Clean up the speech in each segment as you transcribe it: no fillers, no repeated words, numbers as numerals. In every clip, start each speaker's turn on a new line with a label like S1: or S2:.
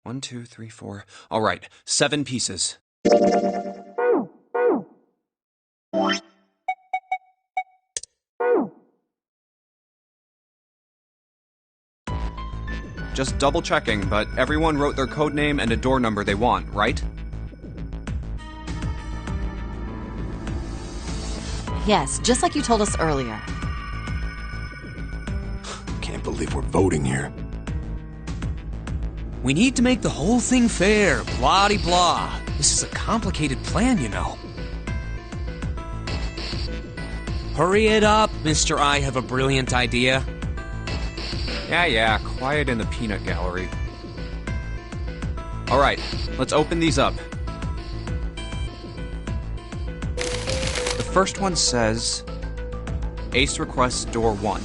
S1: 1, 2, 3, 4. All right, 7 pieces. Just double checking, but everyone wrote their code name and a door number they want, right?
S2: Yes, just like you told us earlier.
S3: Can't believe we're voting here.
S4: We need to make the whole thing fair, blah-de-blah. This is a complicated plan, you know. Hurry it up, Mr. I have a brilliant idea.
S1: Yeah, quiet in the peanut gallery. All right, let's open these up. The first one says, Ace requests door 1.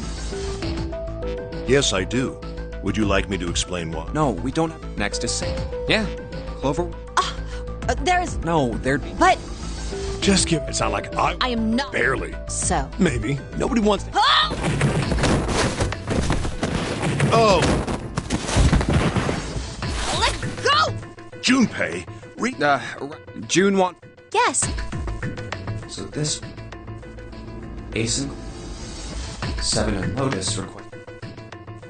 S3: Yes, I do. Would you like me to explain why?
S1: No, we don't have... Next is Sam.
S4: Yeah.
S1: Clover?
S2: There's...
S1: No, they're...
S2: But
S3: Just give it. Sound like
S2: I am not...
S3: Barely.
S2: So...
S3: Maybe. Nobody wants... Oh!
S2: Let go!
S3: Junpei!
S1: June want...
S2: Yes.
S1: So this... Ace and... 7 and Lotus request...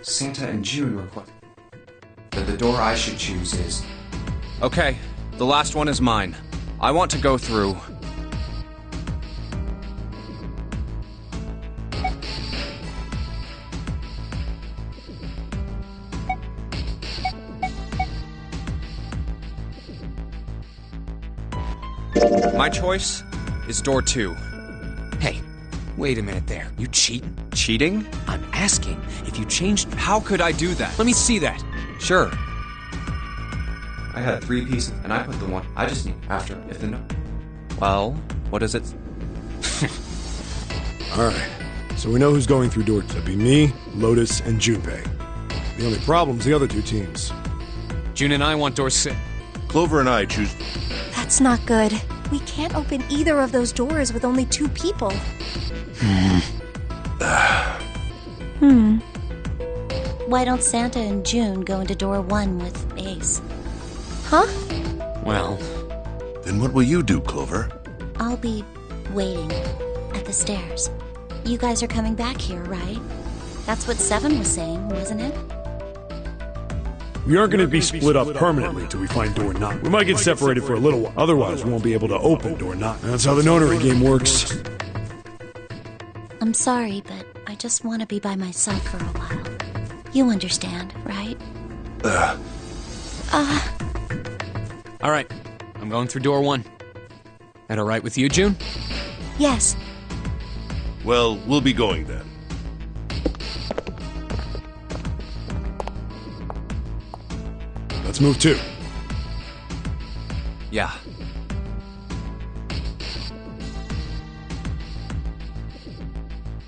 S1: Santa and June request... But the door I should choose is... Okay, the last one is mine. I want to go through... My choice is door 2.
S4: Hey, wait a minute there. You cheating?
S1: Cheating?
S4: I'm asking if you changed...
S1: How could I do that?
S4: Let me see that.
S1: Sure. I had 3 pieces, and I put the one I just need after, if the no... Well, what is it?
S3: Alright, so we know who's going through door 2. It'll be me, Lotus, and Junpei. The only problem's the other 2 teams.
S4: June and I want door 6.
S3: Clover and I choose...
S5: That's not good. We can't open either of those doors with only 2 people.
S6: Why don't Santa and June go into door 1 with Ace?
S5: Huh?
S4: Well...
S3: Then what will you do, Clover?
S6: I'll be waiting at the stairs. You guys are coming back here, right? That's what 7 was saying, wasn't it?
S3: We aren't going to be split up permanently till we find door 9. We might get separated for a little while. Otherwise, we won't be able to open door 9. That's how the nonary game works.
S6: I'm sorry, but I just want to be by myself for a while. You understand, right?
S4: All right, I'm going through door 1. That all right with you, June?
S5: Yes.
S3: Well, we'll be going then. Let's move 2.
S1: Yeah.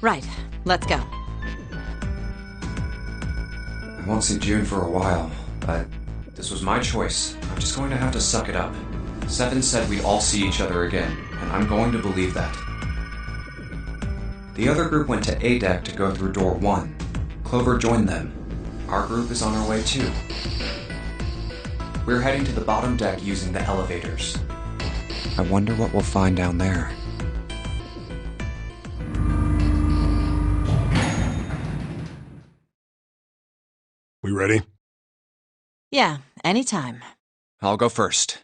S2: Right, let's go.
S1: I won't see June for a while, but this was my choice. I'm just going to have to suck it up. 7 said we'd all see each other again, and I'm going to believe that. The other group went to A deck to go through door 1. Clover joined them. Our group is on our way too. We're heading to the bottom deck using the elevators. I wonder what we'll find down there.
S3: We ready?
S2: Yeah, anytime.
S1: I'll go first.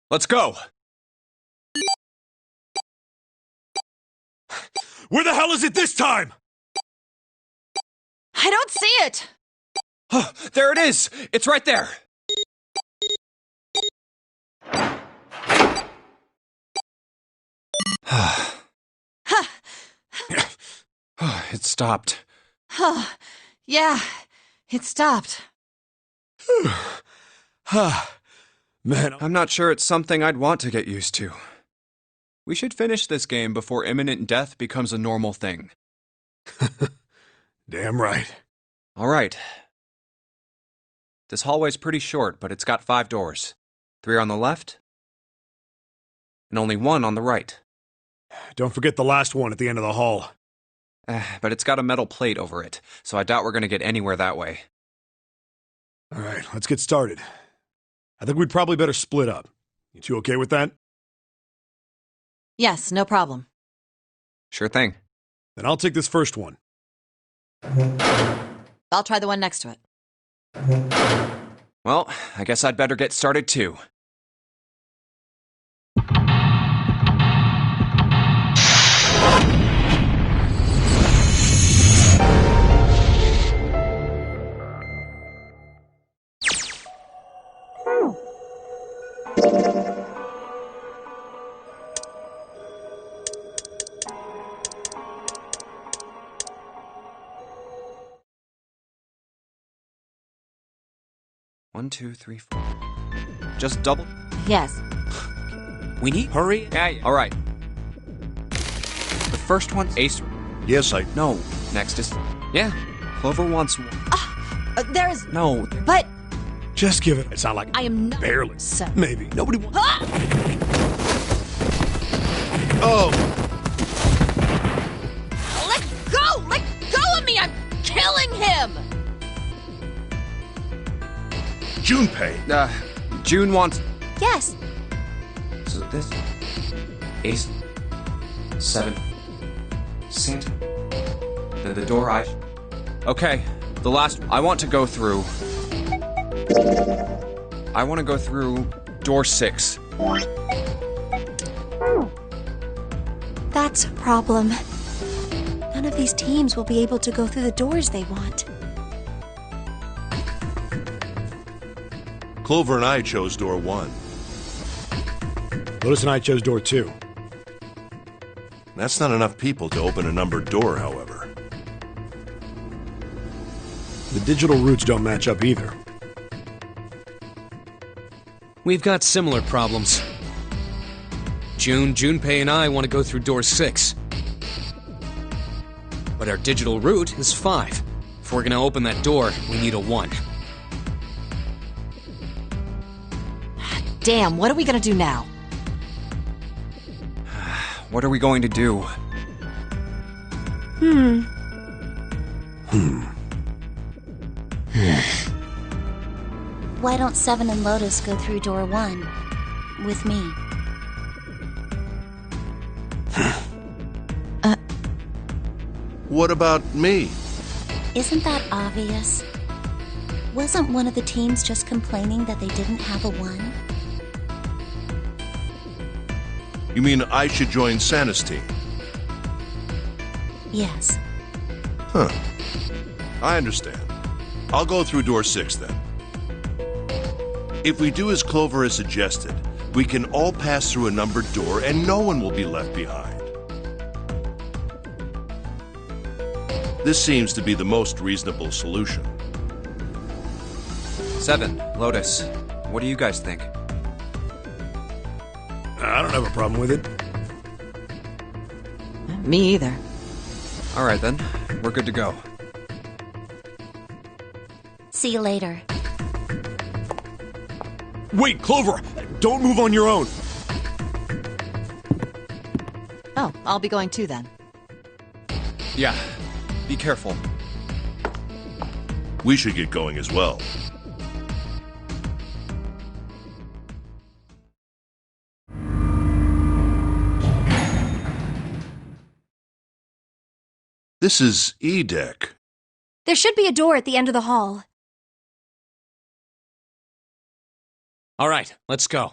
S1: Let's go!
S3: Where the hell is it this time?
S2: I don't see it!
S1: Oh, there it is! It's right there! It stopped.
S2: Yeah, it stopped.
S3: Man,
S1: I'm not sure it's something I'd want to get used to. We should finish this game before imminent death becomes a normal thing.
S3: damn right.
S1: All right. This hallway's pretty short, but it's got 5 doors. 3 on the left, and only 1 on the right.
S3: Don't forget the last one at the end of the hall.
S1: But it's got a metal plate over it, so I doubt we're gonna get anywhere that way.
S3: All right, let's get started. I think we'd probably better split up. You two okay with that?
S2: Yes, no problem.
S1: Sure thing.
S3: Then I'll take this first one.
S2: I'll try the one next to it.
S1: Well, I guess I'd better get started too. One, two, three, four. Just double.
S2: Yes.
S4: We need hurry.
S1: Yeah. All right. The first one's Ace.
S7: Yes, I...
S1: No. Next is.
S4: Yeah.
S1: Clover wants one.
S2: There is.
S1: No.
S2: But
S3: Just give it. It's not like
S2: I am not.
S3: barely.
S2: So.
S3: Maybe. Nobody wants.
S7: Oh!
S2: Let go! Let go of me! I'm killing him!
S7: Junpei!
S1: June wants.
S5: Yes.
S1: So this. Ace. 7. Santa. Then the door I. Okay. The last. I want to go through. I want to go through door 6.
S5: That's a problem. None of these teams will be able to go through the doors they want.
S7: Clover and I chose door 1.
S3: Lotus and I chose door 2.
S7: That's not enough people to open a numbered door, however.
S3: The digital routes don't match up either.
S4: We've got similar problems. Junpei and I want to go through door 6. But our digital route is 5. If we're gonna open that door, we need a 1.
S2: Damn, what are we gonna do now?
S1: What are we going to do?
S6: Why don't Seven and Lotus go through door 1 with me?
S7: What about me?
S6: Isn't that obvious? Wasn't one of the teams just complaining that they didn't have a 1?
S7: You mean I should join Santa's team?
S6: Yes.
S7: Huh. I understand. I'll go through door 6 then. If we do as Clover has suggested, we can all pass through a numbered door and no one will be left behind. This seems to be the most reasonable solution.
S1: 7. Lotus. What do you guys think?
S3: I don't have a problem with it.
S2: Me either.
S1: All right then. We're good to go.
S6: See you later.
S3: Wait, Clover! Don't move on your own!
S2: Oh, I'll be going too then.
S1: Yeah. Be careful.
S7: We should get going as well. This is E-Deck.
S5: There should be a door at the end of the hall.
S4: All right, let's go.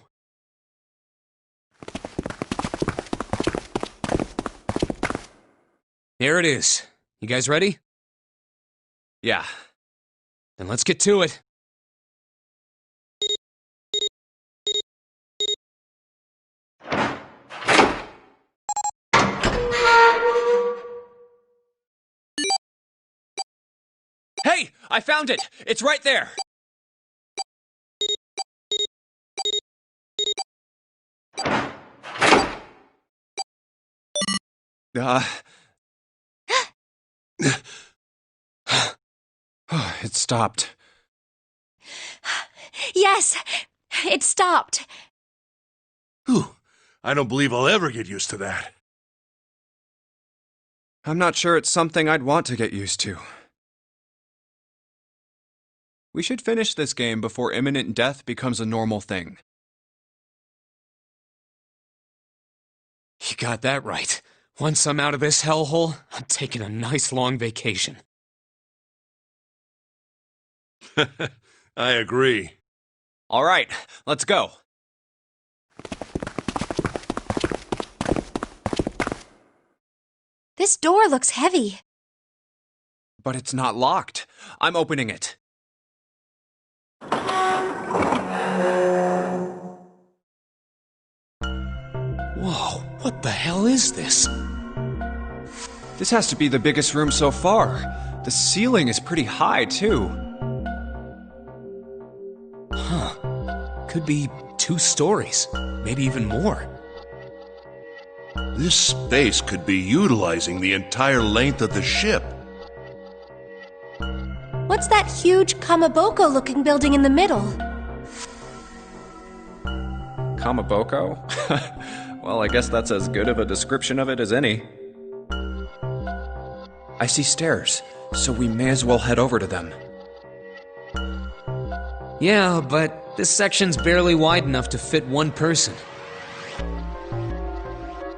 S4: Here it is. You guys ready?
S1: Yeah.
S4: Then let's get to it.
S1: Hey! I found it! It's right there! It stopped.
S5: Yes! It stopped!
S7: Whew. I don't believe I'll ever get used to that.
S1: I'm not sure it's something I'd want to get used to. We should finish this game before imminent death becomes a normal thing.
S4: You got that right. Once I'm out of this hellhole, I'm taking a nice long vacation.
S7: I agree.
S1: All right, let's go.
S5: This door looks heavy.
S1: But it's not locked. I'm opening it.
S4: Whoa, what the hell is this?
S1: This has to be the biggest room so far. The ceiling is pretty high, too.
S4: Could be 2 stories, maybe even more.
S7: This space could be utilizing the entire length of the ship.
S5: What's that huge Kamaboko-looking building in the middle?
S1: Kamaboko? Well, I guess that's as good of a description of it as any. I see stairs, so we may as well head over to them.
S4: Yeah, but this section's barely wide enough to fit 1 person.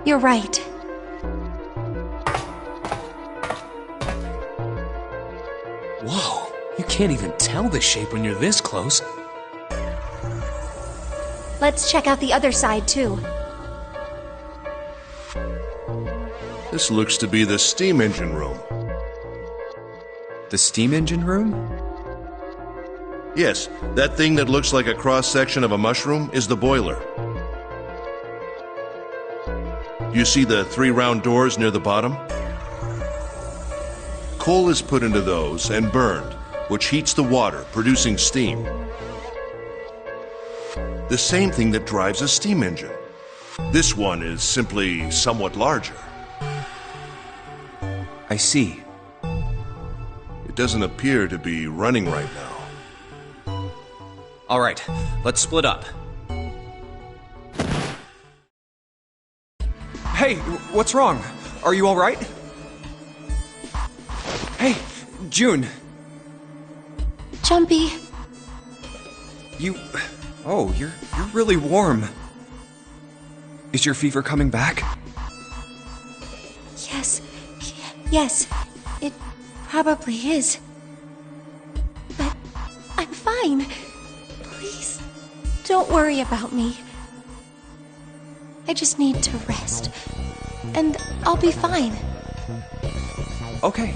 S5: You're right.
S4: Whoa, you can't even tell the shape when you're this close.
S5: Let's check out the other side, too.
S7: This looks to be the steam engine room.
S1: The steam engine room?
S7: Yes, that thing that looks like a cross-section of a mushroom is the boiler. You see the 3 round doors near the bottom? Coal is put into those and burned, which heats the water, producing steam. The same thing that drives a steam engine. This one is simply somewhat larger.
S1: I see.
S7: It doesn't appear to be running right now.
S1: All right, let's split up. Hey, what's wrong? Are you all right? Hey, June.
S5: Jumpy.
S1: Oh, you're really warm. Is your fever coming back?
S5: Yes, it probably is. But I'm fine. Please, don't worry about me. I just need to rest. And I'll be fine.
S1: Okay,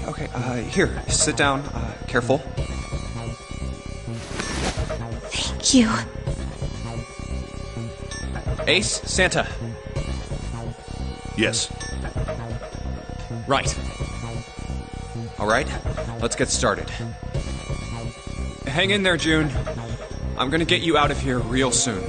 S1: here, sit down, careful.
S5: Thank you.
S1: Ace, Santa.
S7: Yes.
S1: Right. All right, let's get started. Hang in there, June. I'm gonna get you out of here real soon.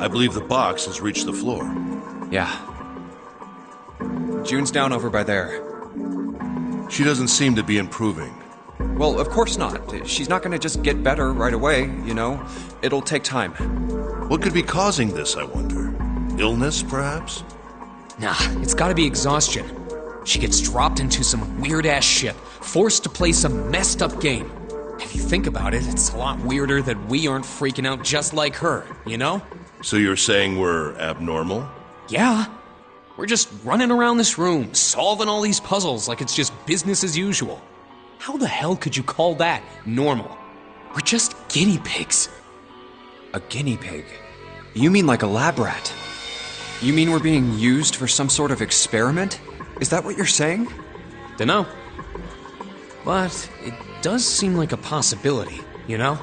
S7: I believe the box has reached the floor.
S1: Yeah. June's down over by there.
S7: She doesn't seem to be improving.
S1: Well, of course not. She's not gonna just get better right away, you know? It'll take time.
S7: What could be causing this, I wonder? Illness, perhaps?
S4: Nah, it's gotta be exhaustion. She gets dropped into some weird-ass ship, forced to play some messed-up game. If you think about it, it's a lot weirder that we aren't freaking out just like her, you know?
S7: So you're saying we're abnormal?
S4: Yeah. We're just running around this room, solving all these puzzles like it's just business as usual. How the hell could you call that normal? We're just guinea pigs.
S1: A guinea pig? You mean like a lab rat? You mean we're being used for some sort of experiment? Is that what you're saying?
S4: Dunno. But it does seem like a possibility, you know?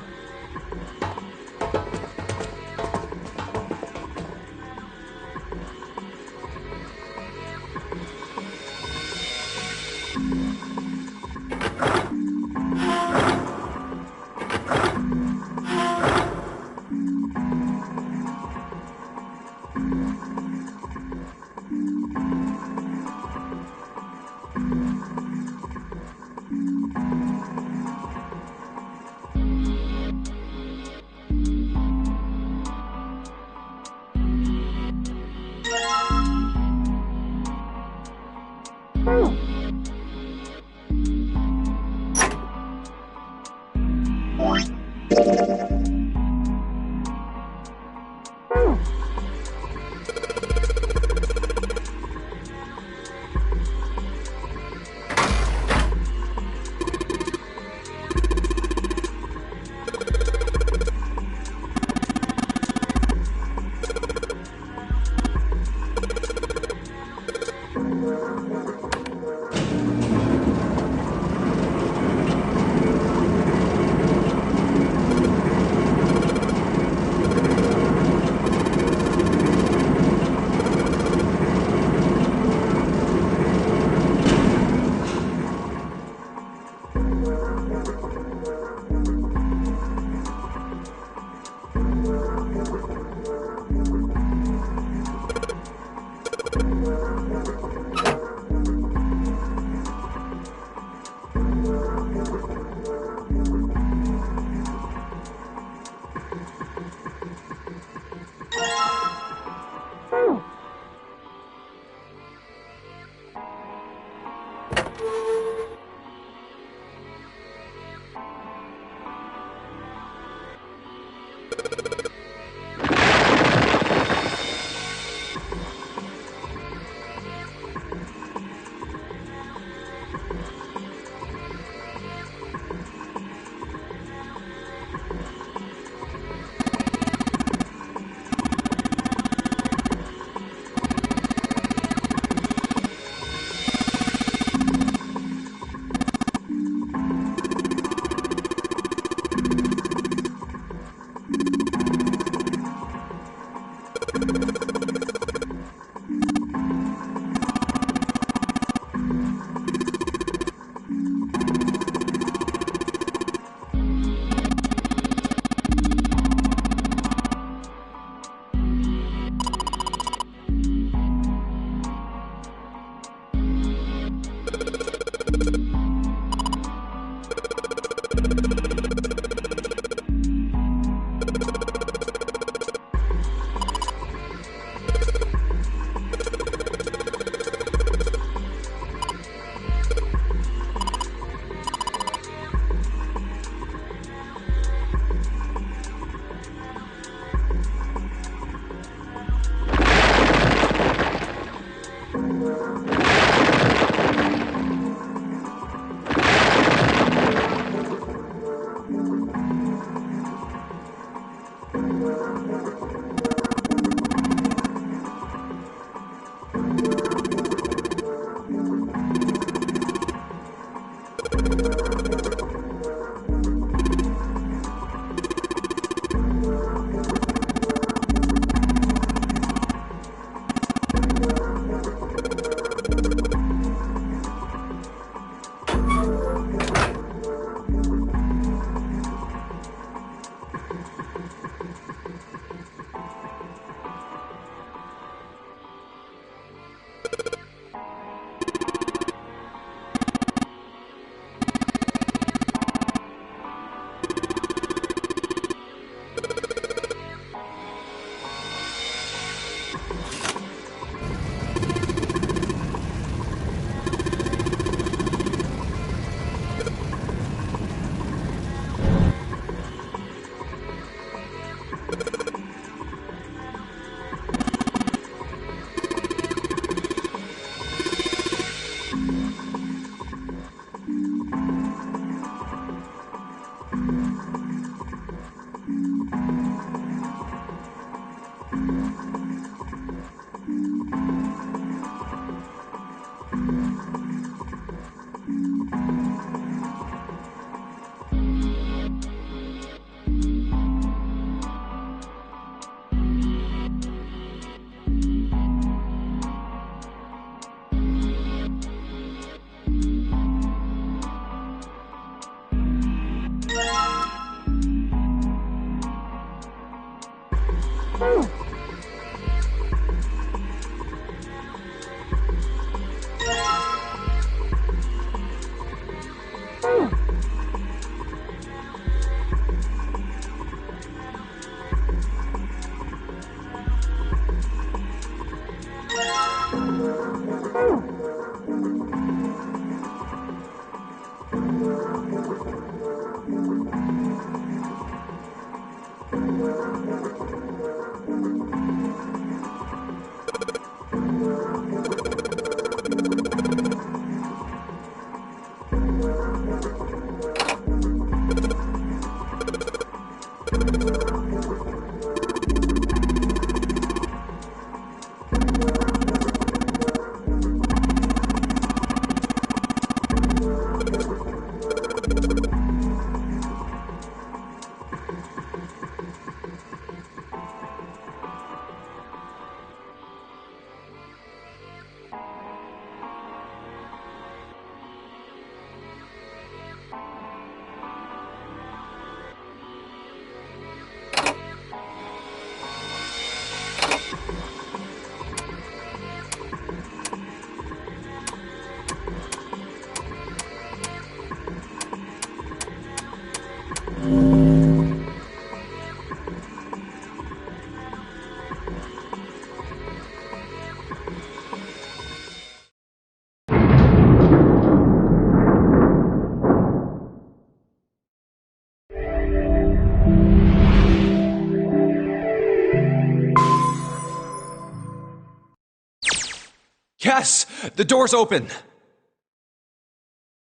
S4: Yes! The door's open!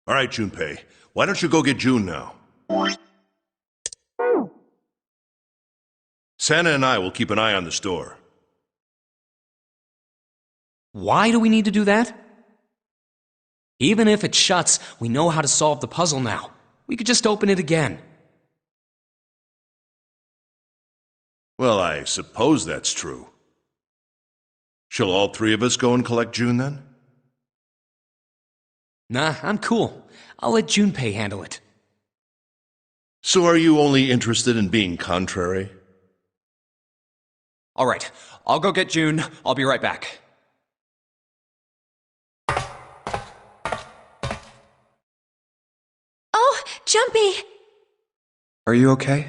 S7: All right, Junpei. Why don't you go get June now? Santa and I will keep an eye on the store.
S4: Why do we need to do that? Even if it shuts, we know how to solve the puzzle now. We could just open it again.
S7: Well, I suppose that's true. Shall all three of us go and collect June, then?
S4: Nah, I'm cool. I'll let Junpei handle it.
S7: So are you only interested in being contrary?
S4: All right, I'll go get June. I'll be right back.
S5: Oh, Jumpy!
S1: Are you okay?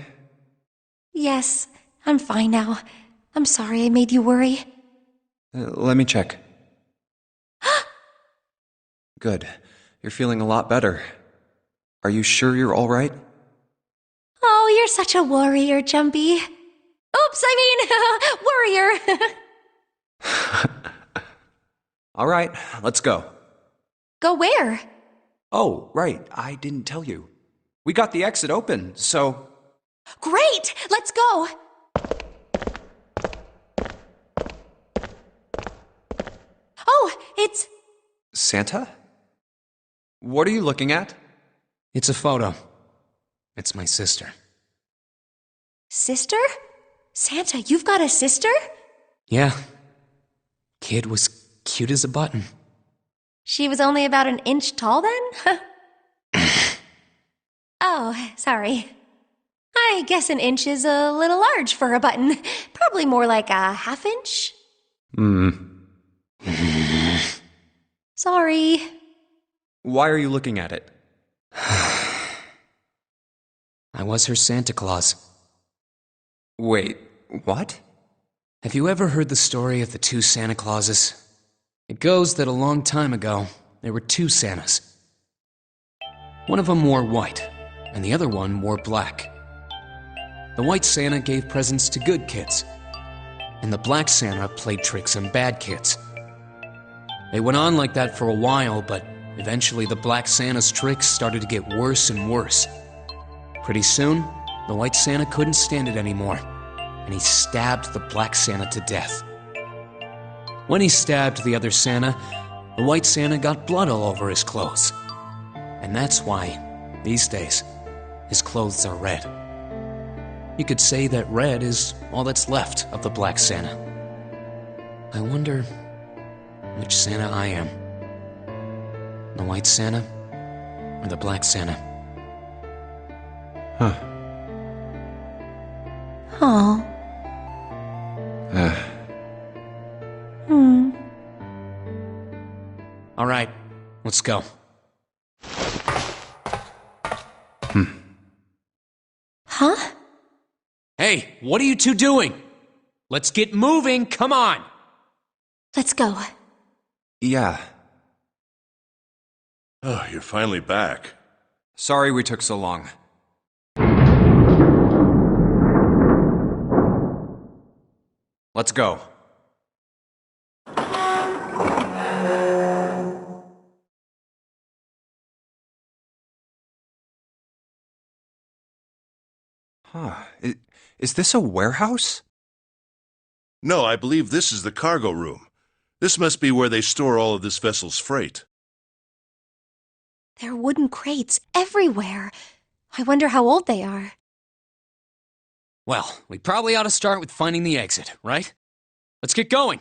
S5: Yes, I'm fine now. I'm sorry I made you worry.
S1: Let me check. Good. You're feeling a lot better. Are you sure you're all right?
S5: Oh, you're such a warrior, Jumpy. Oops, I mean, warrior.
S1: All right, let's go.
S5: Go where?
S1: Oh, right. I didn't tell you. We got the exit open, so...
S5: Great! Let's go!
S1: Santa? What are you looking at?
S4: It's a photo. It's my sister.
S5: Sister? Santa, you've got a sister?
S4: Yeah. Kid was cute as a button.
S5: She was only about an inch tall then? Oh, sorry. I guess an inch is a little large for a button. Probably more like a half inch. Sorry.
S1: Why are you looking at it?
S4: I was her Santa Claus.
S1: Wait, what?
S4: Have you ever heard the story of the two Santa Clauses? It goes that a long time ago, there were two Santas. One of them wore white, and the other one wore black. The white Santa gave presents to good kids, and the black Santa played tricks on bad kids. They went on like that for a while, but eventually the black Santa's tricks started to get worse and worse. Pretty soon, the white Santa couldn't stand it anymore, and he stabbed the black Santa to death. When he stabbed the other Santa, the white Santa got blood all over his clothes. And that's why, these days, his clothes are red. You could say that red is all that's left of the black Santa. I wonder which Santa I am. The white Santa or the black Santa?
S1: Huh.
S5: Aw.
S4: All right, let's go.
S5: Huh?
S4: Hey, what are you two doing? Let's get moving, come on!
S5: Let's go.
S1: Yeah.
S7: Oh, you're finally back.
S1: Sorry we took so long. Let's go. Huh. Is this a warehouse?
S7: No, I believe this is the cargo room. This must be where they store all of this vessel's freight.
S5: There are wooden crates everywhere. I wonder how old they are.
S4: Well, we probably ought to start with finding the exit, right? Let's get going!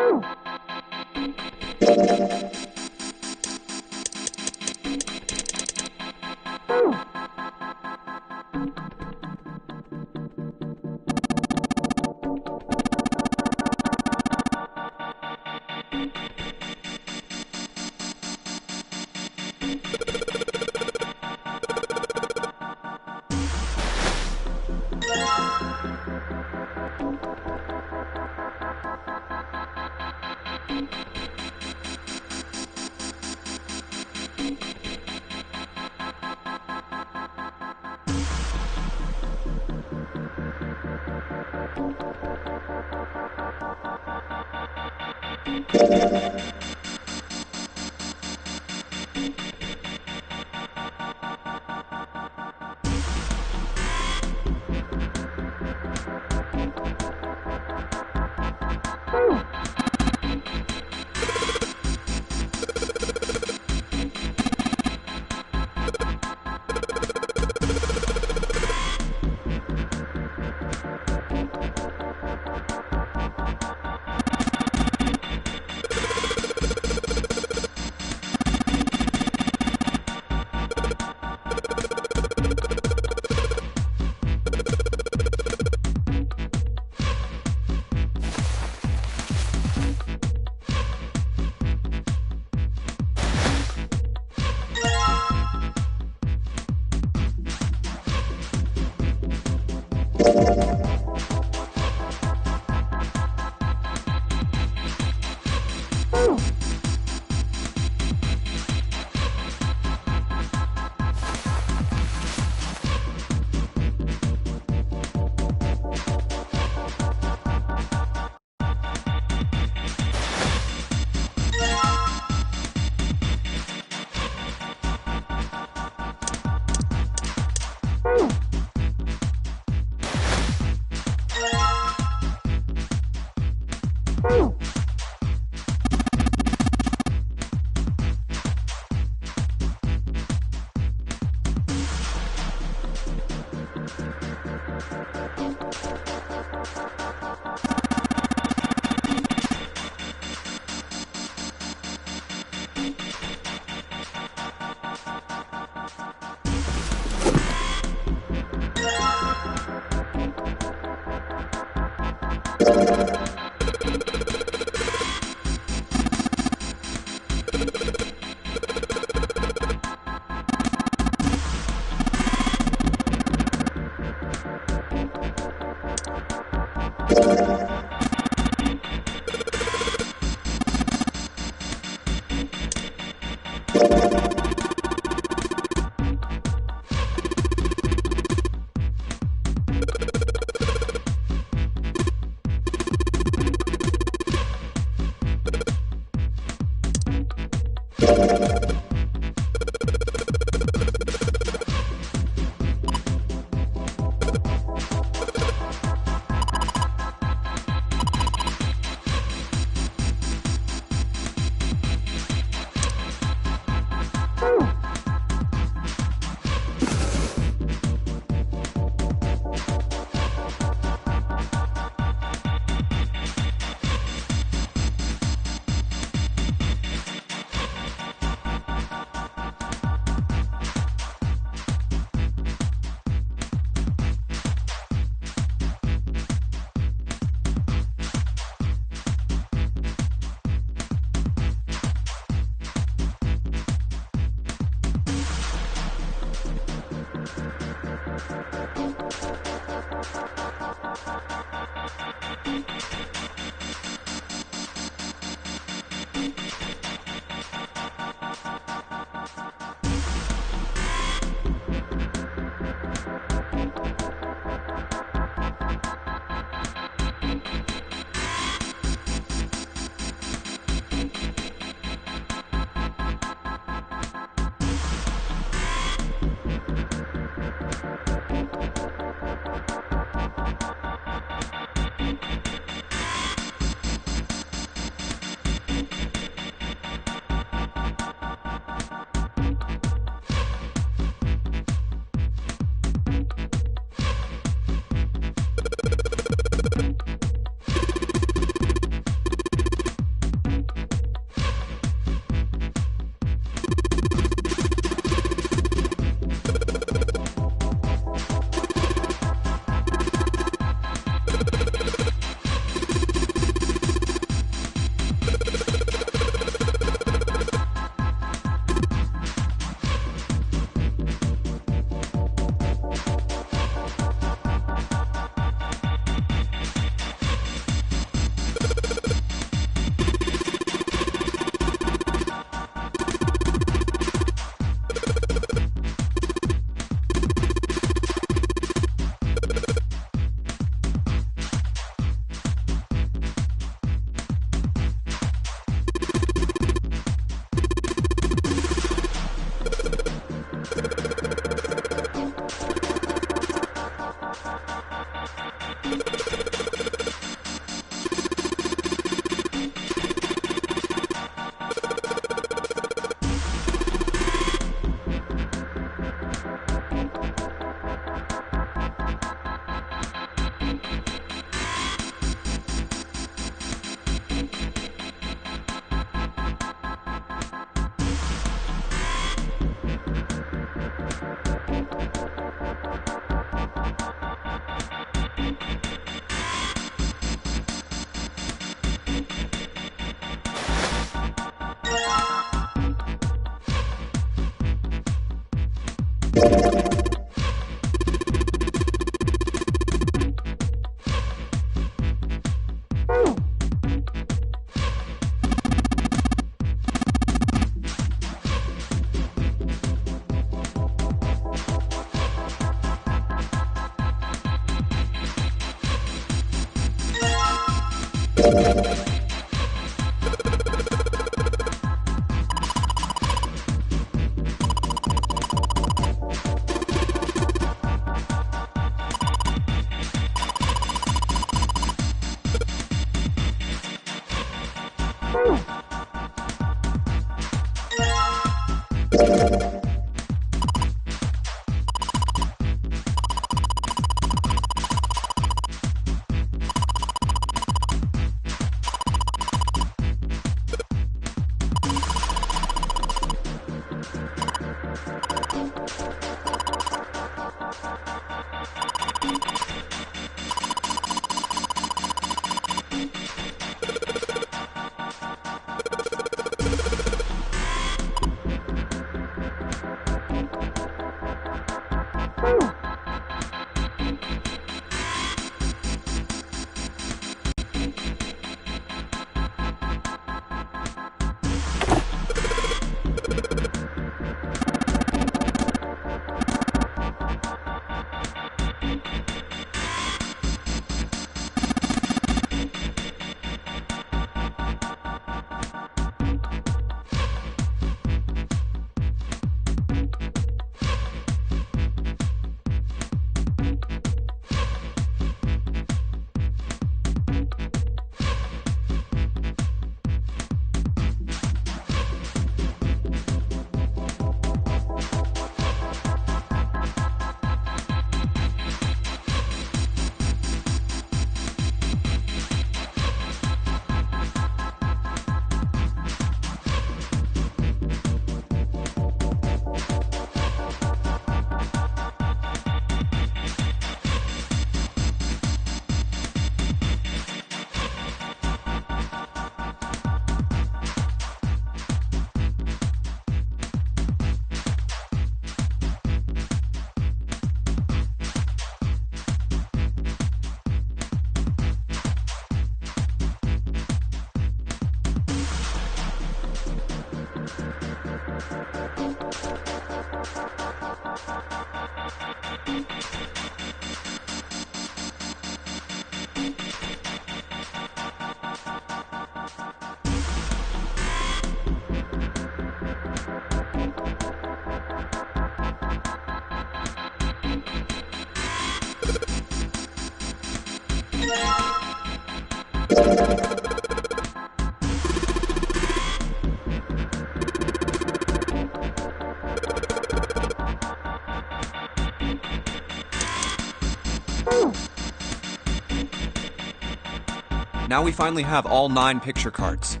S1: Now we finally have all 9 picture cards.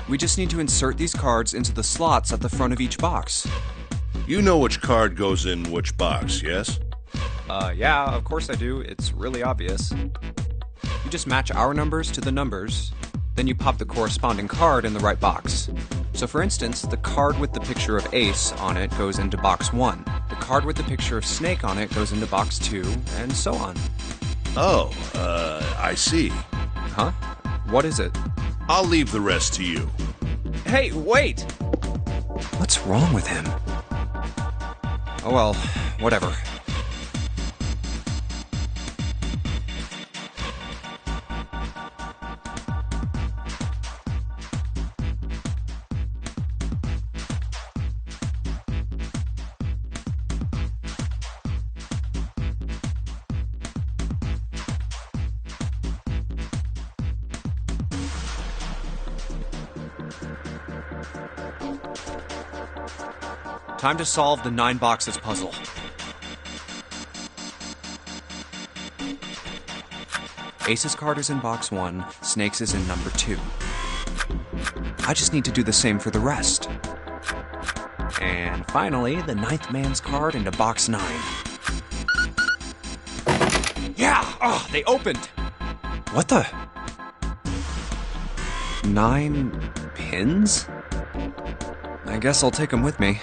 S1: We just need to insert these cards into the slots at the front of each box.
S7: You know which card goes in which box, yes?
S1: Yeah, of course I do. It's really obvious. You just match our numbers to the numbers, then you pop the corresponding card in the right box. So for instance, the card with the picture of Ace on it goes into box 1. The card with the picture of Snake on it goes into box 2, and so on.
S7: Oh, I see.
S1: Huh? What is it?
S7: I'll leave the rest to you.
S1: Hey, wait! What's wrong with him? Oh well, whatever. Time to solve the 9 boxes puzzle. Ace's card is in box 1, Snake's is in number 2. I just need to do the same for the rest. And finally, the 9th man's card into box 9. Yeah! Oh, they opened! What the? 9 pins? I guess I'll take them with me.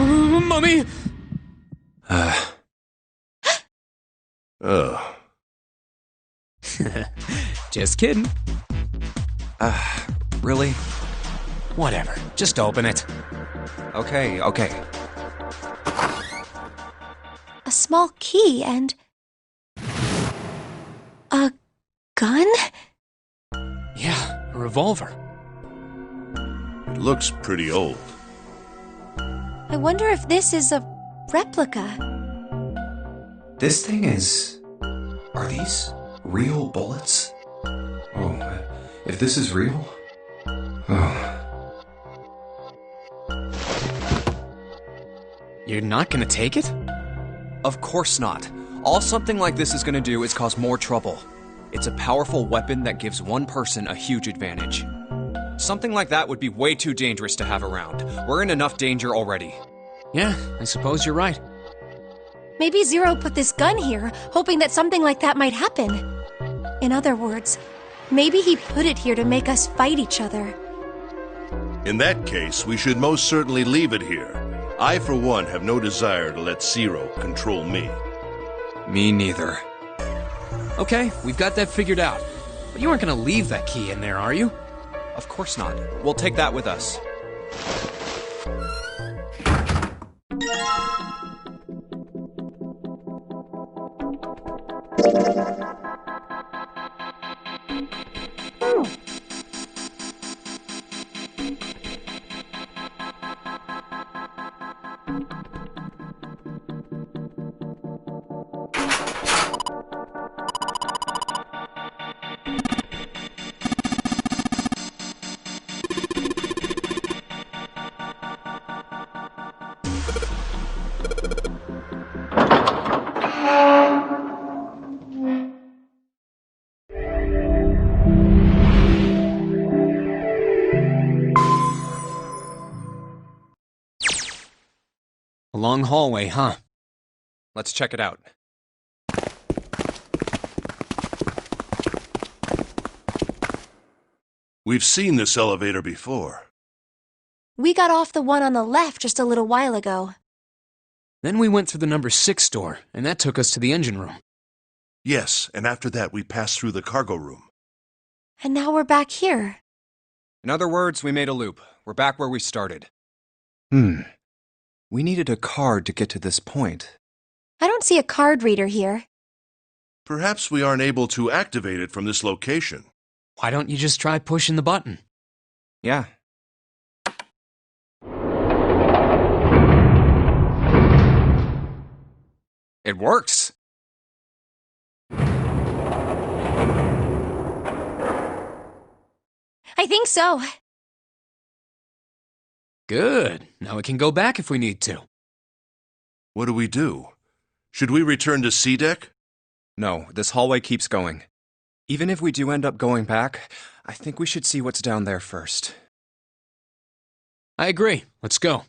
S4: Mummy!
S7: Oh.
S4: Just kidding.
S1: Really?
S4: Whatever, just open it.
S1: Okay.
S5: A small key and... a gun?
S4: Yeah, a revolver.
S7: It looks pretty old.
S5: I wonder if this is a replica.
S1: This thing is... Are these real bullets? Oh, if this is real... Oh...
S4: You're not gonna take it?
S8: Of course not. All something like this is gonna do is cause more trouble. It's a powerful weapon that gives one person a huge advantage. Something like that would be way too dangerous to have around. We're in enough danger already.
S4: Yeah, I suppose you're right.
S5: Maybe Zero put this gun here, hoping that something like that might happen. In other words, maybe he put it here to make us fight each other.
S7: In that case, we should most certainly leave it here. I, for one, have no desire to let Zero control me.
S8: Me neither.
S4: Okay, we've got that figured out. But you aren't gonna leave that key in there, are you?
S8: Of course not. We'll take that with us.
S4: A long hallway, huh?
S8: Let's check it out.
S7: We've seen this elevator before.
S5: We got off the one on the left just a little while ago.
S4: Then we went through the number 6 door, and that took us to the engine room.
S7: Yes, and after that we passed through the cargo room.
S5: And now we're back here.
S8: In other words, we made a loop. We're back where we started.
S1: We needed a card to get to this point.
S5: I don't see a card reader here.
S7: Perhaps we aren't able to activate it from this location.
S4: Why don't you just try pushing the button?
S1: Yeah.
S8: It works!
S5: I think so.
S4: Good. Now we can go back if we need to.
S7: What do we do? Should we return to C deck?
S8: No, this hallway keeps going. Even if we do end up going back, I think we should see what's down there first.
S4: I agree. Let's go.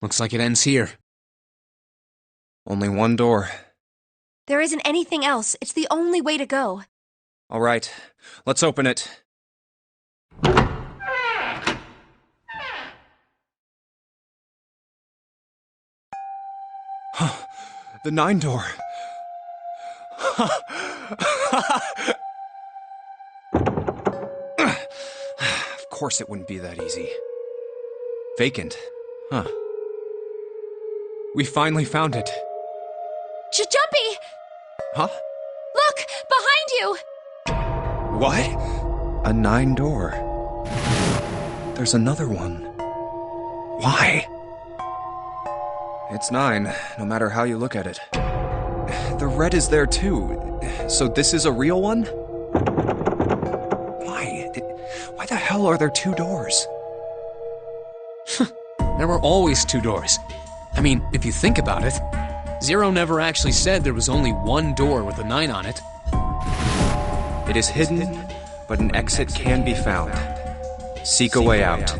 S4: Looks like it ends here.
S8: Only one door.
S5: There isn't anything else. It's the only way to go.
S8: All right, let's open it. The 9 door. Of course it wouldn't be that easy. Vacant. Huh. We finally found it.
S5: Jumpy!
S8: Huh?
S5: Look! Behind you!
S8: What? A 9 door. There's another one. Why? It's 9, no matter how you look at it. The red is there too. So this is a real one? Why? Why the hell are there 2 doors?
S4: There were always 2 doors. I mean, if you think about it, Zero never actually said there was only one door with a 9 on it.
S8: It is hidden, but an exit can be found. Seek a way out.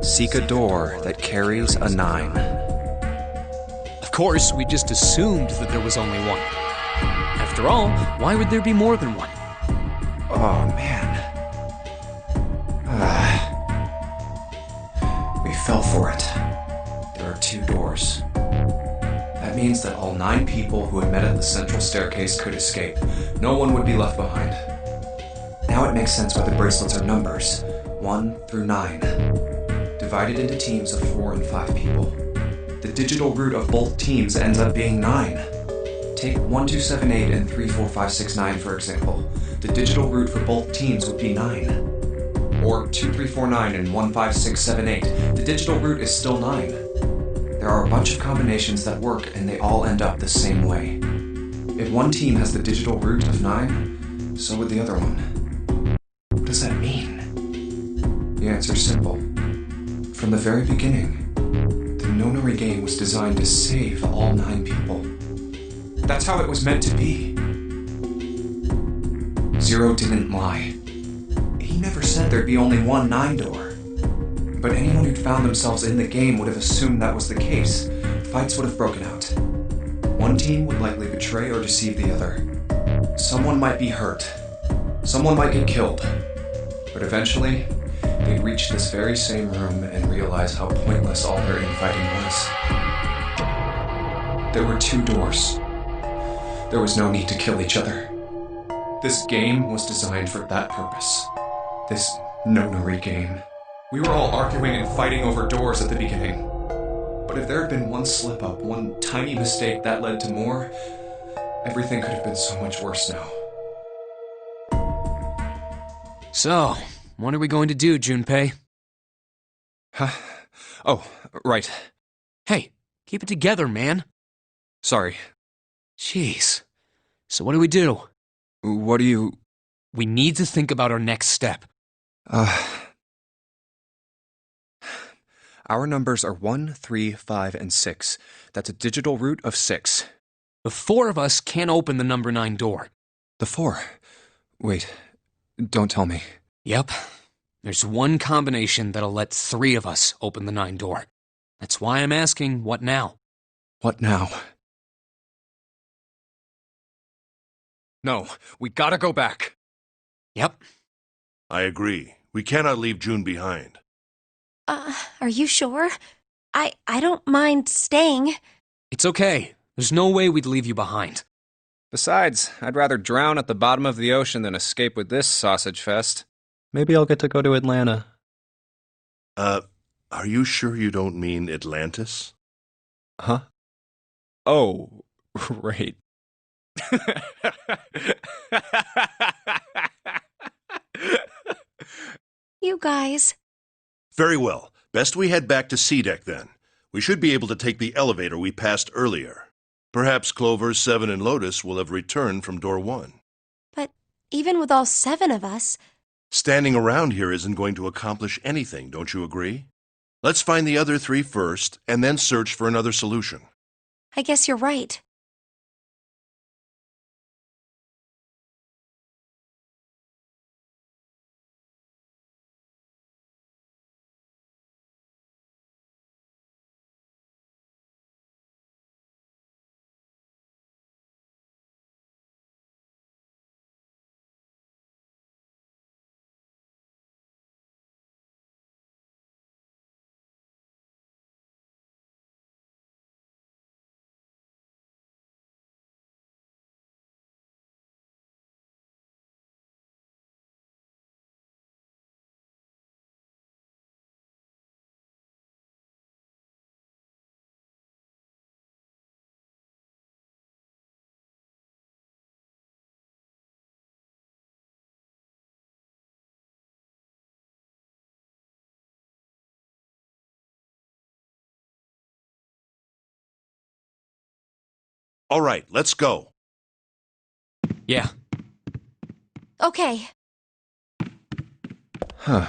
S8: Seek a door that carries a 9.
S4: Of course, we just assumed that there was only one. After all, why would there be more than one?
S8: Oh, man.
S1: fell for it. There are 2 doors. That means that all 9 people who had met at the central staircase could escape. No one would be left behind. Now it makes sense why the bracelets are numbers, 1 through 9, divided into teams of 4 and 5 people. The digital root of both teams ends up being 9. Take 1, 2, 7, 8 and 3, 4, 5, 6, 9 for example. The digital root for both teams would be 9. Or 2, 3, 4, 9 and 1, 5, 6, 7, 8. The digital root is still 9. There are a bunch of combinations that work and they all end up the same way. If one team has the digital root of 9, so would the other one. What does that mean? The answer's simple. From the very beginning, the Nonary game was designed to save all 9 people. That's how it was meant to be. Zero didn't lie. He never said there'd be only one 9 door. But anyone who'd found themselves in the game would have assumed that was the case. Fights would have broken out. One team would likely betray or deceive the other. Someone might be hurt. Someone might get killed. But eventually, they'd reach this very same room and realize how pointless all their infighting was. There were 2 doors. There was no need to kill each other. This game was designed for that purpose. This Nonary game. We were all arguing and fighting over doors at the beginning. But if there had been one slip-up, one tiny mistake that led to more, everything could have been so much worse now.
S4: So, what are we going to do, Junpei?
S8: Huh? Oh, right.
S4: Hey, keep it together, man.
S8: Sorry.
S4: Jeez. So what do we do?
S8: What do you...
S4: We need to think about our next step.
S8: Our numbers are 1, 3, 5, and 6. That's a digital root of 6.
S4: The 4 of us can't open the number 9 door.
S8: The 4? Wait, don't tell me.
S4: Yep. There's one combination that'll let 3 of us open the 9 door. That's why I'm asking, what now?
S8: What now? No, we gotta go back.
S4: Yep.
S7: I agree. We cannot leave June behind.
S5: Are you sure? I don't mind staying.
S4: It's okay. There's no way we'd leave you behind.
S8: Besides, I'd rather drown at the bottom of the ocean than escape with this sausage fest. Maybe I'll get to go to Atlanta.
S7: Are you sure you don't mean Atlantis?
S8: Huh? Oh, right.
S5: You guys.
S7: Very well. Best we head back to C-Deck then. We should be able to take the elevator we passed earlier. Perhaps Clover, 7, and Lotus will have returned from door 1.
S5: But even with all 7 of us...
S7: Standing around here isn't going to accomplish anything, don't you agree? Let's find the other 3 first, and then search for another solution.
S5: I guess you're right.
S7: All right, let's go.
S4: Yeah.
S5: Okay.
S8: Huh.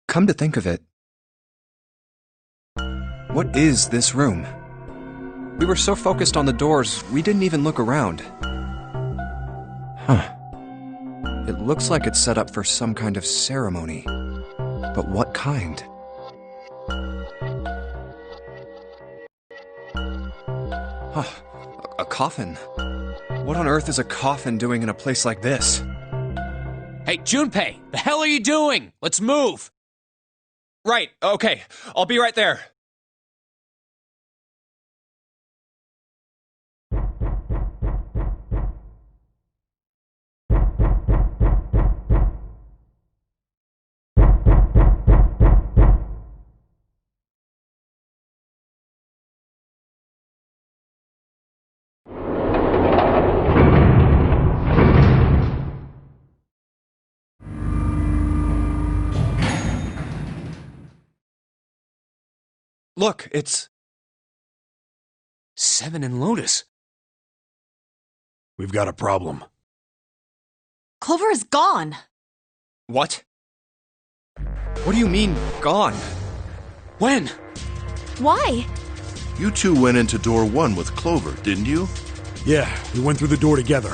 S8: Come to think of it, what is this room? We were so focused on the doors, we didn't even look around. Huh. It looks like it's set up for some kind of ceremony. But what kind? A coffin? What on earth is a coffin doing in a place like this?
S4: Hey, Junpei, the hell are you doing? Let's move!
S8: Right, okay. I'll be right there. Look, it's...
S4: Seven and Lotus.
S3: We've got a problem.
S2: Clover is gone.
S8: What? What do you mean, gone? When?
S5: Why?
S7: You two went into door 1 with Clover, didn't you?
S3: Yeah, we went through the door together.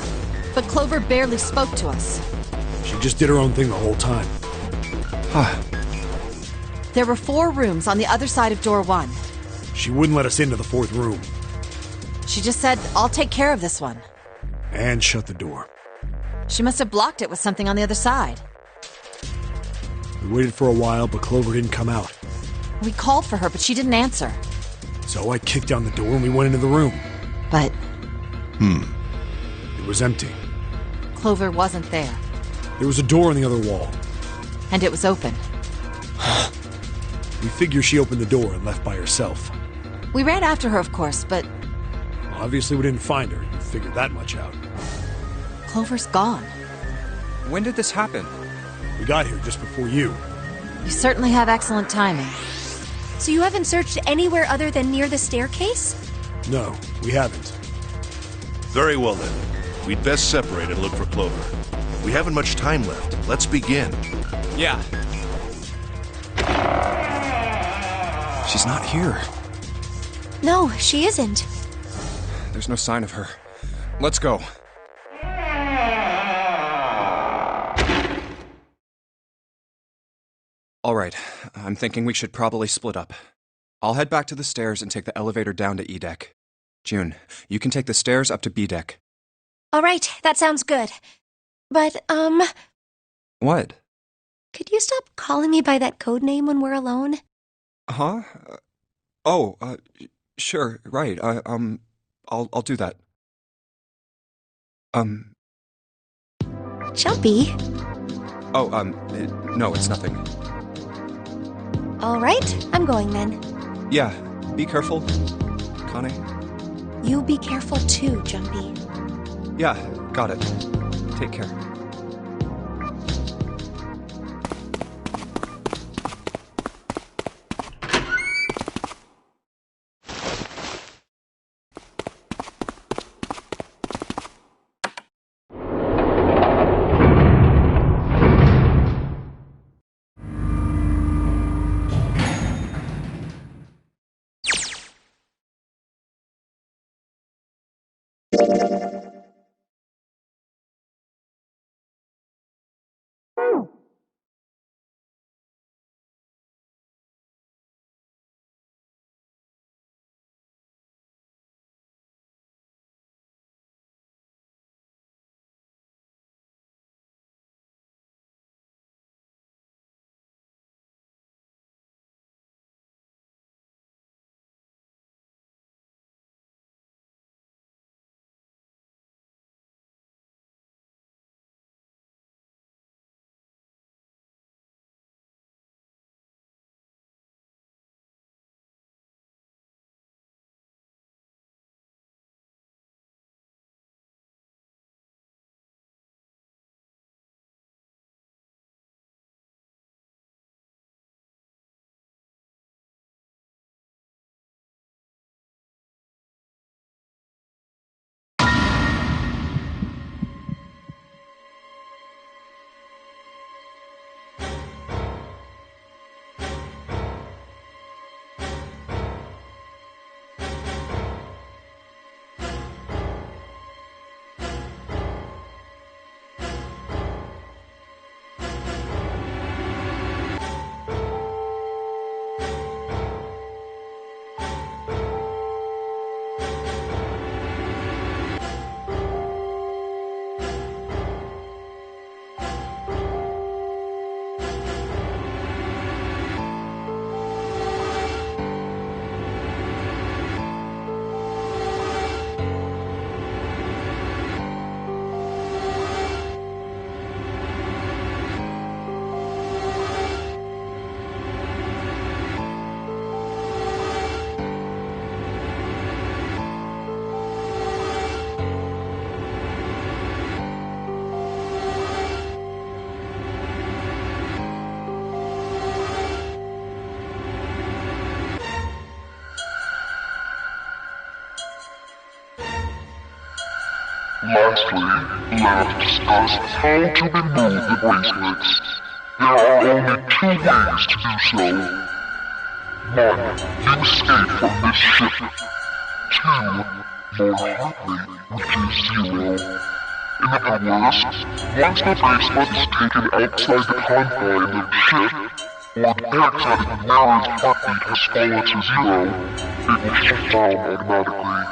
S2: But Clover barely spoke to us.
S3: She just did her own thing the whole time.
S2: There were 4 rooms on the other side of door 1.
S3: She wouldn't let us into the 4th room.
S2: She just said, I'll take care of this one.
S3: And shut the door.
S2: She must have blocked it with something on the other side.
S3: We waited for a while, but Clover didn't come out.
S2: We called for her, but she didn't answer.
S3: So I kicked down the door and we went into the room.
S2: But
S3: It was empty.
S2: Clover wasn't there.
S3: There was a door on the other wall.
S2: And it was open.
S3: We figure she opened the door and left by herself.
S2: We ran after her, of course, but
S3: Well, obviously we didn't find her. You figured that much out.
S2: Clover's gone.
S8: When did this happen?
S3: We got here just before you.
S2: You certainly have excellent timing.
S5: So you haven't searched anywhere other than near the staircase?
S3: No, we haven't.
S7: Very well then. We'd best separate and look for Clover. We haven't much time left. Let's begin.
S8: Yeah. She's not here.
S5: No, she isn't.
S8: There's no sign of her. Let's go. All right, I'm thinking we should probably split up. I'll head back to the stairs and take the elevator down to E deck. June, you can take the stairs up to B deck.
S5: All right, that sounds good. But,
S8: What?
S5: could you stop calling me by that code name when we're alone?
S8: Huh? Sure, right. I'll do that.
S5: Jumpy.
S8: No, it's nothing.
S5: All right, I'm going then.
S8: Yeah, be careful, Connie.
S5: You be careful too, Jumpy.
S8: Yeah, got it. Take care.
S9: Lastly, let us discuss how to remove the bracelets. There are only 2 ways to do so. 1. You escape from this ship. 2. Your heart rate reaches 0. In other words, once the bracelet is taken outside the confines of the ship, or the parasitic wearer's heartbeat has fallen to 0, it will shut down automatically.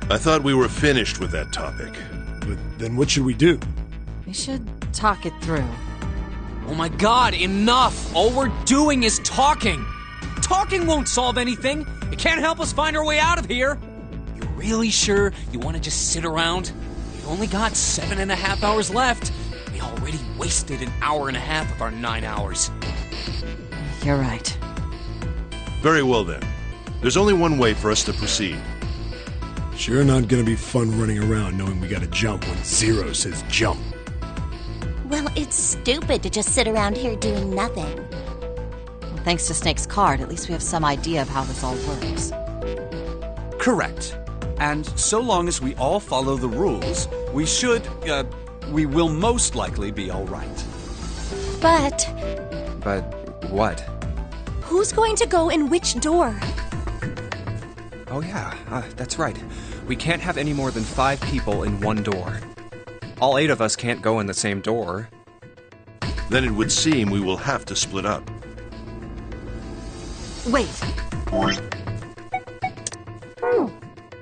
S7: I thought we were finished with that topic.
S3: But then what should we do?
S2: We should talk it through.
S4: Oh my god, enough! All we're doing is talking! Talking won't solve anything! It can't help us find our way out of here! You really sure you want to just sit around? We've only got 7.5 hours left. We already wasted 1.5 hours of our 9 hours.
S2: You're right.
S7: Very well then. There's only one way for us to proceed.
S3: Sure not gonna be fun running around knowing we gotta jump when Zero says jump.
S6: Well, it's stupid to just sit around here doing nothing.
S2: Well, thanks to Snake's card, at least we have some idea of how this all works.
S10: Correct. And so long as we all follow the rules, we will most likely be all right.
S5: But
S8: But what?
S5: who's going to go in which door?
S8: Oh yeah, that's right. We can't have any more than 5 people in one door. All 8 of us can't go in the same door.
S7: Then it would seem we will have to split up.
S2: Wait.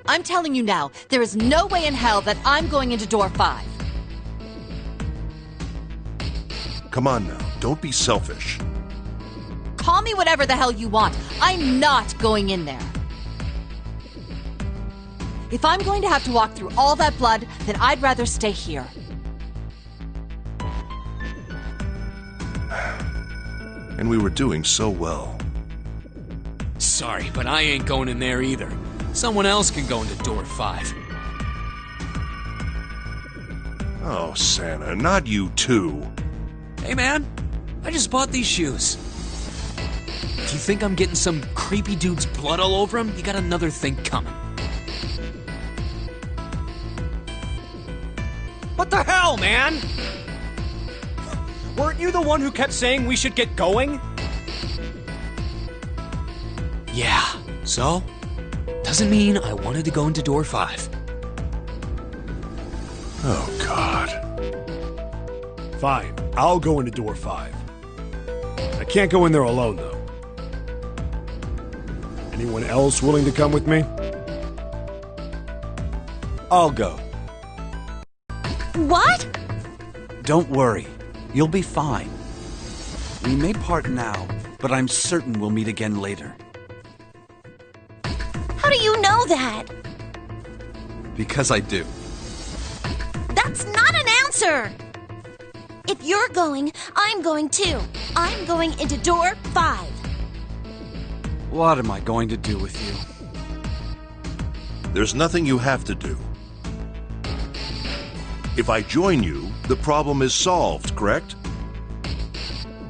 S2: I'm telling you now, there is no way in hell that I'm going into door 5.
S7: Come on now, don't be selfish.
S2: Call me whatever the hell you want. I'm not going in there. If I'm going to have to walk through all that blood, then I'd rather stay here.
S7: And we were doing so well.
S4: Sorry, but I ain't going in there either. Someone else can go into door 5.
S7: Oh, Santa, not you too.
S4: Hey man, I just bought these shoes. If you think I'm getting some creepy dude's blood all over them, you got another thing coming.
S10: What the hell, man? Weren't you the one who kept saying we should get going?
S4: Yeah, so? Doesn't mean I wanted to go into door 5.
S7: Oh, God.
S3: Fine, I'll go into door 5. I can't go in there alone, though. Anyone else willing to come with me?
S10: I'll go.
S6: What?
S10: Don't worry. You'll be fine. We may part now, but I'm certain we'll meet again later.
S6: How do you know that?
S10: Because I do.
S6: That's not an answer! If you're going, I'm going too. I'm going into door 5.
S10: What am I going to do with you?
S7: There's nothing you have to do. If I join you, the problem is solved, correct?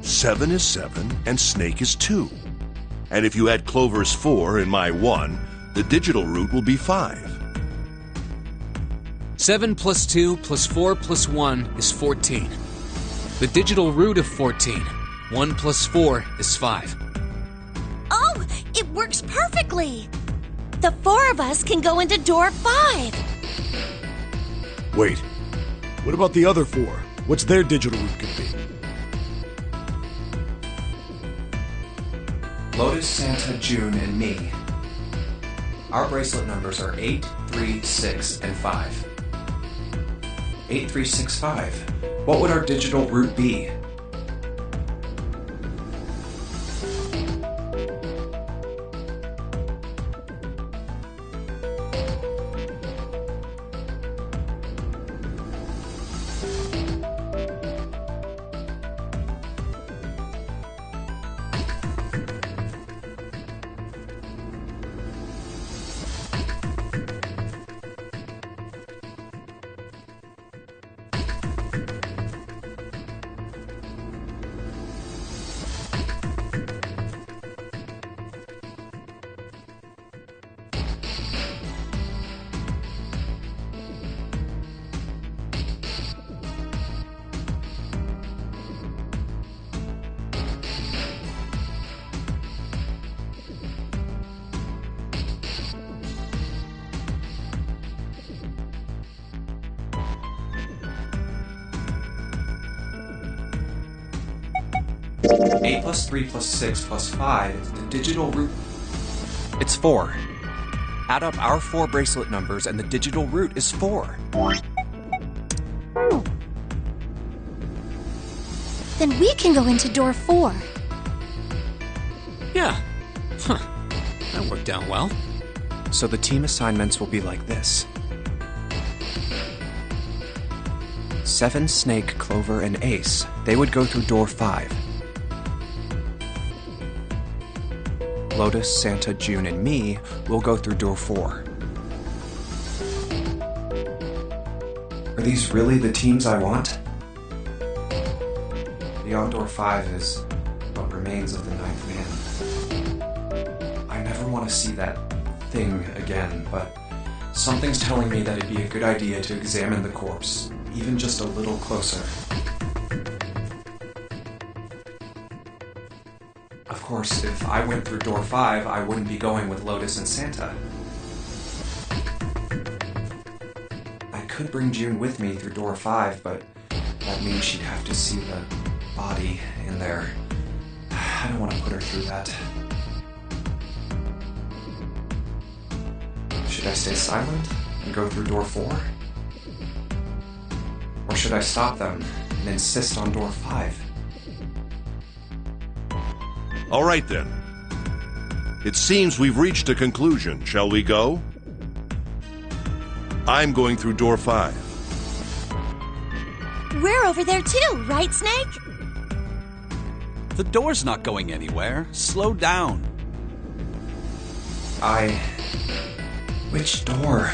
S7: 7 is 7, and Snake is 2. And if you add Clover's 4 and my 1, the digital route will be 5.
S4: 7 plus 2 plus 4 plus 1 is 14. The digital root of 14. 1 plus 4 is 5.
S6: Oh, it works perfectly! The 4 of us can go into door 5.
S3: Wait, what about the other 4? What's their digital route gonna be?
S1: Lotus, Santa, June, and me. Our bracelet numbers are 8, 3, 6, and 5. 8, 3, 6, 5. What would our digital route be? Eight plus 3 plus 6 plus 5, the digital route.
S8: It's 4. Add up our 4 bracelet numbers and the digital route is 4.
S5: Then we can go into door 4.
S4: Yeah. Huh. That worked out well.
S8: So the team assignments will be like this. 7, Snake, Clover, and Ace. They would go through door 5. Lotus, Santa, June, and me will go through door 4.
S1: Are these really the teams I want? Beyond door 5 is what remains of the Ninth Man. I never want to see that thing again, but something's telling me that it'd be a good idea to examine the corpse, even just a little closer. Of course, if I went through door 5, I wouldn't be going with Lotus and Santa. I could bring June with me through door 5, but that means she'd have to see the body in there. I don't want to put her through that. Should I stay silent and go through door 4? Or should I stop them and insist on door 5?
S7: All right then. It seems we've reached a conclusion. Shall we go? I'm going through door 5.
S6: We're over there too, right, Snake?
S10: The door's not going anywhere. Slow down.
S1: Which door?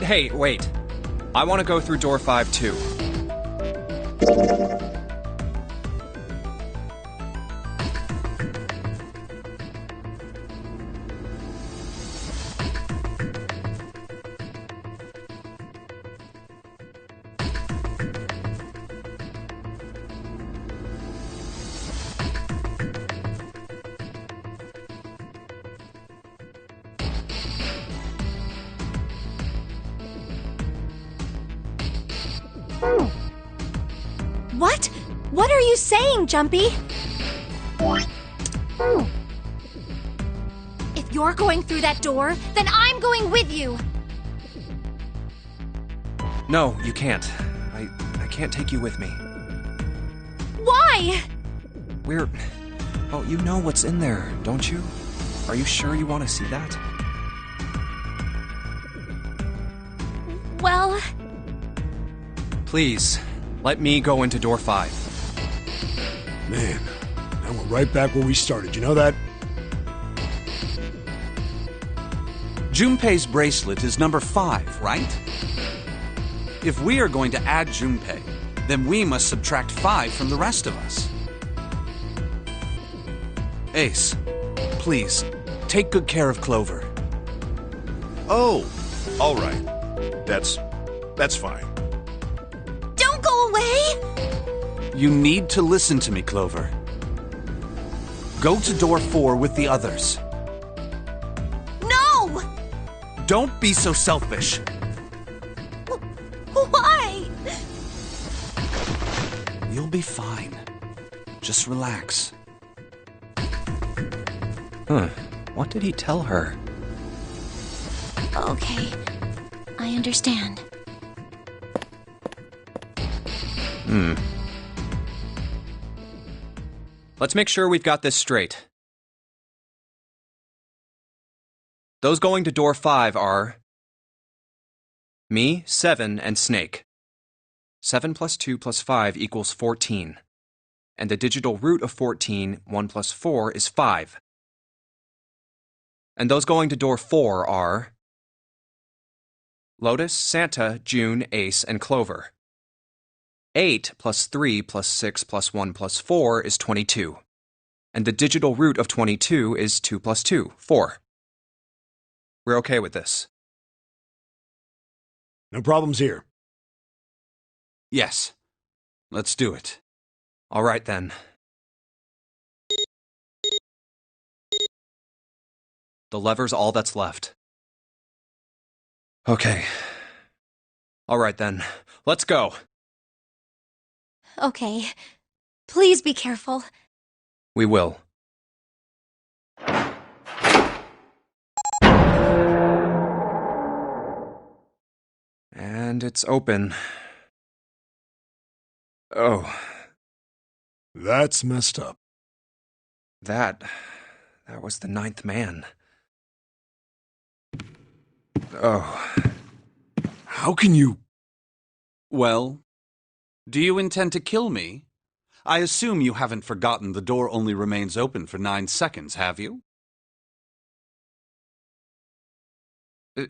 S8: Hey, wait. I want to go through door 5 too.
S5: What? What are you saying, Jumpy? If you're going through that door, then I'm going with you.
S8: No, you can't. I can't take you with me.
S5: Why?
S8: Well, you know what's in there, don't you? Are you sure you want to see that?
S5: Well...
S8: Please, let me go into door 5.
S3: Man, now we're right back where we started, you know that?
S10: Junpei's bracelet is number 5, right? If we are going to add Junpei, then we must subtract 5 from the rest of us. Ace, please, take good care of Clover.
S7: Oh, all right. That's fine.
S5: Don't go away!
S10: You need to listen to me, Clover. Go to door 4 with the others.
S5: No!
S10: Don't be so selfish.
S5: Why?
S10: You'll be fine. Just relax.
S8: What did he tell her?
S6: Okay, I understand.
S8: Let's make sure we've got this straight. Those going to door 5 are me, 7, and Snake. 7 plus 2 plus 5 equals 14. And the digital root of 14, 1 plus 4, is 5. And those going to door 4 are Lotus, Santa, June, Ace, and Clover. 8 plus 3 plus 6 plus 1 plus 4 is 22. And the digital root of 22 is 2 plus 2, 4. We're okay with this.
S3: No problems here.
S10: Yes. Let's do it.
S8: All right, then. The lever's all that's left. Okay. All right, then. Let's go.
S5: Okay. Please be careful.
S8: We will. And it's open. Oh.
S3: That's messed up.
S8: That was the 9th man. Oh.
S3: How can you...
S10: Well, do you intend to kill me? I assume you haven't forgotten the door only remains open for 9 seconds, have you?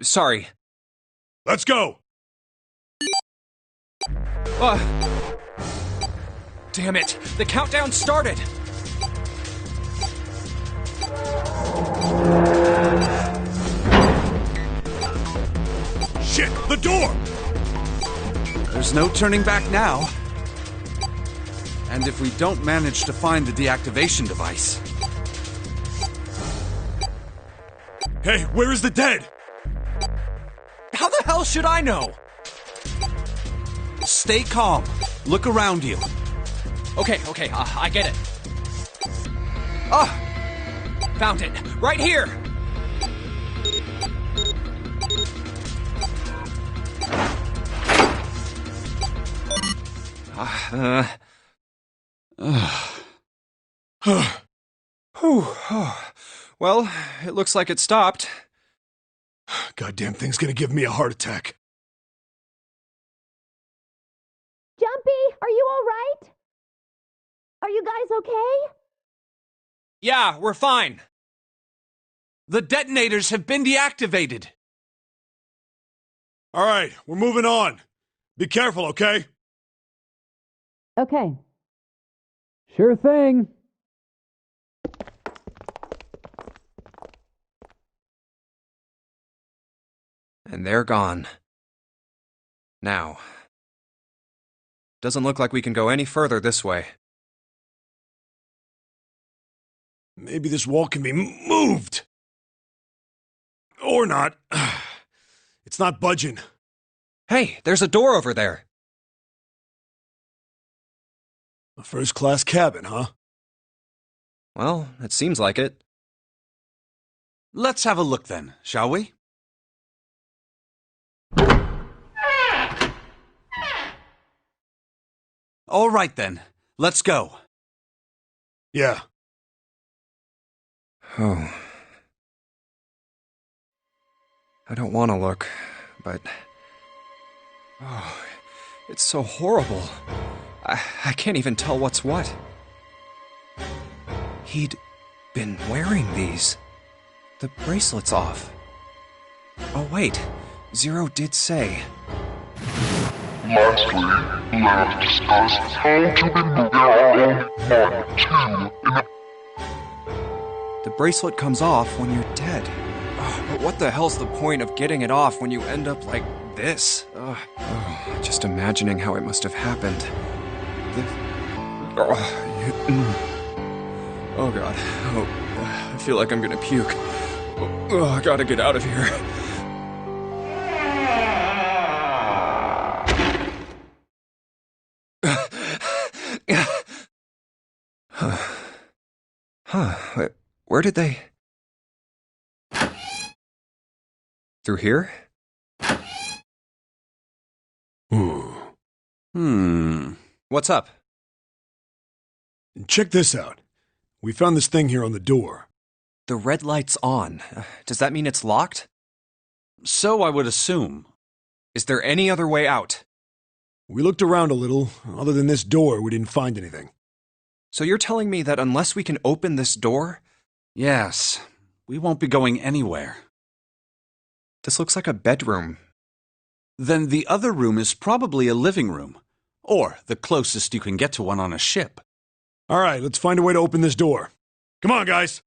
S8: Sorry.
S3: Let's go!
S8: Damn it! The countdown started!
S3: Shit! The door!
S10: There's no turning back now. And if we don't manage to find the deactivation device...
S3: Hey, where is the dead?
S8: How the hell should I know?
S10: Stay calm. Look around you.
S8: Okay, I get it. Found it. Right here! Well, it looks like it stopped.
S3: Goddamn thing's gonna give me a heart attack.
S11: Jumpy, are you all right? Are you guys okay?
S8: Yeah, we're fine.
S10: The detonators have been deactivated.
S3: All right, we're moving on. Be careful, okay?
S11: Okay.
S12: Sure thing.
S8: And they're gone. Now. Doesn't look like we can go any further this way.
S3: Maybe this wall can be moved. Or not. It's not budging.
S8: Hey, there's a door over there.
S3: A first-class cabin, huh?
S8: Well, it seems like it.
S10: Let's have a look then, shall we? All right then, let's go.
S3: Yeah.
S8: Oh. I don't want to look, but... Oh, it's so horrible. I can't even tell what's what. He'd been wearing these. The bracelet's off. Oh wait, Zero did say...
S9: Lastly, let us discuss how to remove our own 1, 2, and
S8: The bracelet comes off when you're dead. Oh, but what the hell's the point of getting it off when you end up like this? Just imagining how it must have happened. Oh god. Oh, I feel like I'm gonna puke. Oh, I gotta get out of here. Huh. Where did they... Through here? What's up?
S3: Check this out. We found this thing here on the door.
S8: The red light's on. Does that mean it's locked?
S10: So I would assume.
S8: Is there any other way out?
S3: We looked around a little. Other than this door, we didn't find anything.
S8: So you're telling me that unless we can open this door...
S10: Yes. We won't be going anywhere.
S8: This looks like a bedroom.
S10: Then the other room is probably a living room. Or the closest you can get to one on a ship.
S3: All right, let's find a way to open this door. Come on, guys.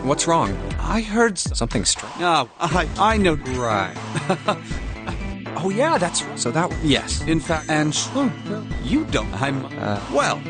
S8: What's wrong?
S10: I heard
S8: something strange.
S10: Oh, I know.
S8: Right. Oh yeah, that's right. So that...
S10: Yes, in fact, and you don't. I'm... well...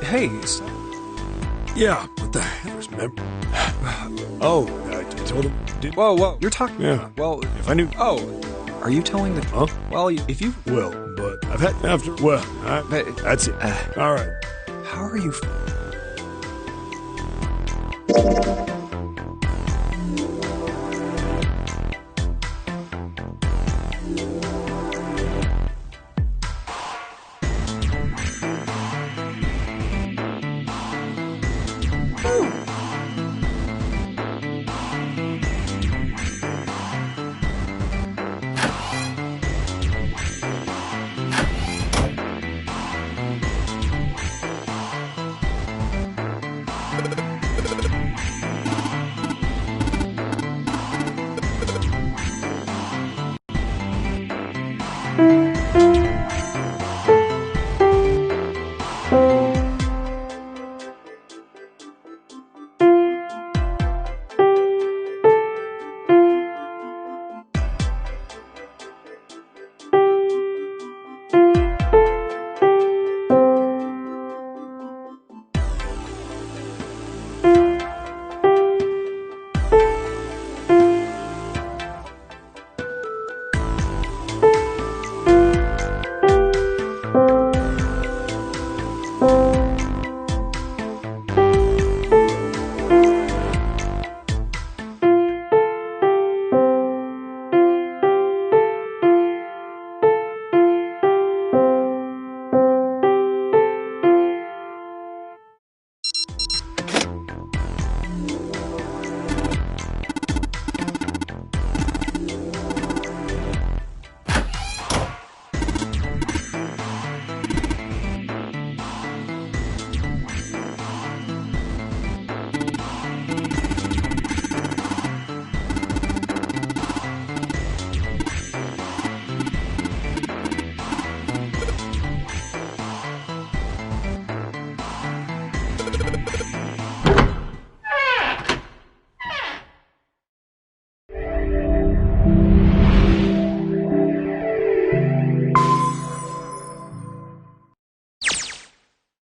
S8: Hey,
S3: yeah, what the hell is Oh, I told him.
S8: Whoa, you're talking.
S3: Yeah.
S8: Well,
S3: if I knew.
S8: Oh, are you telling the?
S3: Huh?
S8: Well, if you.
S3: Well, but I've had after. Well, that's it. All right.
S8: How are you?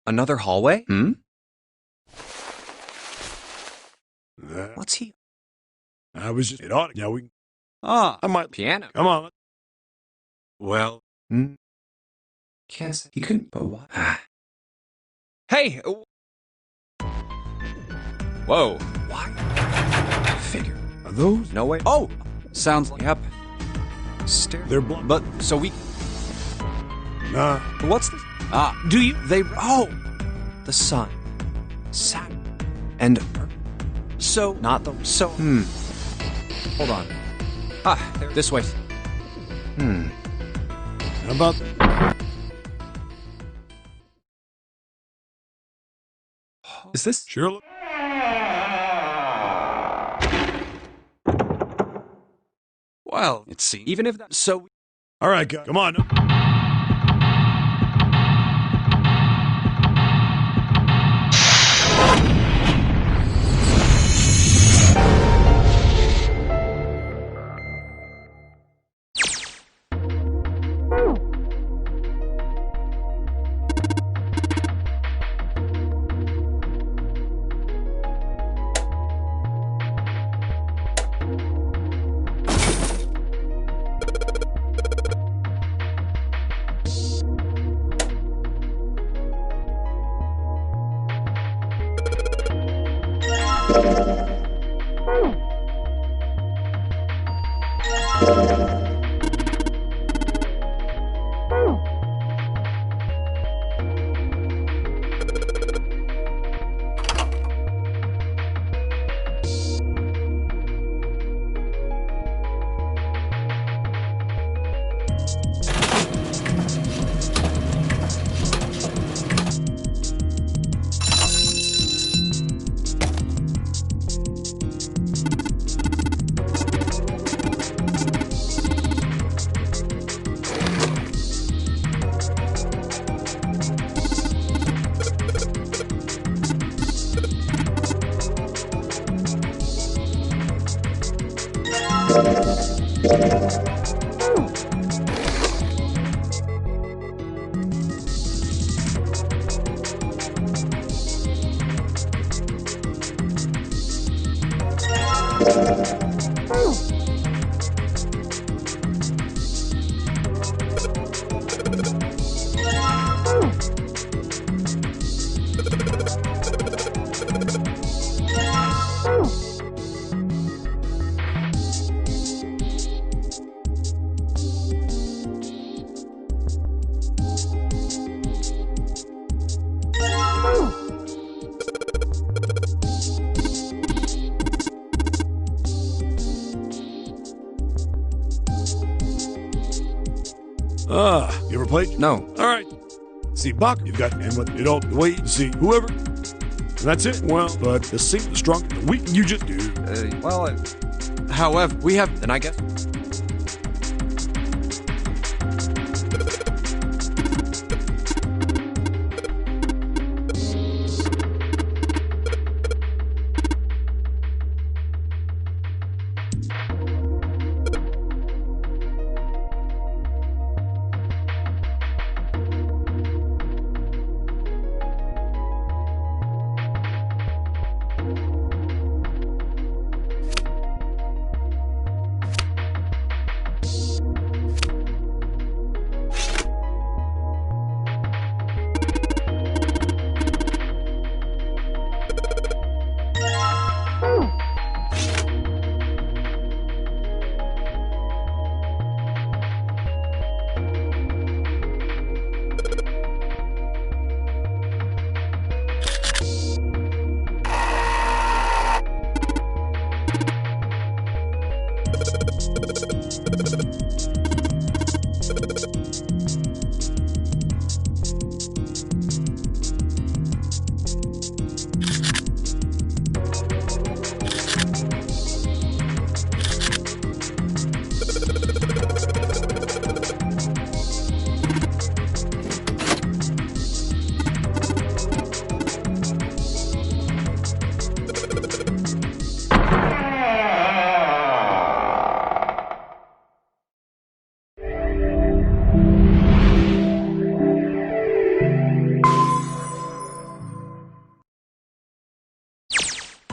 S8: Another hallway?
S1: Hmm?
S8: What's he?
S3: I was just... It ought... Now we...
S10: Ah,
S3: I might...
S8: Piano.
S3: Come on.
S10: well,
S1: Can't say. He couldn't, but why?
S8: Hey! Whoa.
S1: Why? Figure.
S3: Are those?
S8: No way.
S10: oh, sounds like,
S8: Yep. Stair.
S3: They're blind.
S10: but, so we,
S3: Nah.
S8: What's this?
S10: do you,
S8: The sun. Saturn. And Earth.
S10: so,
S8: Not the...
S10: so,
S8: Hold on. There. This way.
S3: How about...
S8: Is this...
S3: Sure look...
S10: well, it seems,
S8: Even if that...
S10: so,
S3: All right, guys. Come on. You ever played?
S8: No.
S3: All right. See, Bach, you've got, and what, the way you see whoever. And that's it. Well, but the single, the strong, the weak, you just do.
S10: however, we have,
S8: Then I guess...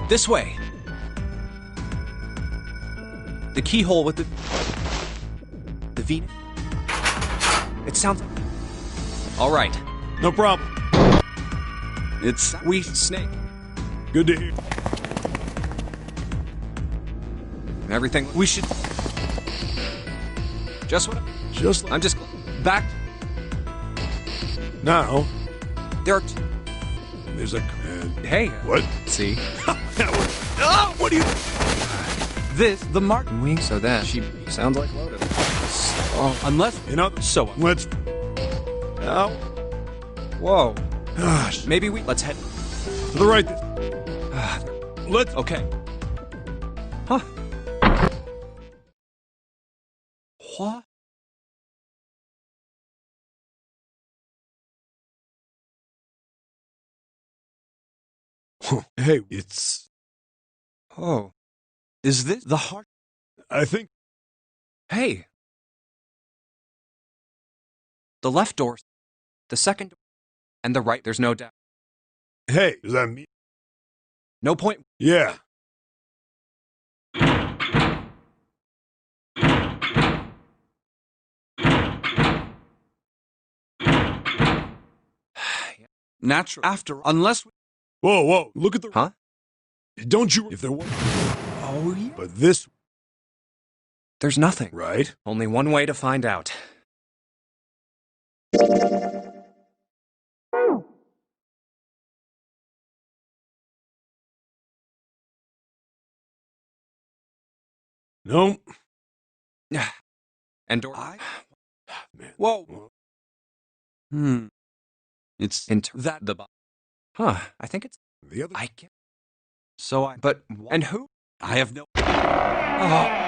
S10: This way. The keyhole with the V. It sounds. All right.
S3: No problem.
S10: It's we snake.
S3: Good to hear.
S10: Everything we should. Just what?
S3: Just like
S10: I'm just back.
S3: now.
S10: There are.
S3: There's a.
S10: Hey.
S3: What?
S10: See?
S3: Oh, what do you?
S10: This the mark.
S8: Wing, so that she sounds like Lotus.
S10: Oh, unless
S3: You know.
S10: so.
S3: Let's. Now.
S10: Whoa.
S3: Gosh.
S10: Maybe let's head.
S3: To the right. Let's.
S10: Okay. Huh? What?
S3: Hey, it's.
S10: Oh. Is this the heart?
S3: I think.
S10: Hey. The left door. The second door. And the right, there's no doubt.
S3: Hey, does that mean?
S10: No point.
S3: Yeah.
S10: Natural. After, unless we.
S3: Whoa, whoa! Look at the.
S8: Huh?
S3: Don't you? If there was.
S10: Oh, yeah.
S3: But this.
S8: There's nothing.
S3: Right?
S8: Only one way to find out.
S3: No.
S8: And door.
S3: Man.
S10: Whoa. It's that the.
S8: Huh? I think it's
S3: The other.
S10: I can't. So I.
S8: But
S10: And who? I have no. Oh.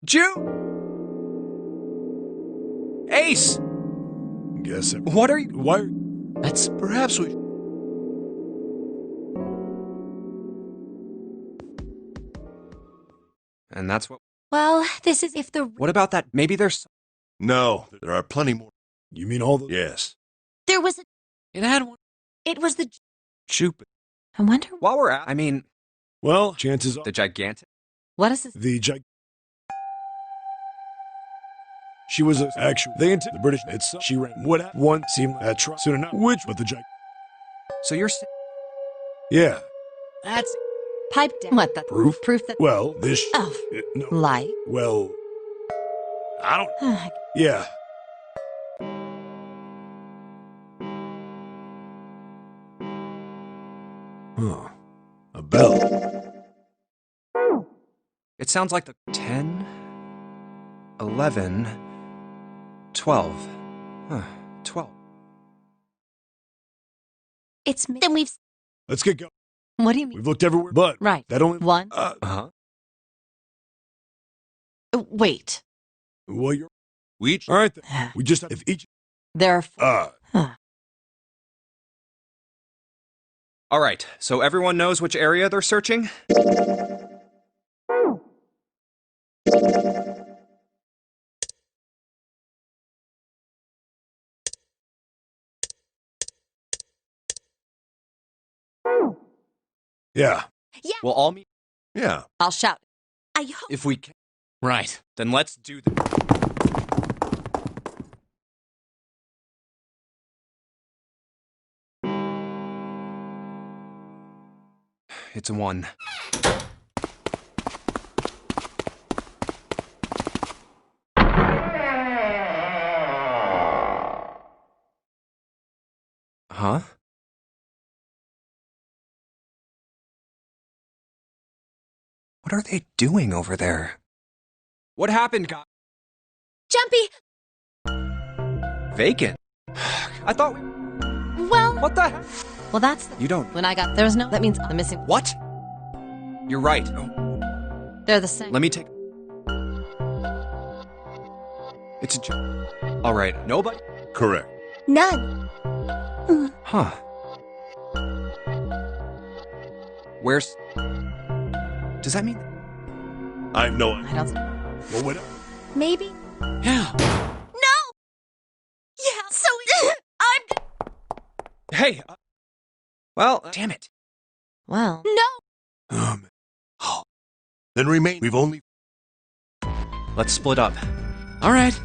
S10: Jew. Ace.
S3: Guess it.
S8: what are you?
S3: Why?
S10: That's
S7: Perhaps we.
S8: And that's what.
S5: Well, this is if the.
S8: What about that? Maybe there's.
S7: No, there are plenty more.
S3: You mean all the?
S7: Yes.
S5: There was a.
S10: It had one.
S5: It was the.
S10: Cupid.
S5: I wonder.
S8: While we're at, I mean,
S3: Well, chances are
S8: the gigantic.
S2: What is this?
S3: the She was a actual. They into the British. It's she ran. What happened? One seemed like that. Soon enough. Which? But the
S8: So you're.
S3: Yeah.
S10: That's.
S2: Pipe down. What the
S3: Proof?
S2: Proof that.
S3: Well, this.
S2: Oh.
S3: No.
S2: Like.
S3: Well. I don't. Yeah. Huh. A bell.
S8: It sounds like the 10, 11, 12. Huh. 12.
S5: It's me. Then we've.
S3: Let's get going.
S2: What do you mean?
S3: We've looked everywhere, but
S2: Right.
S3: that only.
S2: One.
S8: Uh-huh.
S2: Wait.
S3: Well, you're
S7: We each.
S3: all right. Then. We just if each.
S2: There are. Huh.
S8: All right. So everyone knows which area they're searching?
S3: Yeah.
S5: Yeah.
S8: We'll all meet
S7: Yeah.
S2: I'll shout.
S5: I hope.
S10: If we can.
S8: Right. Then let's do this. It's a 1. Huh? What are they doing over there? What happened, guys?
S5: Jumpy!
S8: Vacant. I thought we...
S5: Well.
S8: What the heck?
S2: Well, that's.
S8: You don't...
S2: When I got. There's no. That means the missing.
S8: What? You're right.
S2: They're the same.
S8: Let me take... It's a joke. All right. Nobody?
S7: Correct.
S5: None.
S8: Huh. Where's... Does that mean...
S7: I have no
S2: I
S7: idea.
S2: don't.
S3: Well, what?
S5: Maybe.
S10: Yeah.
S5: No! Yeah, so I'm.
S8: Hey! Well, damn it.
S2: Well.
S5: No!
S7: Then remain. We've only.
S8: Let's split up.
S4: All right.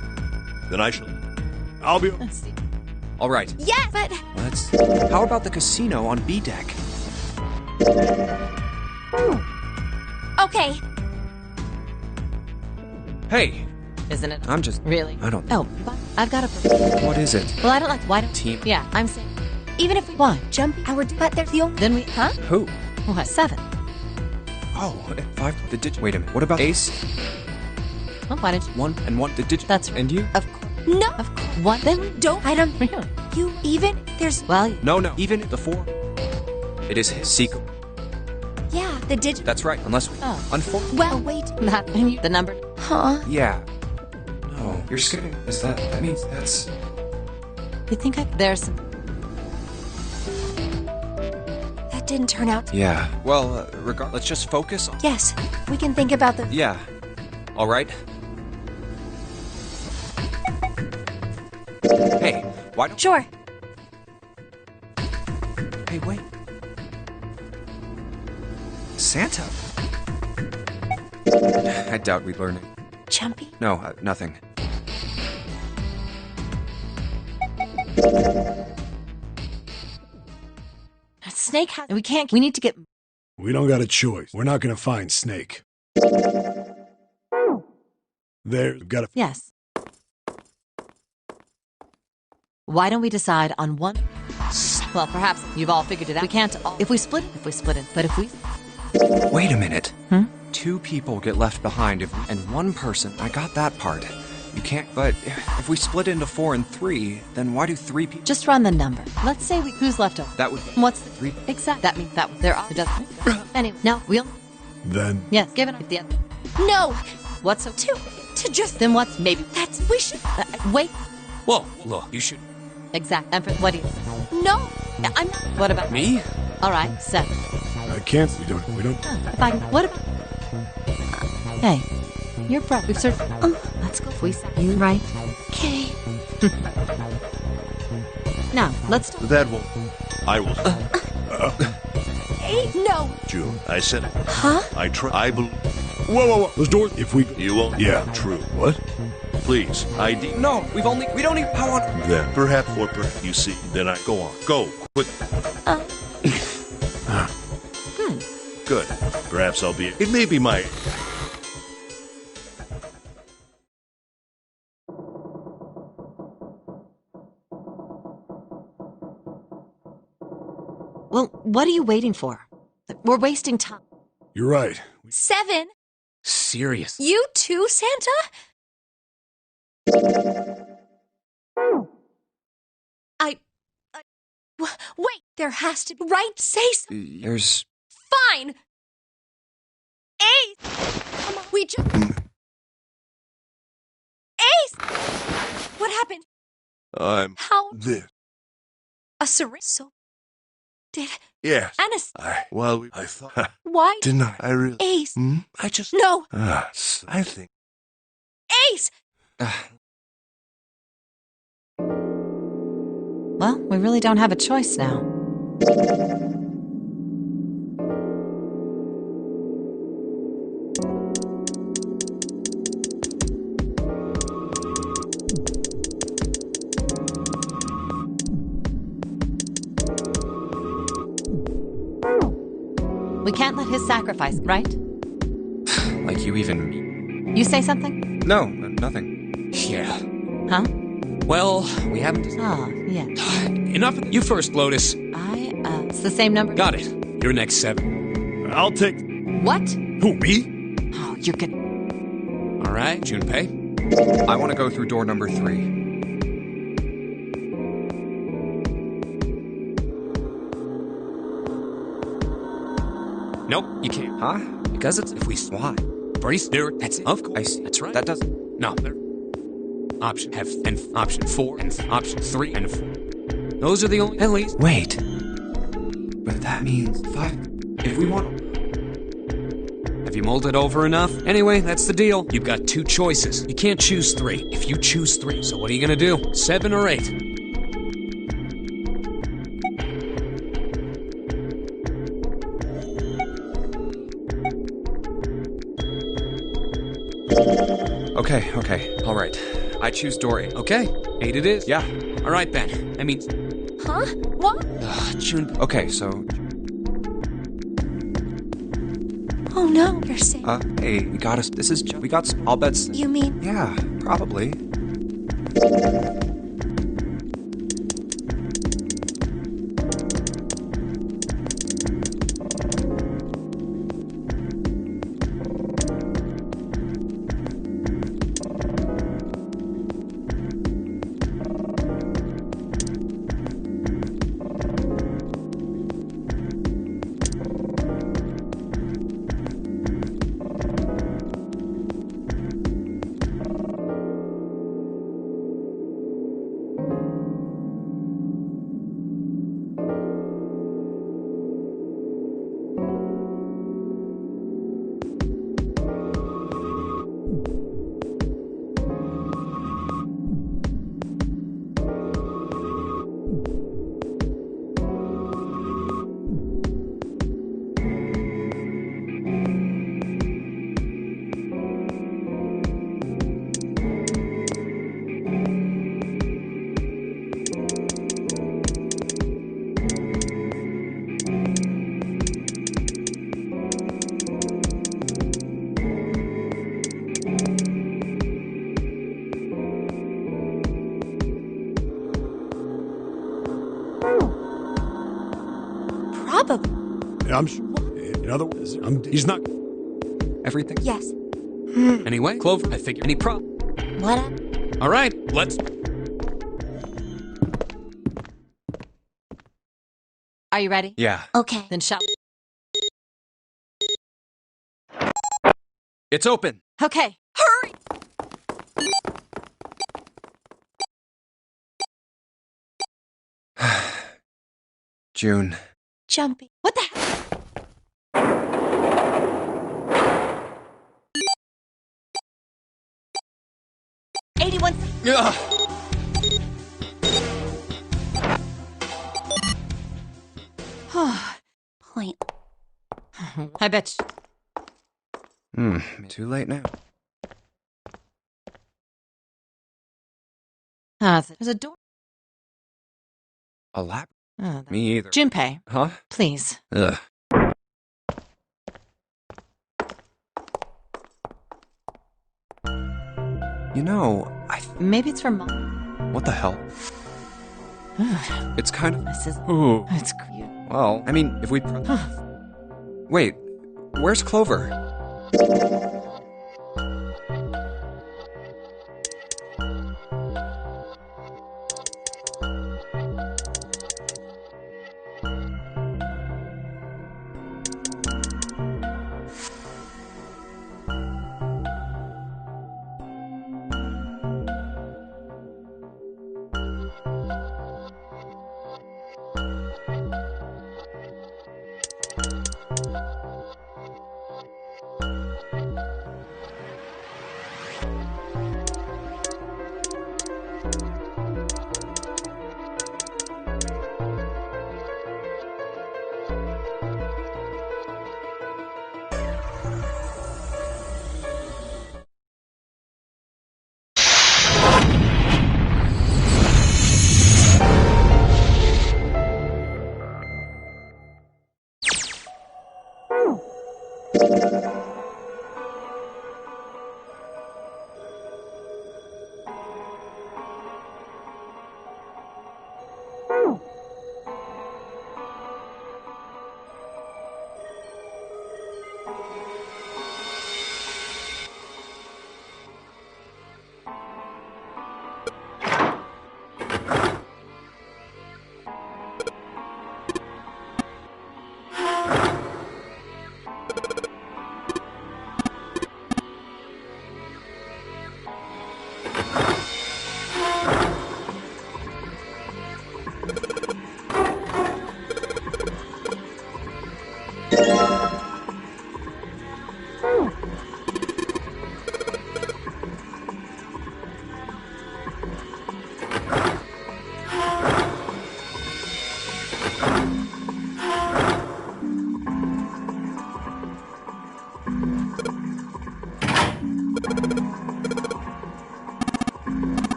S7: Then I shall.
S3: I'll be.
S2: Let's see.
S8: All right.
S5: Yes, but...
S8: Let's... How about the casino on B deck?
S5: Okay.
S8: Hey,
S2: Isn't it?
S8: I'm just...
S2: Really?
S8: I don't...
S2: Oh, but I've got a...
S8: What is it?
S2: Well, I don't like... Why don't...
S8: Team.
S2: Yeah, I'm saying...
S5: Even if we
S2: Why?
S5: jump our... But there's the only...
S2: Then we... Huh?
S8: Who?
S2: What? 7.
S8: Oh, 5. The digit. Wait a minute. What about Ace?
S2: Well, why didn't you...
S8: 1 and 1. The digit.
S2: That's right.
S8: And you?
S2: Of course.
S5: No!
S2: Of course. What? Then we...
S5: Don't... I don't...
S2: Really?
S5: You even... There's...
S2: Well,
S8: No. Even the 4. It is his secret.
S5: Yeah, the digit...
S8: That's right. Unless we...
S2: Oh.
S8: Unfortunately.
S5: Well, wait.
S2: that... And you... The number...
S5: Huh?
S8: Yeah. No. You're skipping. Is that... That means that's...
S2: You think I... There's some...
S5: That didn't turn out...
S8: Yeah. Well, let's just focus on...
S5: Yes, we can think about the...
S8: Yeah. All right. Hey, why don't...
S5: Sure.
S8: Hey, wait. Santa? I doubt we'd learn it.
S5: Jumpy?
S8: No, nothing.
S2: Snake has... We can't... We need to get...
S3: We don't got a choice. We're not gonna find Snake. There, we've got a...
S2: Yes. Why don't we decide on one... Well, perhaps you've all figured it out. We can't all... If we split it. But if we...
S8: Wait a minute. 2 people get left behind and 1 person... I got that part. You can't... But if we split into 4 and 3, then why do 3 people...
S2: Just run the number. Let's say we... Who's left over?
S8: That would...
S2: What's the...
S8: 3...
S2: Exact. That means that... There are... It doesn't... Anyway. No, we'll...
S3: Then...
S2: Yes, give it up. The other...
S5: No!
S2: What's so...
S5: To just...
S2: Then what's... Maybe...
S5: That's... We should...
S2: Wait.
S4: Whoa, look, you should...
S2: Exact. And for... What do you...
S5: No! I'm not...
S2: What about...
S4: Me?
S2: All right, 7.
S3: I can't. We don't...
S2: If I... What about... Hey. You're prep. We've searched... Let's go. If we... You right.
S5: Okay.
S2: Now, let's...
S7: That will. I will.
S5: 8? No!
S7: June, I said it.
S5: Huh?
S7: I try. I believe.
S3: Whoa. Those doors... If we...
S7: You won't.
S3: Yeah.
S7: True.
S3: What?
S7: Please, ID.
S8: No, we don't even... How on...
S7: Then, perhaps, or perhaps, you see. Then I go on. Go. Quick. Good. Perhaps I'll be... It may be my...
S2: Well, what are you waiting for? We're wasting time.
S3: You're right.
S5: 7?
S4: Serious.
S5: You too, Santa? Wait, there has to be... Right, say something.
S8: There's...
S5: Fine! Ace! Come on, we just... Ace! What happened?
S7: I'm...
S5: How?
S7: This.
S5: A syringe? So... Did...
S7: Yes.
S5: Anis...
S7: I thought...
S5: Why?
S7: Didn't I? I really...
S5: Ace!
S7: I just...
S5: No!
S7: I think...
S5: Ace!
S2: Well, we really don't have a choice now. We can't let his sacrifice, right?
S8: Like you even...
S2: You say something?
S8: No, nothing.
S4: Yeah.
S2: Huh?
S4: Well, we haven't...
S2: Oh, yeah.
S4: Enough. You first, Lotus.
S2: It's the same number?
S4: Got it. You're next, 7.
S3: I'll take...
S2: What?
S3: Who, me?
S2: Oh, you're good.
S4: All right, Junpei.
S8: I want to go through door number 3.
S4: Nope, you can't.
S8: Huh?
S4: Because it's... If we...
S8: Why?
S4: Brace there. That's it. Of course.
S8: I see.
S4: That's right.
S8: That doesn't...
S4: No, there. Option F and option 4 and option 3 and 4. Those are the only... At least...
S8: Wait. But that means 5. If we want...
S4: Have you mulled it over enough? Anyway, that's the deal. You've got 2 choices. You can't choose 3. If you choose 3, so what are you gonna do? 7 or 8?
S8: Okay, alright. I choose door 8.
S4: Okay, 8 it is.
S8: Yeah.
S4: Alright then. I mean...
S5: Huh? What?
S4: June...
S8: Okay, so...
S5: Oh no, you're safe.
S8: Hey, we got us... we got... I'll bet...
S5: You mean...
S8: Yeah, probably.
S5: Probably.
S3: I'm sure. In other words, he's not.
S8: Everything?
S5: Yes.
S4: Anyway, Clover, I figure any prop.
S6: What?
S4: Alright, let's...
S2: Are you ready?
S8: Yeah.
S6: Okay.
S2: Then shall...
S8: It's open!
S2: Okay, hurry!
S8: June.
S5: Jumpy.
S2: What the heck?
S6: Point.
S2: I bet you.
S8: Too late now.
S2: There's a door.
S8: A lap?
S2: Oh,
S8: Me either.
S2: Junpei,
S8: Huh?
S2: please.
S8: Ugh. You know,
S2: Maybe it's for Mom.
S8: what the hell? It's kind of...
S2: This is...
S8: Ooh.
S2: It's cute.
S8: Well, I mean, if we... Wait, where's Clover?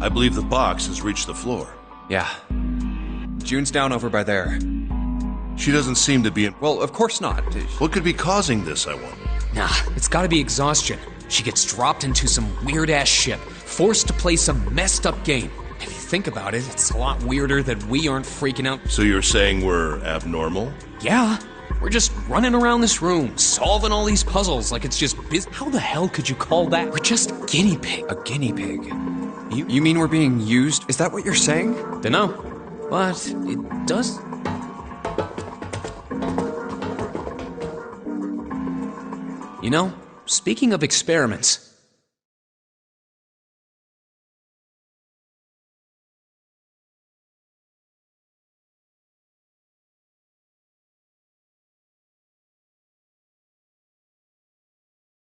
S7: I believe the box has reached the floor.
S8: Yeah. June's down over by there.
S7: She doesn't seem to be in...
S8: Well, of course not.
S7: What could be causing this, I wonder?
S4: Nah, it's gotta be exhaustion. She gets dropped into some weird-ass ship, forced to play some messed-up game. If you think about it, it's a lot weirder that we aren't freaking out.
S7: So you're saying we're abnormal?
S4: Yeah. We're just running around this room, solving all these puzzles like it's just How the hell could you call that? We're just guinea pig.
S8: A guinea pig? You mean we're being used? Is that what you're saying?
S4: Dunno. But it does... You know, speaking of experiments...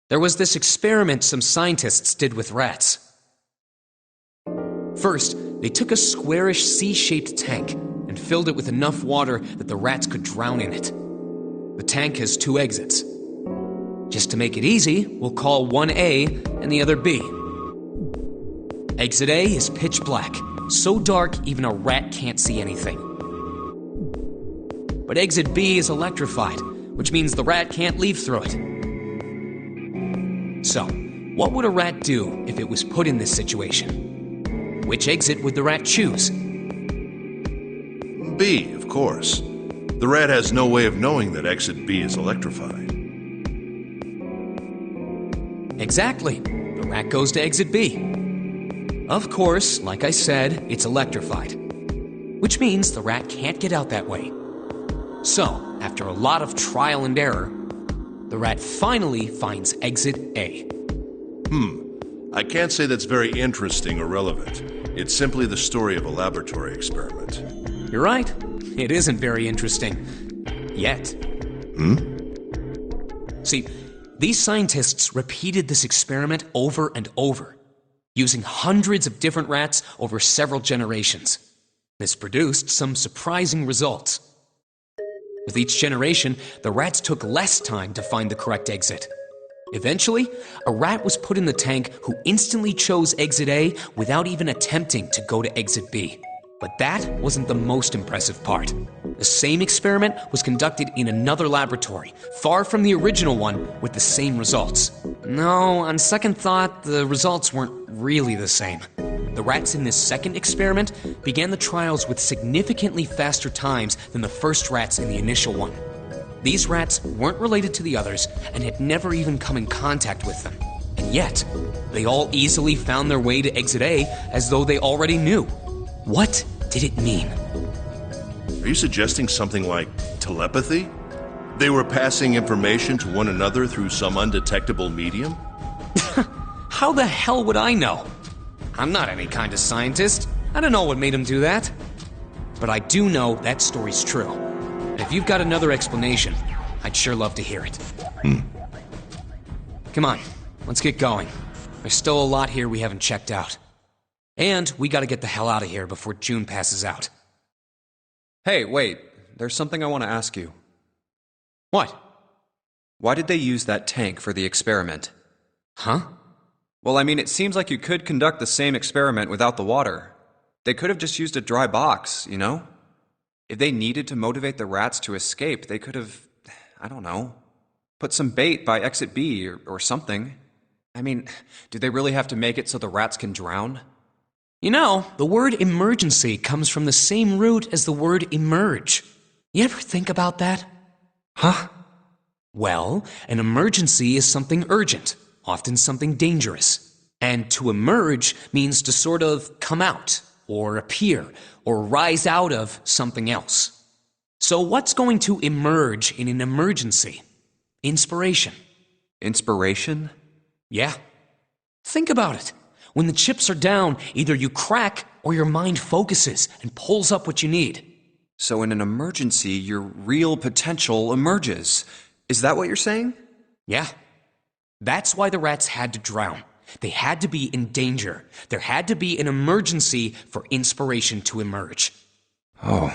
S4: There was this experiment some scientists did with rats. First, they took a squarish C-shaped tank and filled it with enough water that the rats could drown in it. The tank has 2 exits. Just to make it easy, we'll call one A and the other B. Exit A is pitch black, so dark even a rat can't see anything. But exit B is electrified, which means the rat can't leave through it. So, what would a rat do if it was put in this situation? Which exit would the rat choose?
S7: B, of course. The rat has no way of knowing that exit B is electrified.
S4: Exactly. The rat goes to exit B. Of course, like I said, it's electrified. Which means the rat can't get out that way. So, after a lot of trial and error, the rat finally finds exit A.
S7: I can't say that's very interesting or relevant. It's simply the story of a laboratory experiment.
S4: You're right. It isn't very interesting. Yet. See, these scientists repeated this experiment over and over, using hundreds of different rats over several generations. This produced some surprising results. With each generation, the rats took less time to find the correct exit. Eventually, a rat was put in the tank who instantly chose exit A without even attempting to go to exit B. But that wasn't the most impressive part. The same experiment was conducted in another laboratory, far from the original one, with the same results. No, on second thought, the results weren't really the same. The rats in this second experiment began the trials with significantly faster times than the first rats in the initial one. These rats weren't related to the others and had never even come in contact with them. And yet, they all easily found their way to exit A as though they already knew. What did it mean?
S7: Are you suggesting something like telepathy? They were passing information to one another through some undetectable medium?
S4: How the hell would I know? I'm not any kind of scientist. I don't know what made them do that. But I do know that story's true. And if you've got another explanation, I'd sure love to hear it. Come on, let's get going. There's still a lot here we haven't checked out. And we gotta get the hell out of here before June passes out.
S8: Hey, wait. There's something I want to ask you.
S4: What?
S8: Why did they use that tank for the experiment?
S4: Huh?
S8: Well, I mean, it seems like you could conduct the same experiment without the water. They could have just used a dry box, you know? If they needed to motivate the rats to escape, they could have, I don't know, put some bait by exit B or something. I mean, do they really have to make it so the rats can drown?
S4: You know, the word emergency comes from the same root as the word emerge. You ever think about that?
S8: Huh?
S4: Well, an emergency is something urgent, often something dangerous. And to emerge means to sort of come out, or appear, or rise out of something else. So what's going to emerge in an emergency? Inspiration.
S8: Inspiration?
S4: Yeah. Think about it. When the chips are down, either you crack or your mind focuses and pulls up what you need.
S8: So in an emergency, your real potential emerges. Is that what you're saying?
S4: Yeah. That's why the rats had to drown. They had to be in danger. There had to be an emergency for inspiration to emerge.
S8: Oh.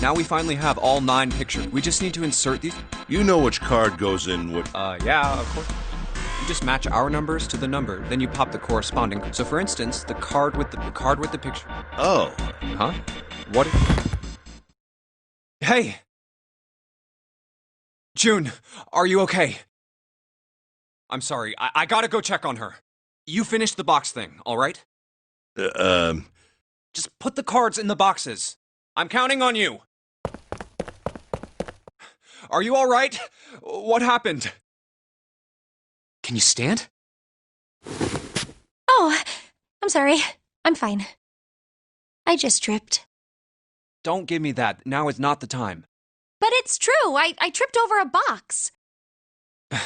S8: Now we finally have all 9 pictures. We just need to insert these.
S7: You know which card goes in what?
S8: Yeah, of course. You just match our numbers to the number, then you pop the corresponding. So for instance, the card with the picture.
S7: Oh.
S8: Huh? What? Hey! June, are you okay? I'm sorry, I gotta go check on her. You finish the box thing, alright? Just put the cards in the boxes. I'm counting on you. Are you alright? What happened?
S4: Can you stand?
S5: Oh, I'm sorry. I'm fine. I just tripped.
S8: Don't give me that. Now is not the time.
S5: But it's true. I tripped over a box.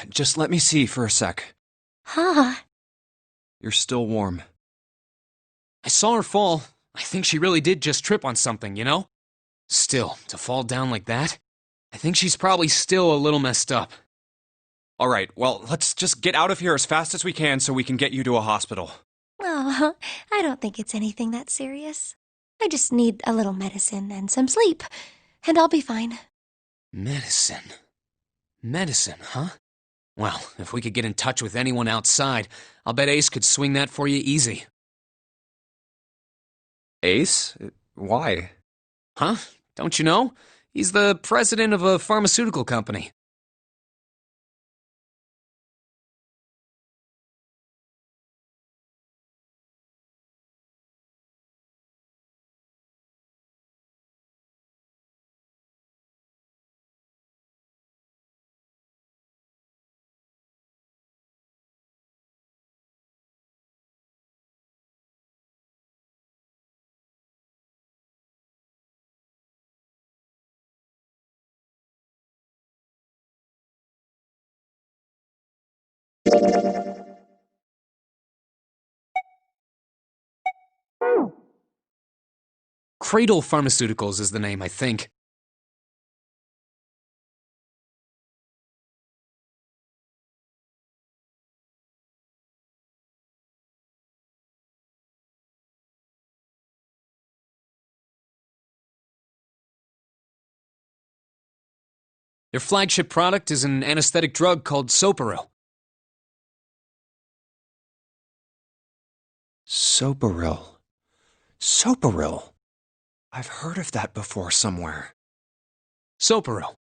S8: Just let me see for a sec.
S5: Huh.
S8: You're still warm.
S4: I saw her fall. I think she really did just trip on something, you know? Still, to fall down like that? I think she's probably still a little messed up.
S8: Alright, well, let's just get out of here as fast as we can so we can get you to a hospital.
S5: Oh, I don't think it's anything that serious. I just need a little medicine and some sleep, and I'll be fine.
S4: Medicine? Medicine, huh? Well, if we could get in touch with anyone outside, I'll bet Ace could swing that for you easy.
S8: Ace? Why?
S4: Huh? Don't you know? He's the president of a pharmaceutical company. Cradle Pharmaceuticals is the name, I think. Their flagship product is an anesthetic drug called Soparil.
S8: Soparil. Soparil. I've heard of that before somewhere.
S4: Soparil.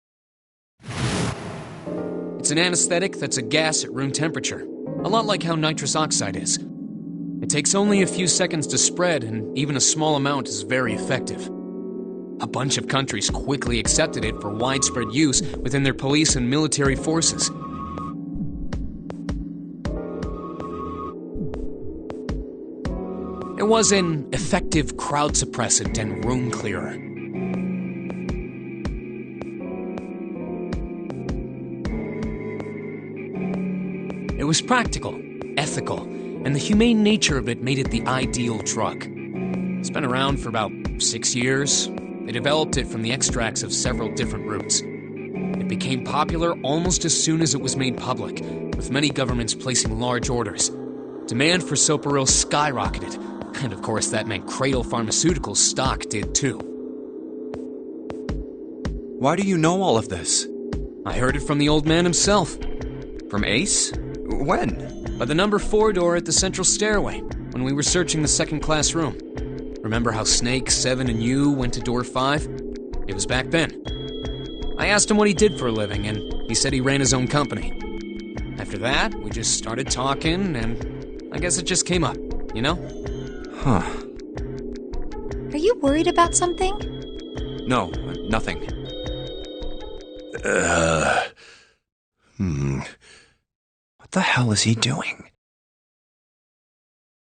S4: It's an anesthetic that's a gas at room temperature, a lot like how nitrous oxide is. It takes only a few seconds to spread, and even a small amount is very effective. A bunch of countries quickly accepted it for widespread use within their police and military forces. It was an effective crowd suppressant and room clearer. It was practical, ethical, and the humane nature of it made it the ideal drug. It's been around for about 6 years. They developed it from the extracts of several different roots. It became popular almost as soon as it was made public, with many governments placing large orders. Demand for Soparil skyrocketed, and of course that meant Cradle Pharmaceuticals' stock did too.
S8: Why do you know all of this?
S4: I heard it from the old man himself.
S8: From Ace? When?
S4: By the number 4 door at the central stairway, when we were searching the second-class room. Remember how Snake, 7, and you went to door 5? It was back then. I asked him what he did for a living, and he said he ran his own company. After that, we just started talking, and I guess it just came up, you know?
S8: Huh.
S5: Are you worried about something?
S8: No, nothing. the hell is he doing?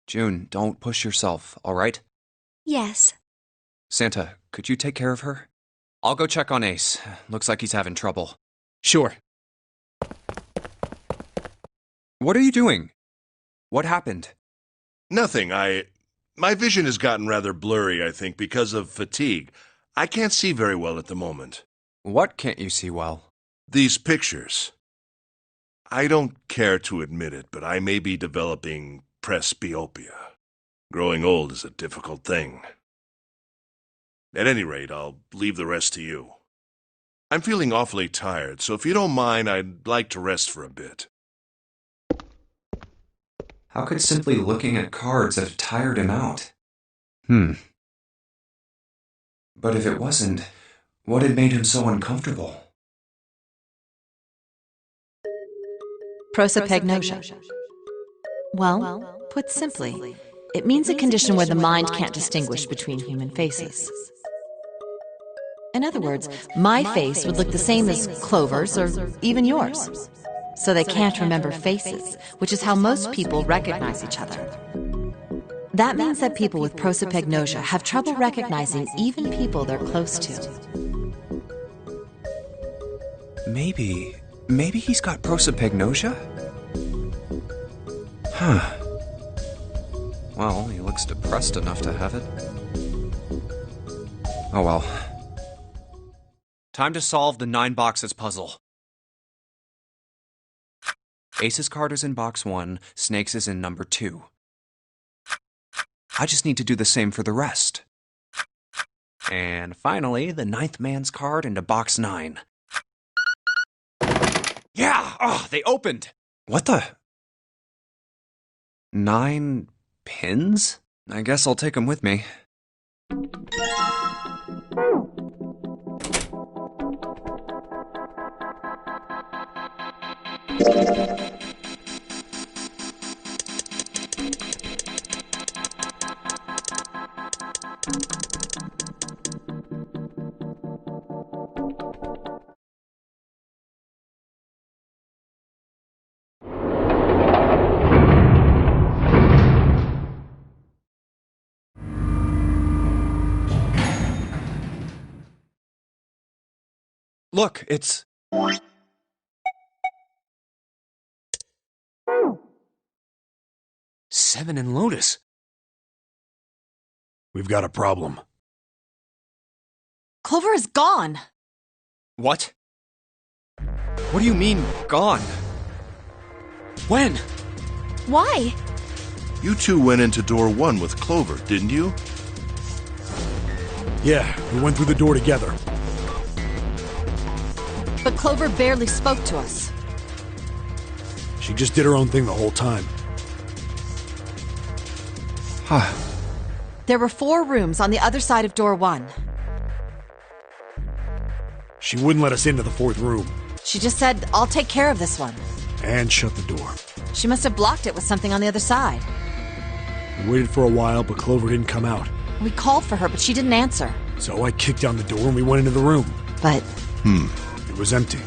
S8: June, don't push yourself, all right?
S5: Yes.
S8: Santa, could you take care of her? I'll go check on Ace. Looks like he's having trouble.
S4: Sure.
S8: What are you doing? What happened?
S7: Nothing. My vision has gotten rather blurry, I think, because of fatigue. I can't see very well at the moment.
S8: What can't you see well?
S7: These pictures. I don't care to admit it, but I may be developing presbyopia. Growing old is a difficult thing. At any rate, I'll leave the rest to you. I'm feeling awfully tired, so if you don't mind, I'd like to rest for a bit.
S1: How could simply looking at cards have tired him out? But if it wasn't, what had made him so uncomfortable?
S2: Prosopagnosia. Well, put simply, it means a condition where the mind can't distinguish between human faces. In other words, my face would look the same as Clover's or even yours. So they can't remember faces, which is how most people recognize each other. That means that people with prosopagnosia have trouble recognizing even people they're close to.
S8: Maybe he's got prosopagnosia? Huh. Well, he looks depressed enough to have it. Oh well. Time to solve the 9 boxes puzzle. Ace's card is in box 1, Snake's is in number 2. I just need to do the same for the rest. And finally, the 9th man's card into box 9. Yeah! Oh, they opened! What the? 9 pins? I guess I'll take them with me. Look, it's...
S4: Seven and Lotus.
S3: We've got a problem.
S2: Clover is gone!
S8: What? What do you mean, gone? When?
S5: Why?
S7: You two went into door 1 with Clover, didn't you?
S3: Yeah, we went through the door together.
S2: But Clover barely spoke to us.
S3: She just did her own thing the whole time.
S8: Huh.
S2: There were 4 rooms on the other side of door 1.
S3: She wouldn't let us into the 4th room.
S2: She just said, I'll take care of this one.
S3: And shut the door.
S2: She must have blocked it with something on the other side.
S3: We waited for a while, but Clover didn't come out.
S2: We called for her, but she didn't answer.
S3: So I kicked down the door and we went into the room.
S2: But...
S3: It was empty.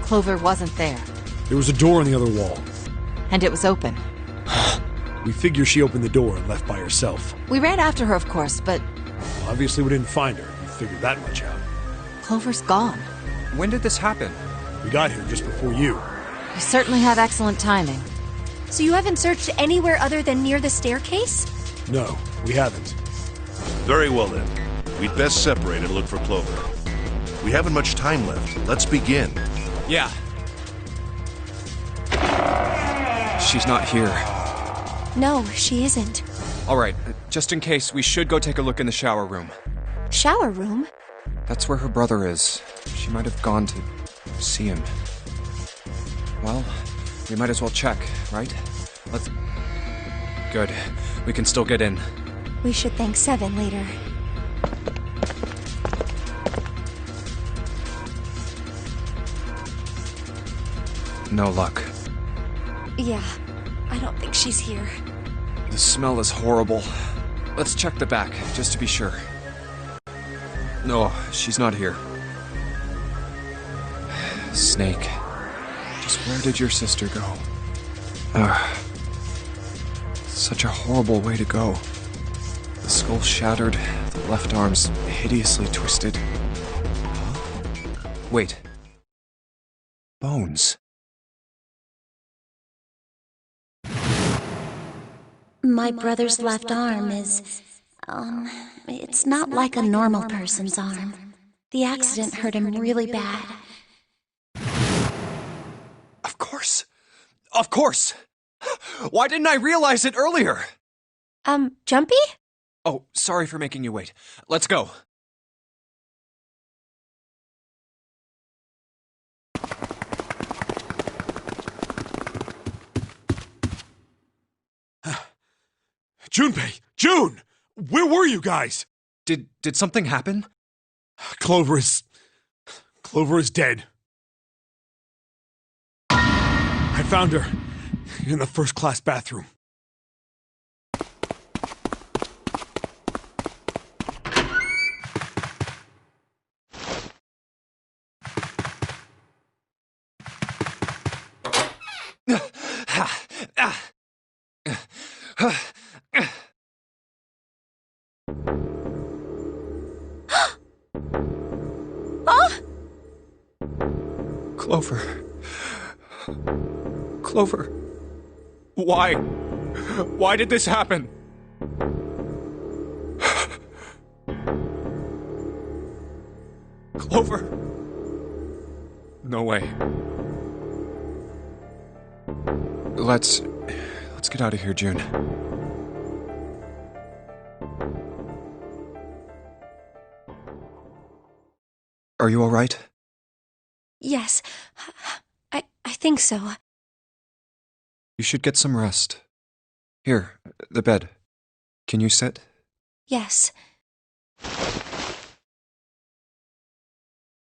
S2: Clover wasn't there.
S3: There was a door on the other wall.
S2: And it was open.
S3: We figure she opened the door and left by herself.
S2: We ran after her, of course, but...
S3: Obviously we didn't find her. We figured that much out.
S2: Clover's gone.
S8: When did this happen?
S3: We got here just before you.
S2: You certainly have excellent timing.
S5: So you haven't searched anywhere other than near the staircase?
S3: No, we haven't.
S7: Very well then. We'd best separate and look for Clover. We haven't much time left. Let's begin.
S8: Yeah. She's not here.
S5: No, she isn't.
S8: Alright, just in case, we should go take a look in the shower room.
S5: Shower room?
S8: That's where her brother is. She might have gone to see him. Well, we might as well check, right? Let's... Good. We can still get in.
S5: We should thank Seven later.
S8: No luck.
S5: Yeah, I don't think she's here.
S8: The smell is horrible. Let's check the back, just to be sure. No, she's not here. Snake, just where did your sister go? Such a horrible way to go. The skull shattered, the left arm's hideously twisted. Wait. Bones.
S6: My brother's left arm is, it's not like a normal person's arm. The accident hurt him really bad.
S8: Of course! Of course! Why didn't I realize it earlier?
S5: Jumpy?
S8: Oh, sorry for making you wait. Let's go.
S3: Junpei! June! Where were you guys?
S8: Did something happen?
S3: Clover is dead. I found her in the first-class bathroom.
S8: Clover. Clover. Why? Why did this happen? Clover. No way. Let's get out of here, June. Are you all right?
S5: Yes. I think so.
S8: You should get some rest. Here, the bed. Can you sit?
S5: Yes.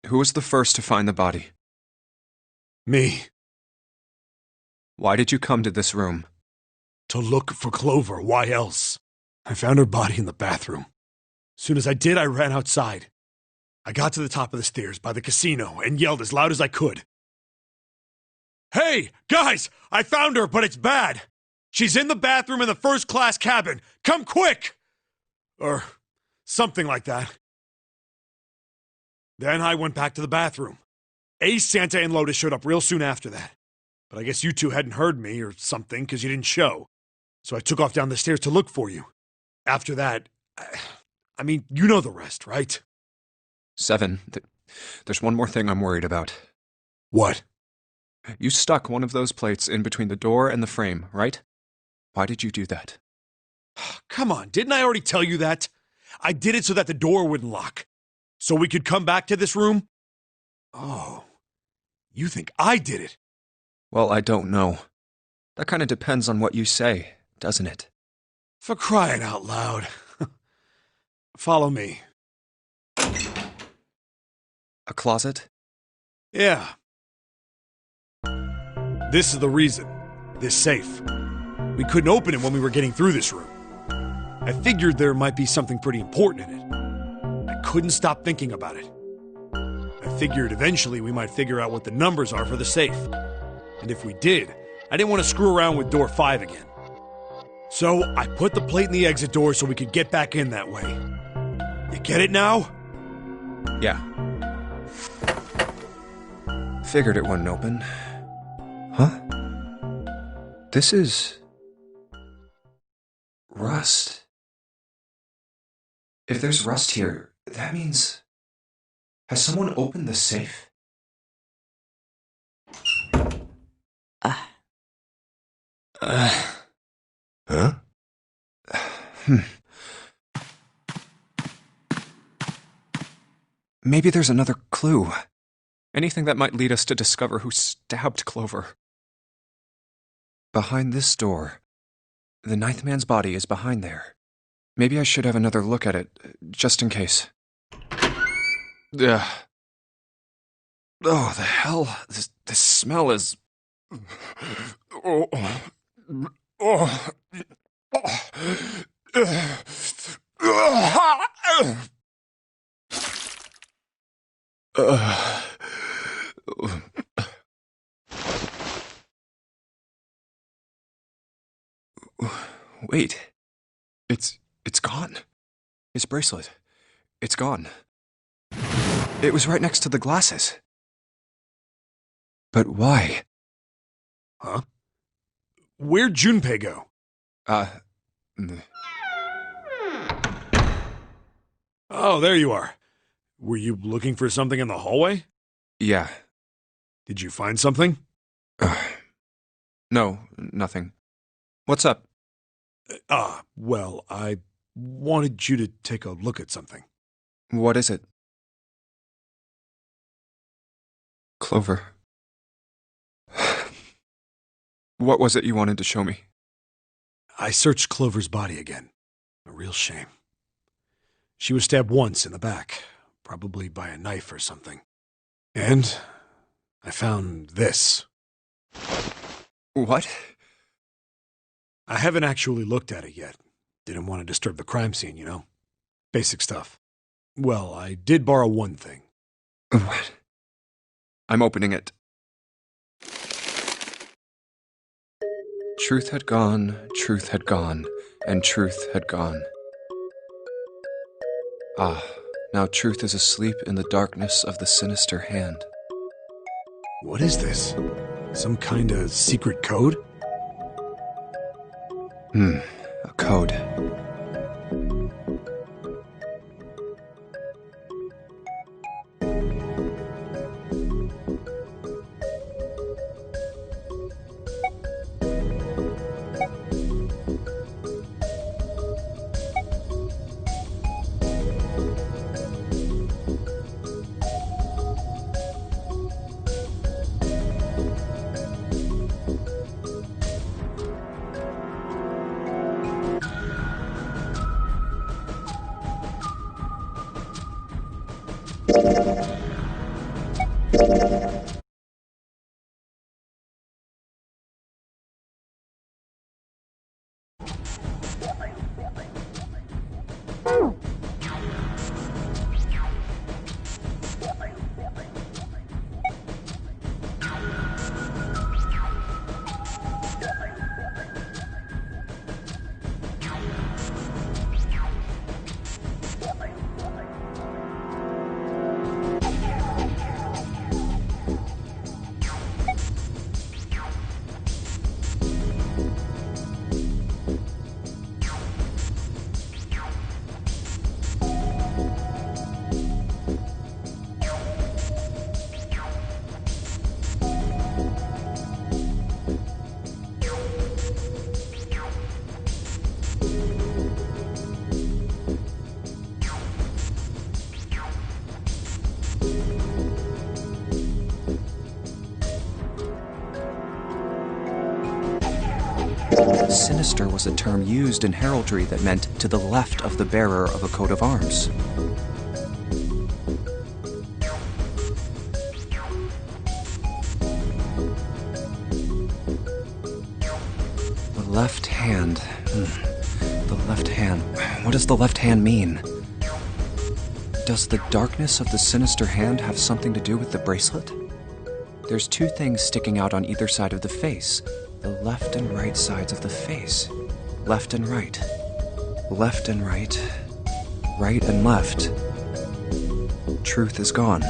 S8: Who was the first to find the body?
S3: Me.
S8: Why did you come to this room?
S3: To look for Clover. Why else? I found her body in the bathroom. As soon as I did, I ran outside. I got to the top of the stairs by the casino and yelled as loud as I could. Hey, guys! I found her, but it's bad! She's in the bathroom in the first-class cabin! Come quick! Or something like that. Then I went back to the bathroom. Ace, Santa, and Lotus showed up real soon after that. But I guess you two hadn't heard me or something because you didn't show. So I took off down the stairs to look for you. After that, I mean, you know the rest, right?
S8: 7. There's one more thing I'm worried about.
S3: What?
S8: You stuck one of those plates in between the door and the frame, right? Why did you do that?
S3: Come on, didn't I already tell you that? I did it so that the door wouldn't lock. So we could come back to this room? Oh, you think I did it?
S8: Well, I don't know. That kind of depends on what you say, doesn't it?
S3: For crying out loud. Follow me.
S8: A closet?
S3: Yeah. This is the reason. This safe. We couldn't open it when we were getting through this room. I figured there might be something pretty important in it. I couldn't stop thinking about it. I figured eventually we might figure out what the numbers are for the safe. And if we did, I didn't want to screw around with door 5 again. So I put the plate in the exit door so we could get back in that way. You get it now?
S8: Yeah. Figured it wouldn't open. Huh? This is... rust. If there's rust here, that means... Has someone opened the safe?
S7: Huh?
S8: Maybe there's another clue. Anything that might lead us to discover who stabbed Clover. Behind this door. The ninth man's body is behind there. Maybe I should have another look at it, just in case. Ugh. Oh, the hell? This smell is... Oh. Oh. Wait. It's gone. His bracelet. It's gone. It was right next to the glasses. But why?
S3: Huh? Where'd Junpei go? Oh, there you are. Were you looking for something in the hallway?
S8: Yeah.
S3: Did you find something?
S8: No, nothing. What's up?
S3: Well, I wanted you to take a look at something.
S8: What is it? Clover. What was it you wanted to show me?
S3: I searched Clover's body again. A real shame. She was stabbed once in the back, probably by a knife or something. And I found this.
S8: What?
S3: I haven't actually looked at it yet. Didn't want to disturb the crime scene, you know? Basic stuff. Well, I did borrow one thing.
S8: What? I'm opening it. Truth had gone, and truth had gone. Ah, now truth is asleep in the darkness of the sinister hand.
S3: What is this? Some kind of secret code?
S8: A code. Sinister was a term used in heraldry that meant to the left of the bearer of a coat of arms. The left hand. The left hand. What does the left hand mean? Does the darkness of the sinister hand have something to do with the bracelet? There's two things sticking out on either side of the face. The left and right sides of the face. Left and right. Left and right. Right and left. Truth is gone.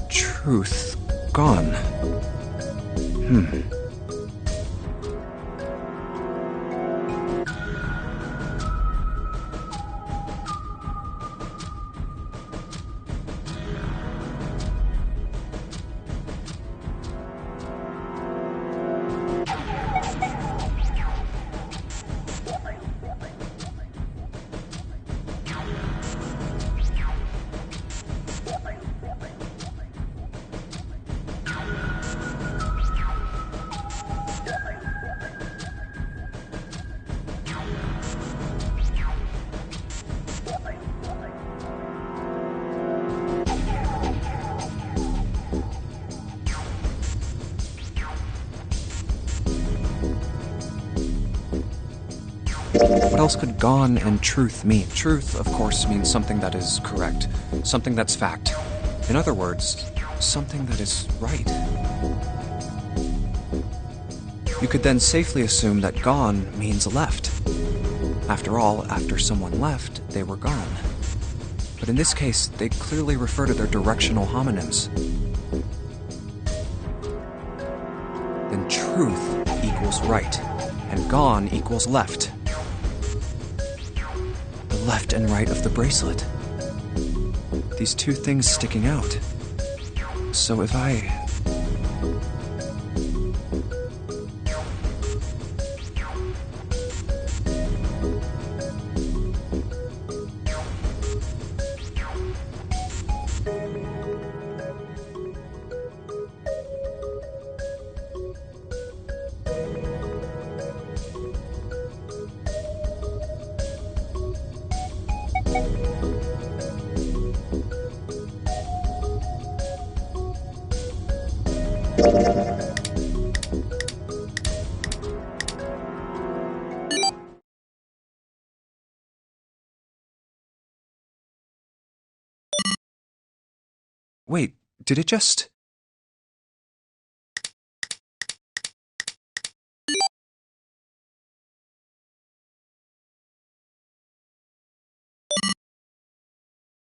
S8: Truth gone. What else could gone and truth mean? Truth, of course, means something that is correct, something that's fact. In other words, something that is right. you could then safely assume that gone means left. After all, after someone left, they were gone. But in this case, they clearly refer to their directional homonyms. Then truth equals right, and gone equals left. The left and right of the bracelet. These two things sticking out. So if I... Wait, did it just...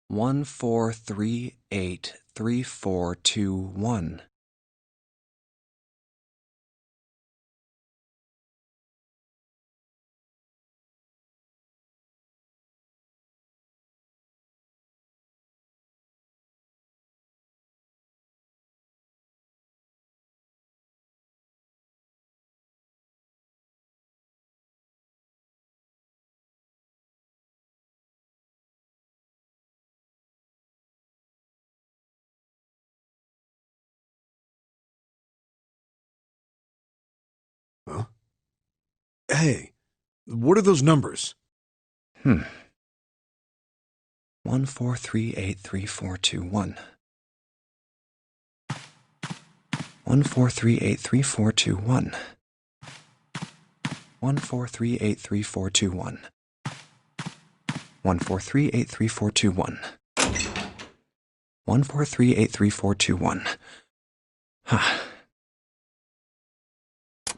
S8: One, 4, 3, 8, 3, 4, 2, 1.
S3: Huh? Hey, what are those numbers?
S8: 1, 4, 3, 8, 3, 4, 2, 1. 1, 4, 3, 8, 3, 4, 2, 1. 1, 4, 3, 8, 3, 4, 2, 1. 1, 4, 3, 8, 3, 4, 2, 1. 1, 4, 3, 8, 3, 4, 2, 1.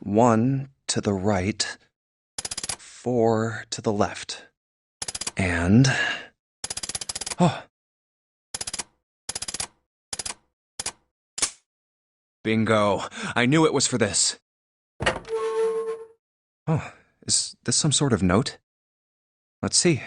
S8: 1 to the right, 4 to the left. And... oh. Bingo. I knew it was for this. Oh, is this some sort of note? Let's see.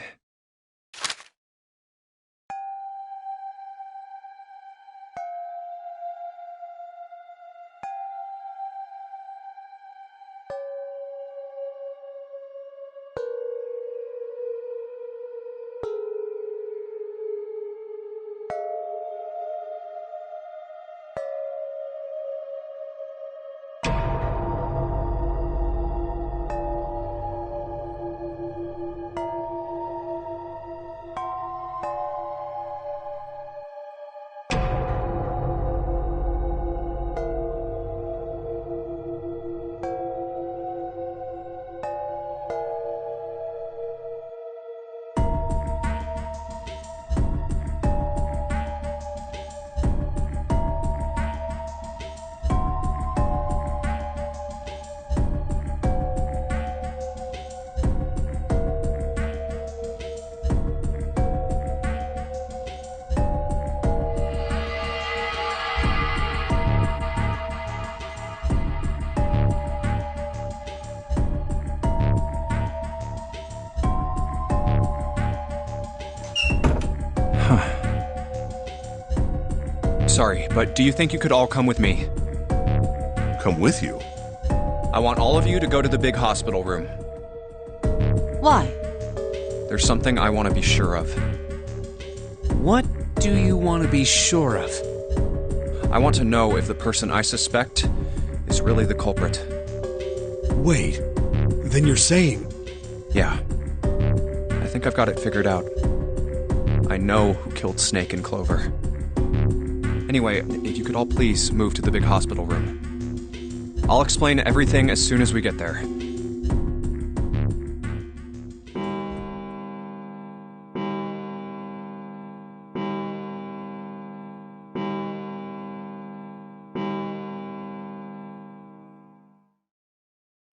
S8: Sorry, but do you think you could all come with me?
S7: Come with you?
S8: I want all of you to go to the big hospital room.
S2: Why?
S8: There's something I want to be sure of.
S4: What do you want to be sure of?
S8: I want to know if the person I suspect is really the culprit.
S3: Wait, then you're saying...
S8: Yeah. I think I've got it figured out. I know who killed Snake and Clover. Anyway, if you could all please move to the big hospital room. I'll explain everything as soon as we get there.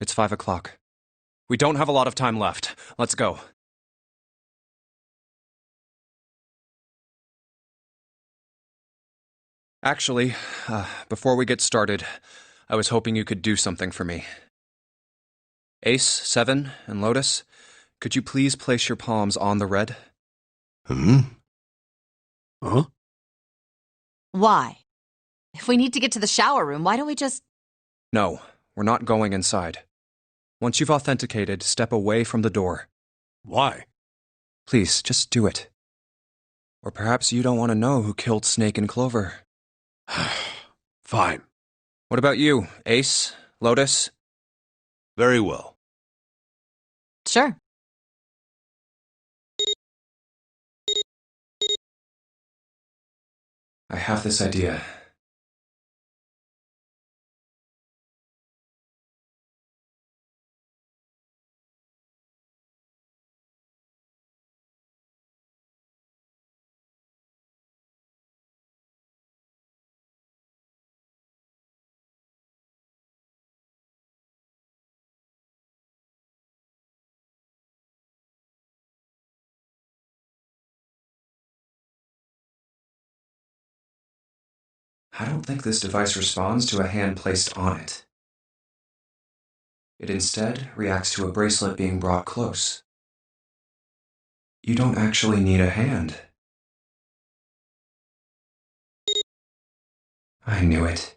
S8: It's 5 o'clock. We don't have a lot of time left. Let's go. Actually, before we get started, I was hoping you could do something for me. Ace, 7, and Lotus, could you please place your palms on the red?
S3: Huh?
S2: Why? If we need to get to the shower room, why don't we just...
S8: No, we're not going inside. Once you've authenticated, step away from the door.
S3: Why?
S8: Please, just do it. Or perhaps you don't want to know who killed Snake and Clover.
S3: Fine.
S8: What about you, Ace? Lotus?
S7: Very well.
S2: Sure.
S1: I have this idea. I don't think this device responds to a hand placed on it. It instead reacts to a bracelet being brought close. You don't actually need a hand. I knew it.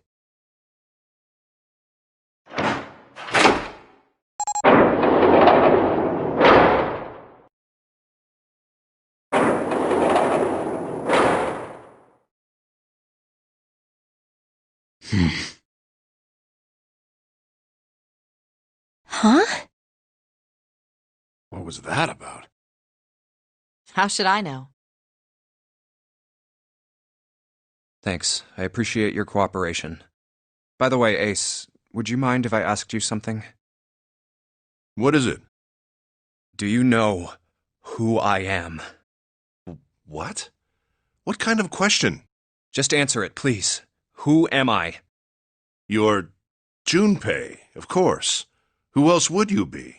S5: Huh?
S3: What was that about?
S2: How should I know?
S8: Thanks. I appreciate your cooperation. By the way, Ace, would you mind if I asked you something?
S7: What is it?
S8: Do you know who I am?
S7: What? What kind of question?
S8: Just answer it, please. Who am I?
S7: You're Junpei, of course. Who else would you be?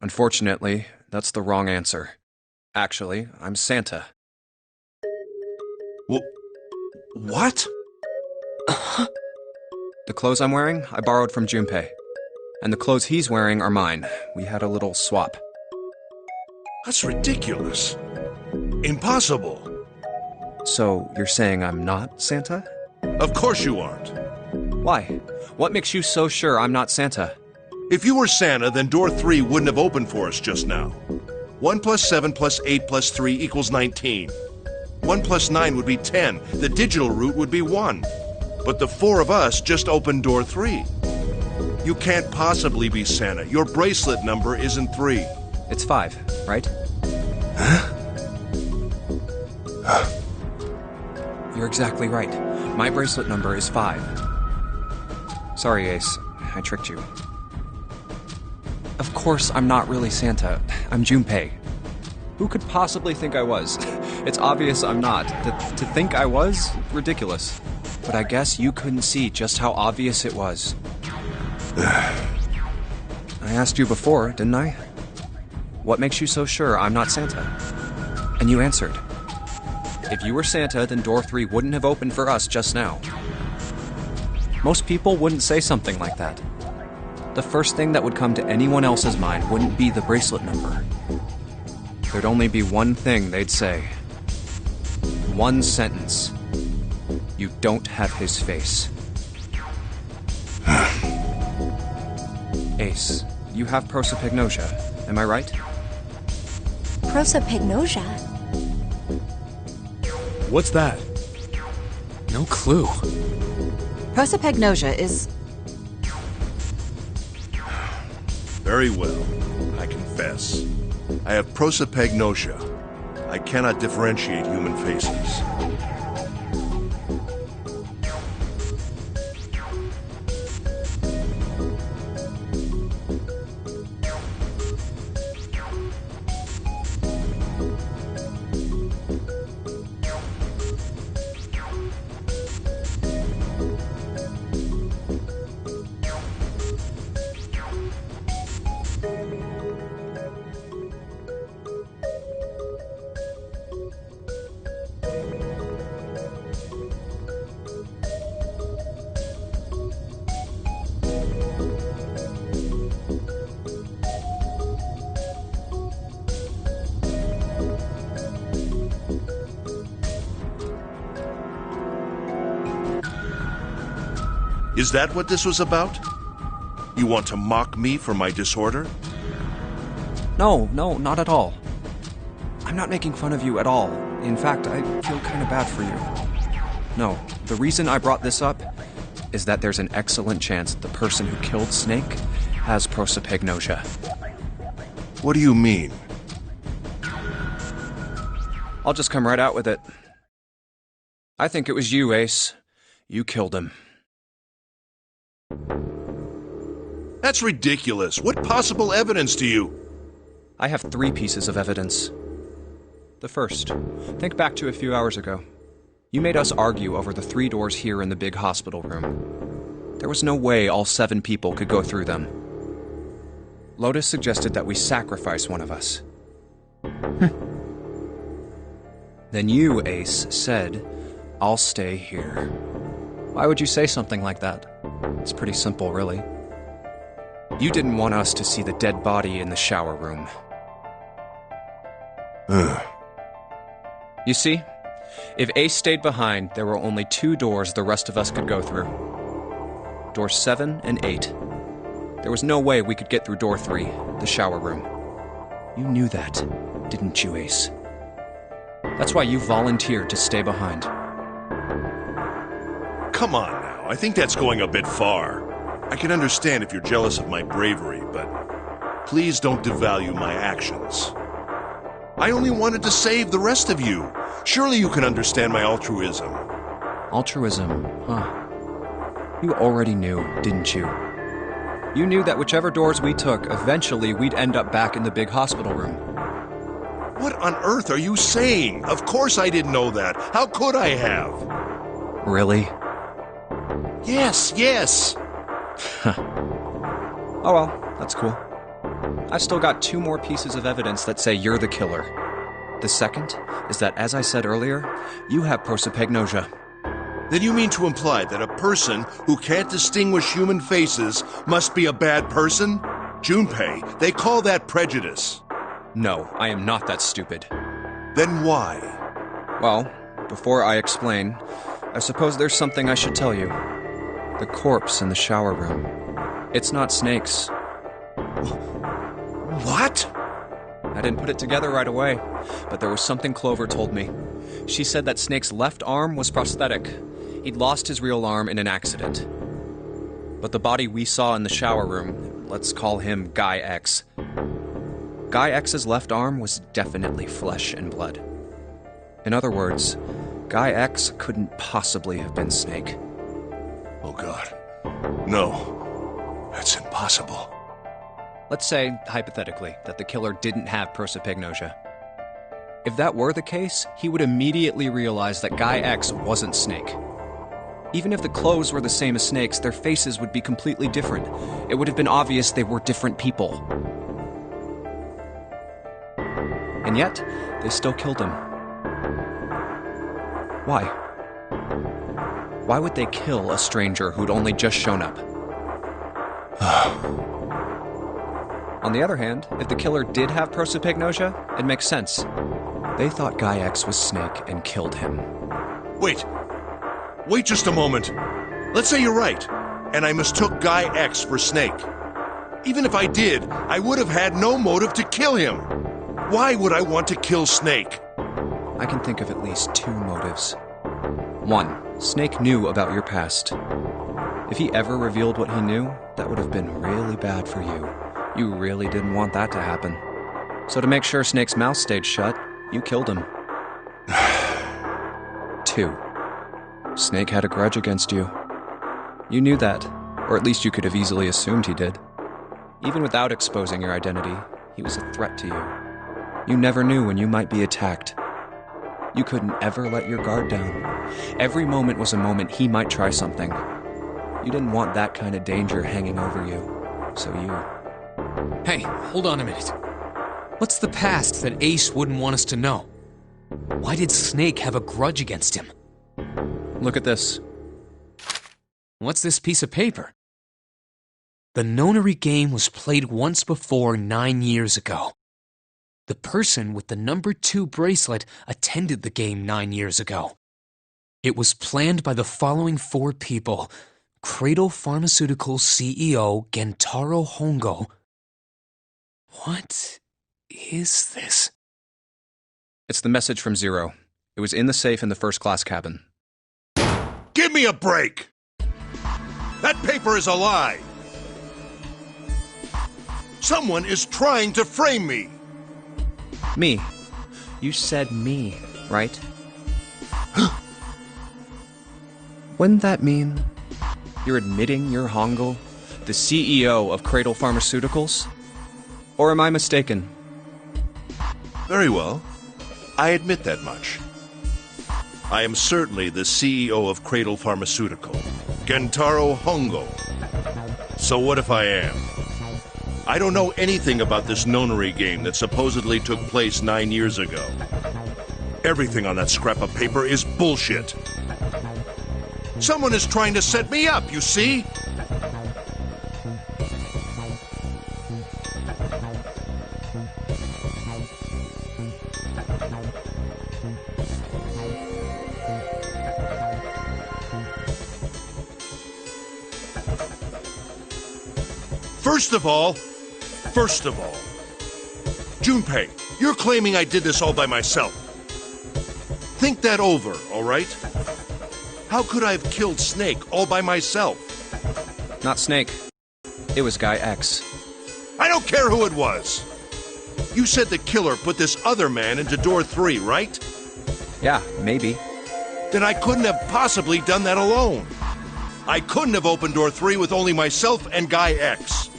S8: Unfortunately, that's the wrong answer. Actually, I'm Santa.
S7: What?
S8: The clothes I'm wearing, I borrowed from Junpei. And the clothes he's wearing are mine. We had a little swap.
S7: That's ridiculous. Impossible.
S8: So, you're saying I'm not Santa?
S7: Of course you aren't.
S8: Why? What makes you so sure I'm not Santa?
S7: If you were Santa, then door 3 wouldn't have opened for us just now. 1 plus 7 plus 8 plus 3 equals 19. 1 plus 9 would be 10. The digital route would be 1. But the 4 of us just opened door 3. You can't possibly be Santa. Your bracelet number isn't 3.
S8: It's 5, right? You're exactly right. My bracelet number is 5. Sorry, Ace. I tricked you. Of course I'm not really Santa. I'm Junpei. Who could possibly think I was? It's obvious I'm not. To think I was? Ridiculous. But I guess you couldn't see just how obvious it was. I asked you before, didn't I? What makes you so sure I'm not Santa? And you answered. If you were Santa, then door 3 wouldn't have opened for us just now. Most people wouldn't say something like that. The first thing that would come to anyone else's mind wouldn't be the bracelet number. There'd only be one thing they'd say. One sentence. You don't have his face. Ace, you have prosopagnosia, am I right?
S5: Prosopagnosia?
S3: What's that?
S4: No clue.
S2: Prosopagnosia is...
S7: Very well. I confess. I have prosopagnosia. I cannot differentiate human faces. Is that what this was about? You want to mock me for my disorder?
S8: No, not at all. I'm not making fun of you at all. In fact, I feel kind of bad for you. No, the reason I brought this up is that there's an excellent chance the person who killed Snake has prosopagnosia.
S7: What do you mean?
S8: I'll just come right out with it. I think it was you, Ace. You killed him.
S7: That's ridiculous. What possible evidence do you...
S8: I have 3 pieces of evidence. The first, think back to a few hours ago. You made us argue over the 3 doors here in the big hospital room. There was no way all 7 people could go through them. Lotus suggested that we sacrifice one of us. Then you, Ace, said, "I'll stay here." Why would you say something like that? It's pretty simple, really. You didn't want us to see the dead body in the shower room. You see, if Ace stayed behind, there were only 2 doors the rest of us could go through. Doors 7 and 8. There was no way we could get through door 3, the shower room. You knew that, didn't you, Ace? That's why you volunteered to stay behind.
S7: Come on now, I think that's going a bit far. I can understand if you're jealous of my bravery, but please don't devalue my actions. I only wanted to save the rest of you. Surely you can understand my altruism.
S8: Altruism, huh? You already knew, didn't you? You knew that whichever doors we took, eventually we'd end up back in the big hospital room.
S7: What on earth are you saying? Of course I didn't know that. How could I have?
S8: Really?
S7: Yes.
S8: Oh well, that's cool. I've still got 2 more pieces of evidence that say you're the killer. The second is that, as I said earlier, you have prosopagnosia.
S7: Then you mean to imply that a person who can't distinguish human faces must be a bad person? Junpei, they call that prejudice.
S8: No, I am not that stupid.
S7: Then why?
S8: Well, before I explain, I suppose there's something I should tell you. The corpse in the shower room. It's not Snake's.
S7: What?
S8: I didn't put it together right away, but there was something Clover told me. She said that Snake's left arm was prosthetic. He'd lost his real arm in an accident. But the body we saw in the shower room, let's call him Guy X. Guy X's left arm was definitely flesh and blood. In other words, Guy X couldn't possibly have been Snake.
S7: Oh God. No. That's impossible.
S8: Let's say, hypothetically, that the killer didn't have prosopagnosia. If that were the case, he would immediately realize that Guy X wasn't Snake. Even if the clothes were the same as Snake's, their faces would be completely different. It would have been obvious they were different people. And yet, they still killed him. Why? Why would they kill a stranger who'd only just shown up? On the other hand, if the killer did have prosopagnosia, it makes sense. They thought Guy X was Snake and killed him.
S7: Wait just a moment. Let's say you're right, and I mistook Guy X for Snake. Even if I did, I would have had no motive to kill him. Why would I want to kill Snake?
S8: I can think of at least 2 motives. 1, Snake knew about your past. If he ever revealed what he knew, that would have been really bad for you. You really didn't want that to happen. So to make sure Snake's mouth stayed shut, you killed him. 2, Snake had a grudge against you. You knew that, or at least you could have easily assumed he did. Even without exposing your identity, he was a threat to you. You never knew when you might be attacked. You couldn't ever let your guard down. Every moment was a moment he might try something. You didn't want that kind of danger hanging over you, so you...
S4: Hey, hold on a minute. What's the past that Ace wouldn't want us to know? Why did Snake have a grudge against him?
S8: Look at this.
S4: What's this piece of paper? The Nonary game was played once before 9 years ago. The person with the number 2 bracelet attended the game 9 years ago. It was planned by the following 4 people: Cradle Pharmaceuticals CEO Gentaro Hongo. What is this?
S8: It's the message from Zero. It was in the safe in the first-class cabin.
S7: Give me a break! That paper is a lie! Someone is trying to frame me!
S8: Me. You said me, right? Wouldn't that mean you're admitting you're Hongo, the CEO of Cradle Pharmaceuticals? Or am I mistaken?
S7: Very well. I admit that much. I am certainly the CEO of Cradle Pharmaceutical, Gentaro Hongo. So what if I am? I don't know anything about this nonary game that supposedly took place 9 years ago. Everything on that scrap of paper is bullshit. Someone is trying to set me up, you see? First of all, Junpei, you're claiming I did this all by myself. Think that over, all right? How could I have killed Snake all by myself?
S8: Not Snake. It was Guy X.
S7: I don't care who it was. You said the killer put this other man into door 3, right?
S8: Yeah, maybe.
S7: Then I couldn't have possibly done that alone. I couldn't have opened door 3 with only myself and Guy X.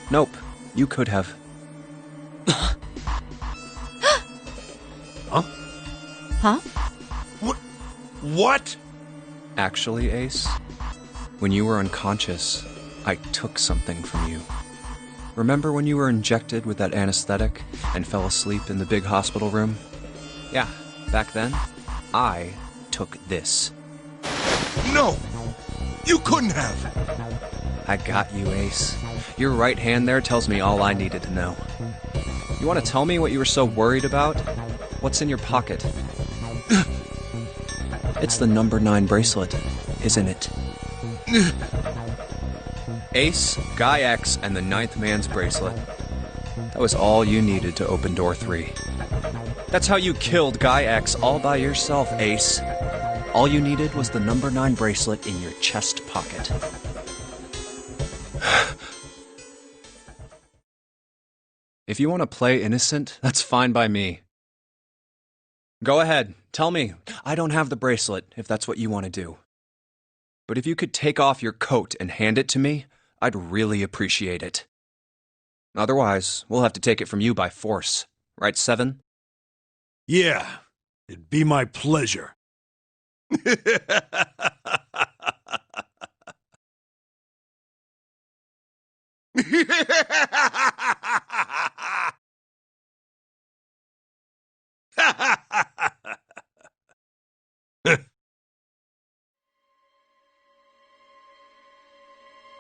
S8: Nope, you could have.
S7: Huh?
S2: Huh?
S7: What?
S8: Actually, Ace, when you were unconscious, I took something from you. Remember when you were injected with that anesthetic and fell asleep in the big hospital room? Yeah, back then, I took this.
S7: No! You couldn't have!
S8: I got you, Ace. Your right hand there tells me all I needed to know. You want to tell me what you were so worried about? What's in your pocket? It's the number 9 bracelet, isn't it? Ace, Guy X, and the 9th man's bracelet. That was all you needed to open door 3. That's how you killed Guy X all by yourself, Ace. All you needed was the number 9 bracelet in your chest pocket. If you want to play innocent, that's fine by me. Go ahead, tell me. I don't have the bracelet, if that's what you want to do. But if you could take off your coat and hand it to me, I'd really appreciate it. Otherwise, we'll have to take it from you by force. Right, Seven?
S3: Yeah, it'd be my pleasure.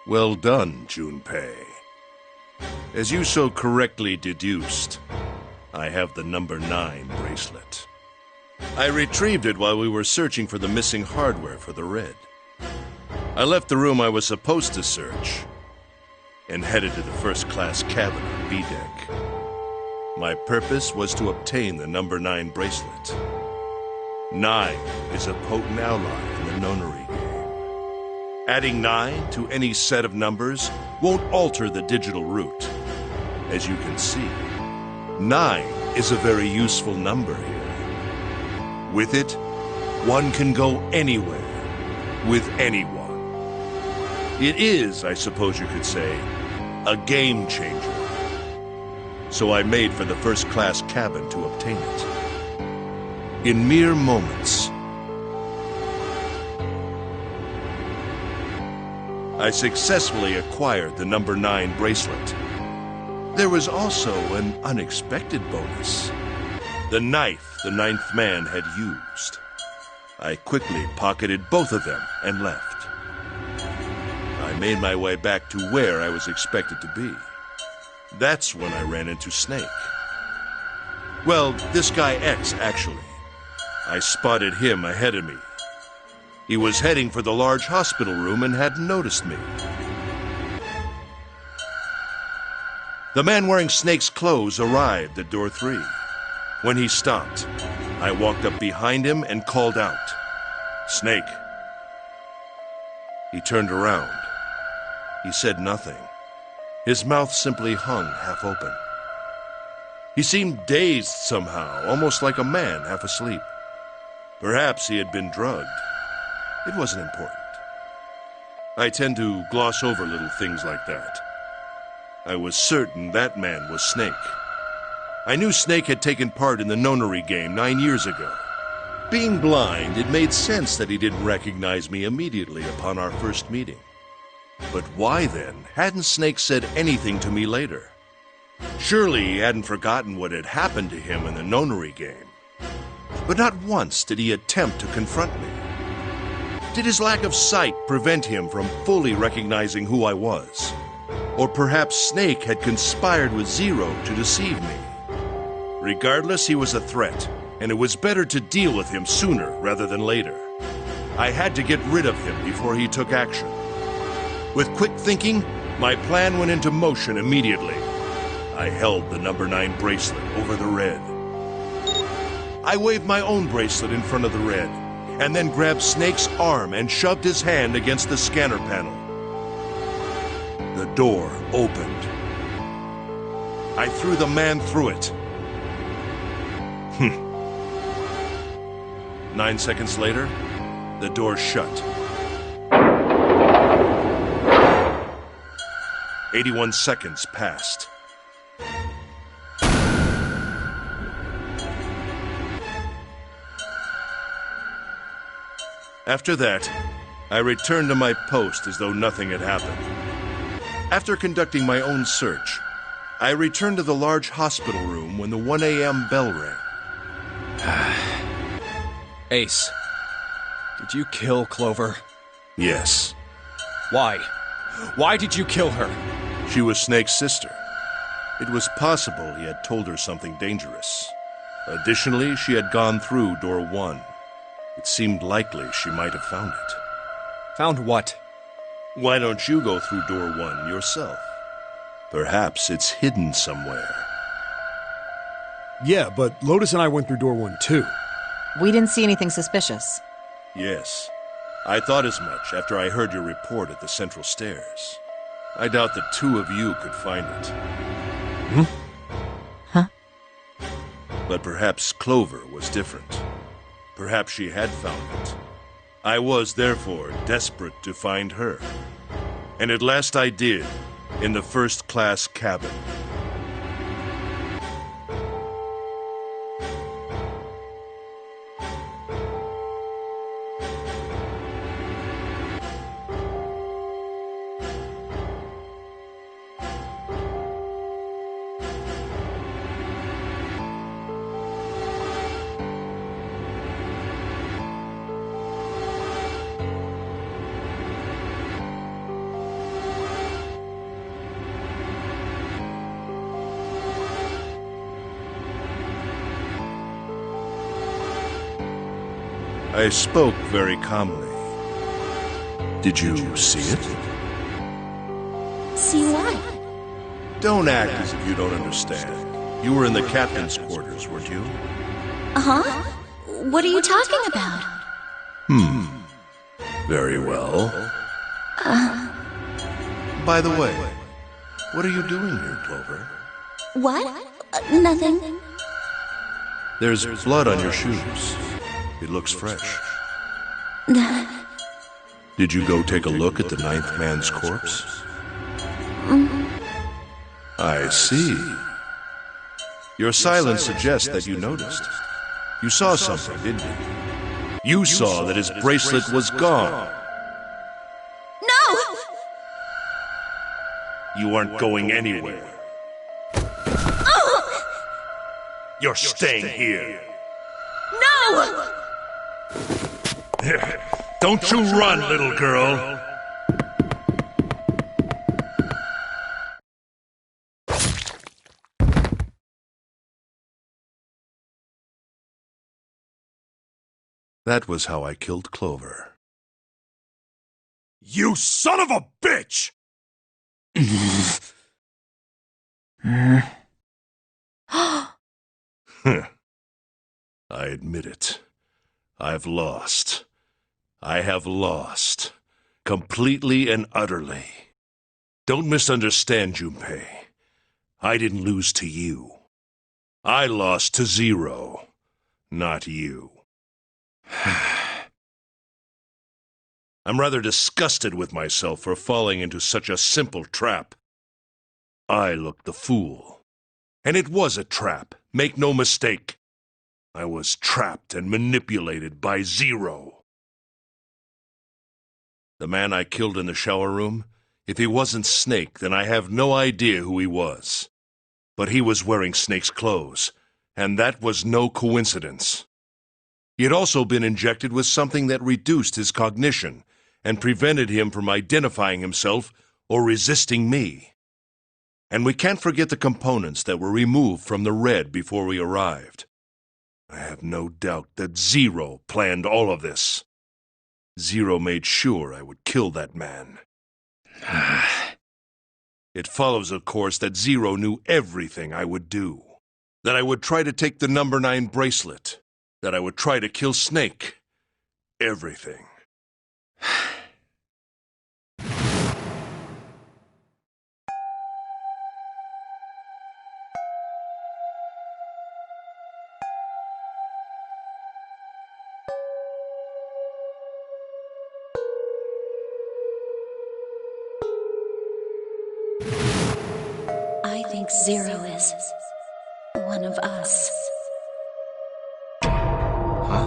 S7: Well done, Junpei. As you so correctly deduced, I have the number 9 bracelet. I retrieved it while we were searching for the missing hardware for the Red. I left the room I was supposed to search and headed to the first-class cabin on B-deck. My purpose was to obtain the number 9 bracelet. 9 is a potent ally in the nonary game. Adding 9 to any set of numbers won't alter the digital root. As you can see, 9 is a very useful number here. With it, one can go anywhere, with anyone. It is, I suppose you could say, a game changer. So I made for the first-class cabin to obtain it. In mere moments, I successfully acquired the number 9 bracelet. There was also an unexpected bonus. The knife the 9th man had used. I quickly pocketed both of them and left. I made my way back to where I was expected to be. That's when I ran into Snake. Well, this guy X, actually. I spotted him ahead of me. He was heading for the large hospital room and hadn't noticed me. The man wearing Snake's clothes arrived at door 3. When he stopped, I walked up behind him and called out, "Snake." He turned around. He said nothing. His mouth simply hung half open. He seemed dazed somehow, almost like a man half asleep. Perhaps he had been drugged. It wasn't important. I tend to gloss over little things like that. I was certain that man was Snake. I knew Snake had taken part in the nonary game 9 years ago. Being blind, it made sense that he didn't recognize me immediately upon our first meeting. But why then hadn't Snake said anything to me later? Surely he hadn't forgotten what had happened to him in the nonary game. But not once did he attempt to confront me. Did his lack of sight prevent him from fully recognizing who I was? Or perhaps Snake had conspired with Zero to deceive me. Regardless, he was a threat, and it was better to deal with him sooner rather than later. I had to get rid of him before he took action. With quick thinking, my plan went into motion immediately. I held the number 9 bracelet over the red. I waved my own bracelet in front of the red, and then grabbed Snake's arm and shoved his hand against the scanner panel. The door opened. I threw the man through it. 9 seconds later, the door shut. 81 seconds passed. After that, I returned to my post as though nothing had happened. After conducting my own search, I returned to the large hospital room when the 1 a.m. bell rang.
S8: Ace, did you kill Clover?
S7: Yes.
S8: Why? Why did you kill her?
S7: She was Snake's sister. It was possible he had told her something dangerous. Additionally, she had gone through door 1. It seemed likely she might have found it.
S8: Found what?
S7: Why don't you go through door 1 yourself? Perhaps it's hidden somewhere.
S3: Yeah, but Lotus and I went through door 1 too.
S2: We didn't see anything suspicious.
S7: Yes. I thought as much after I heard your report at the central stairs. I doubt the 2 of you could find it.
S2: Huh?
S7: But perhaps Clover was different. Perhaps she had found it. I was, therefore, desperate to find her. And at last I did, in the first-class cabin. I spoke very calmly. Did you see it?
S6: See what?
S7: Don't act as if you don't understand. You were in the captain's quarters, weren't you?
S6: Uh-huh. What are you talking about?
S7: Very well. By the way, what are you doing here, Clover?
S6: What? Nothing.
S7: There's blood on your shoes. It looks fresh. Did you go take a look at the 9th man's corpse? I see. Your silence suggests that you noticed. You saw something, didn't you? You saw that his bracelet was gone.
S6: No!
S7: You aren't going anywhere. You're staying here.
S6: No!
S7: Don't you run, little girl. That was how I killed Clover.
S3: You son of a bitch! I admit it. I've lost. I have lost. Completely and utterly. Don't misunderstand, Junpei. I didn't lose to you. I lost to Zero, not you. I'm rather disgusted with myself for falling into such a simple trap. I looked the fool. And it was a trap, make no mistake. I was trapped and manipulated by Zero. The man I killed in the shower room, if he wasn't Snake, then I have no idea who he was. But he was wearing Snake's clothes, and that was no coincidence. He had also been injected with something that reduced his cognition and prevented him from identifying himself or resisting me. And we can't forget the components that were removed from the Red before we arrived. I have no doubt that Zero planned all of this. Zero made sure I would kill that man. It follows, of course, that Zero knew everything I would do. That I would try to take the number 9 bracelet. That I would try to kill Snake. Everything.
S6: I think Zero is one of us.
S8: Huh?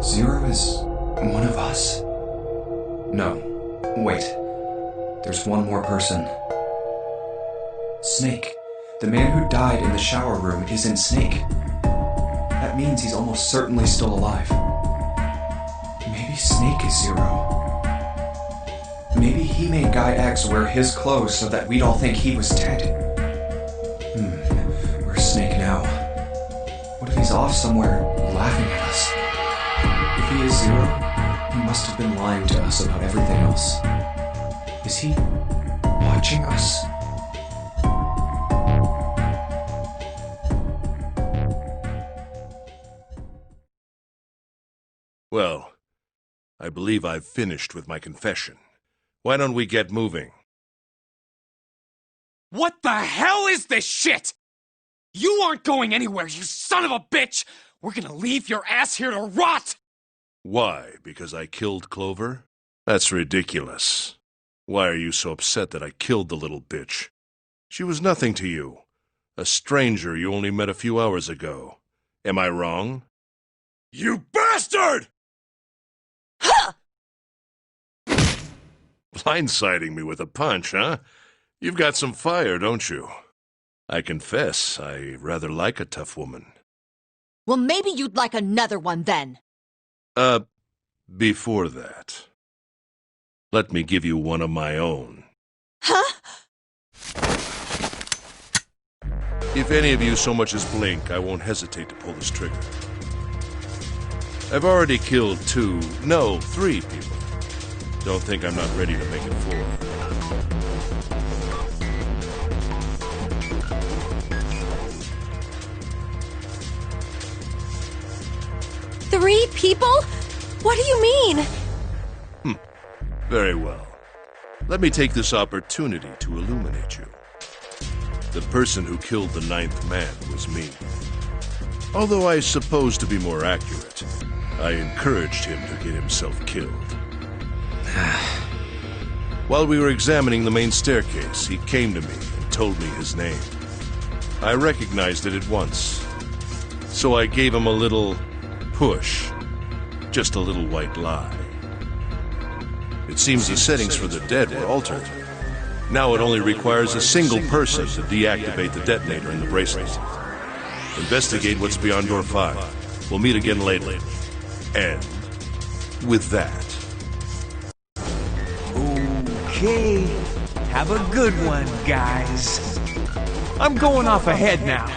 S8: Zero is one of us? No. Wait. There's one more person. Snake. The man who died in the shower room isn't Snake. That means he's almost certainly still alive. Maybe Snake is Zero. Maybe he made Guy X wear his clothes so that we'd all think he was dead. Where's Snake now? What if he's off somewhere laughing at us? If he is Zero, he must have been lying to us about everything else. Is he watching us?
S7: Well, I believe I've finished with my confession. Why don't we get moving?
S4: What the hell is this shit? You aren't going anywhere, you son of a bitch! We're gonna leave your ass here to rot!
S7: Why? Because I killed Clover? That's ridiculous. Why are you so upset that I killed the little bitch? She was nothing to you. A stranger you only met a few hours ago. Am I wrong? You bastard! Blindsiding me with a punch, huh? You've got some fire, don't you? I confess, I rather like a tough woman.
S2: Well, maybe you'd like another one then.
S7: Before that, let me give you one of my own.
S2: Huh?
S7: If any of you so much as blink, I won't hesitate to pull this trigger. I've already killed 3 people. Don't think I'm not ready to make it 4.
S5: Three people? What do you mean?
S7: Very well. Let me take this opportunity to illuminate you. The person who killed the 9th man was me. Although I suppose to be more accurate, I encouraged him to get himself killed. While we were examining the main staircase, he came to me and told me his name. I recognized it at once. So I gave him a little push. Just a little white lie. It seems the settings for the dead were altered. Now it only requires a single person to deactivate the detonator in the bracelet. Investigate what's beyond door 5. We'll meet again later. And with that...
S13: Okay, have a good one, guys. I'm going off ahead now.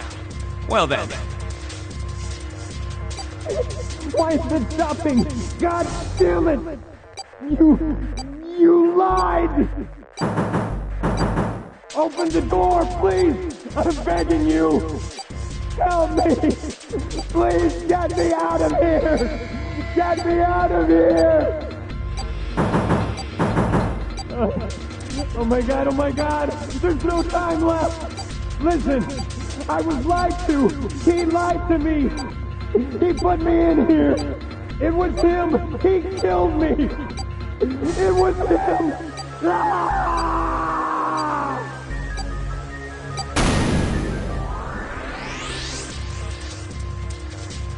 S13: Well then.
S12: Why is it stopping? God damn it! You lied! Open the door, please! I'm begging you! Help me! Please get me out of here! Get me out of here! Oh my god, oh my god! There's no time left! Listen, I was lied to! He lied to me! He put me in here! It was him! He killed me! It was him! Ah!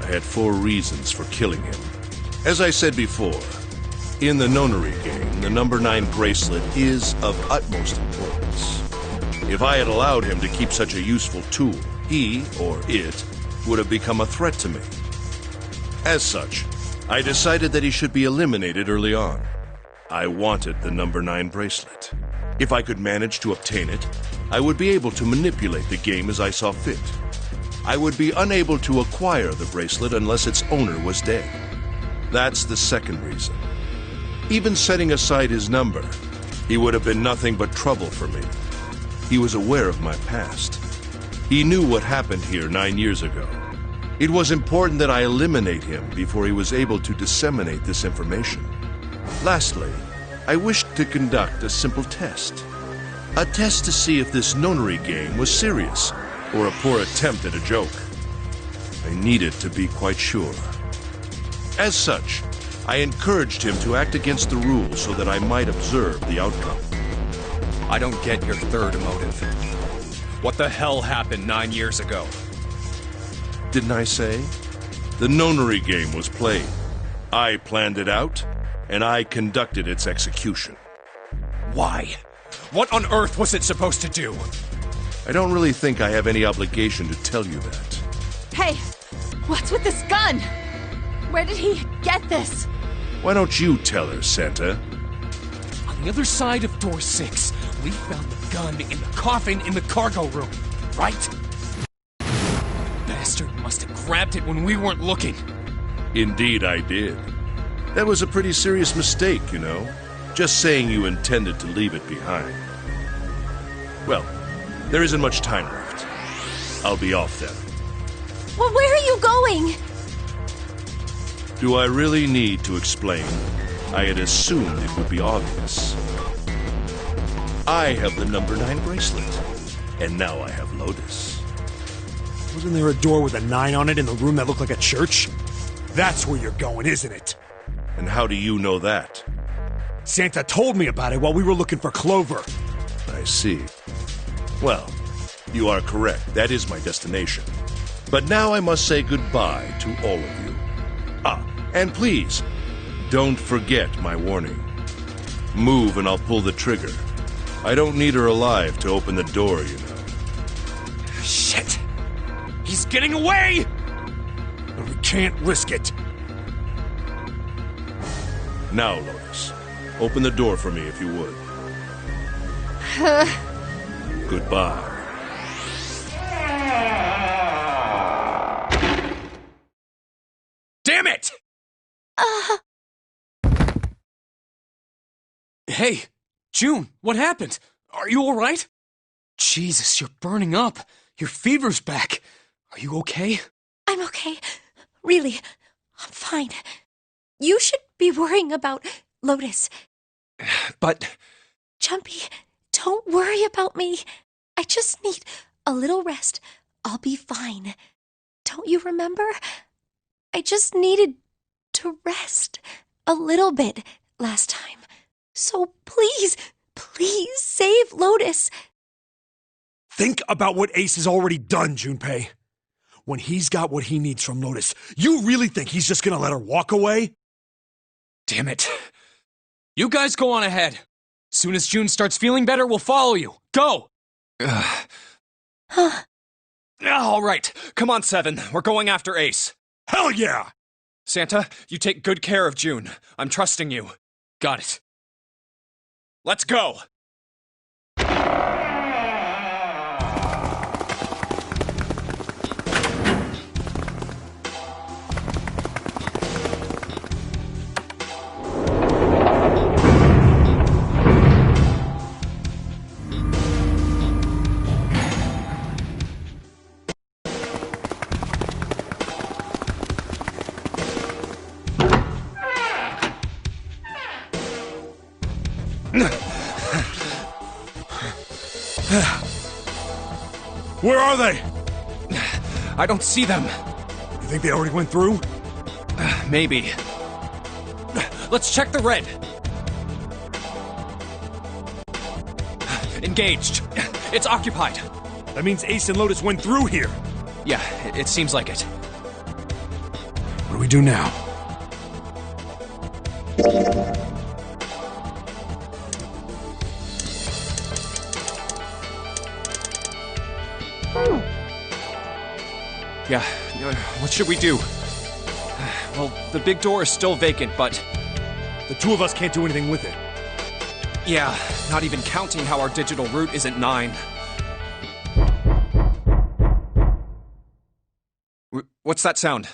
S7: I had 4 reasons for killing him. As I said before, in the nonary game, the number 9 bracelet is of utmost importance. If I had allowed him to keep such a useful tool, he, or it, would have become a threat to me. As such, I decided that he should be eliminated early on. I wanted the number 9 bracelet. If I could manage to obtain it, I would be able to manipulate the game as I saw fit. I would be unable to acquire the bracelet unless its owner was dead. That's the second reason. Even setting aside his number, he would have been nothing but trouble for me. He was aware of my past. He knew what happened here 9 years ago. It was important that I eliminate him before he was able to disseminate this information. Lastly, I wished to conduct a simple test. A test to see if this nonary game was serious or a poor attempt at a joke. I needed to be quite sure. As such, I encouraged him to act against the rules so that I might observe the outcome.
S4: I don't get your third motive. What the hell happened 9 years ago?
S7: Didn't I say? The nonary game was played. I planned it out, and I conducted its execution.
S4: Why? What on earth was it supposed to do?
S7: I don't really think I have any obligation to tell you that.
S2: Hey, what's with this gun? Where did he get this?
S7: Why don't you tell her, Santa?
S4: On the other side of door 6, we found the gun in the coffin in the cargo room, right? Bastard must have grabbed it when we weren't looking.
S7: Indeed I did. That was a pretty serious mistake, you know. Just saying you intended to leave it behind. Well, there isn't much time left. I'll be off then.
S5: Well, where are you going?
S7: Do I really need to explain? I had assumed it would be obvious. I have the number 9 bracelet, and now I have Lotus.
S3: Wasn't there a door with a 9 on it in the room that looked like a church? That's where you're going, isn't it?
S7: And how do you know that?
S3: Santa told me about it while we were looking for Clover.
S7: I see. Well, you are correct. That is my destination. But now I must say goodbye to all of you. Ah, and please, don't forget my warning. Move and I'll pull the trigger. I don't need her alive to open the door, you know.
S4: Shit! He's getting away!
S3: We can't risk it.
S7: Now, Lotus, open the door for me if you would. Goodbye.
S4: Damn it! Hey, June, what happened? Are you alright? Jesus, you're burning up. Your fever's back. Are you okay?
S5: I'm okay. Really, I'm fine. You should be worrying about Lotus.
S4: But...
S5: Jumpy, don't worry about me. I just need a little rest. I'll be fine. Don't you remember? I just needed to rest a little bit last time. So please, please save Lotus.
S3: Think about what Ace has already done, Junpei. When he's got what he needs from Lotus, you really think he's just gonna let her walk away?
S4: Damn it. You guys go on ahead. Soon as June starts feeling better, we'll follow you. Go!
S5: Huh?
S4: All right. Come on, Seven. We're going after Ace.
S3: Hell yeah!
S4: Santa, you take good care of June. I'm trusting you. Got it. Let's go!
S3: Where are they?
S8: I don't see them.
S3: You think they already went through?
S8: Maybe. Let's check the red. Engaged. It's occupied.
S3: That means Ace and Lotus went through here.
S8: Yeah, it seems like it.
S3: What do we do now?
S8: Yeah, what should we do? Well, the big door is still vacant, but...
S3: The two of us can't do anything with it.
S8: Yeah, not even counting how our digital route isn't 9. What's that sound?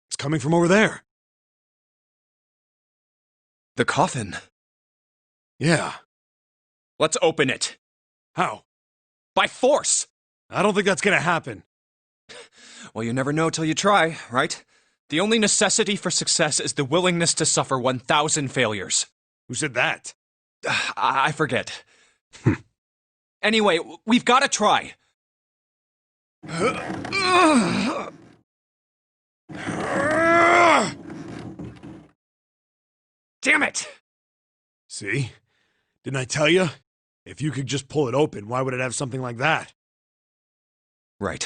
S3: It's coming from over there.
S8: The coffin.
S3: Yeah.
S8: Let's open it.
S3: How?
S8: By force!
S3: I don't think that's gonna happen.
S8: Well, you never know till you try, right? The only necessity for success is the willingness to suffer 1,000 failures.
S3: Who said that?
S8: I forget. Anyway, we've got to try. Damn it!
S3: See? Didn't I tell you? If you could just pull it open, why would it have something like that?
S8: Right.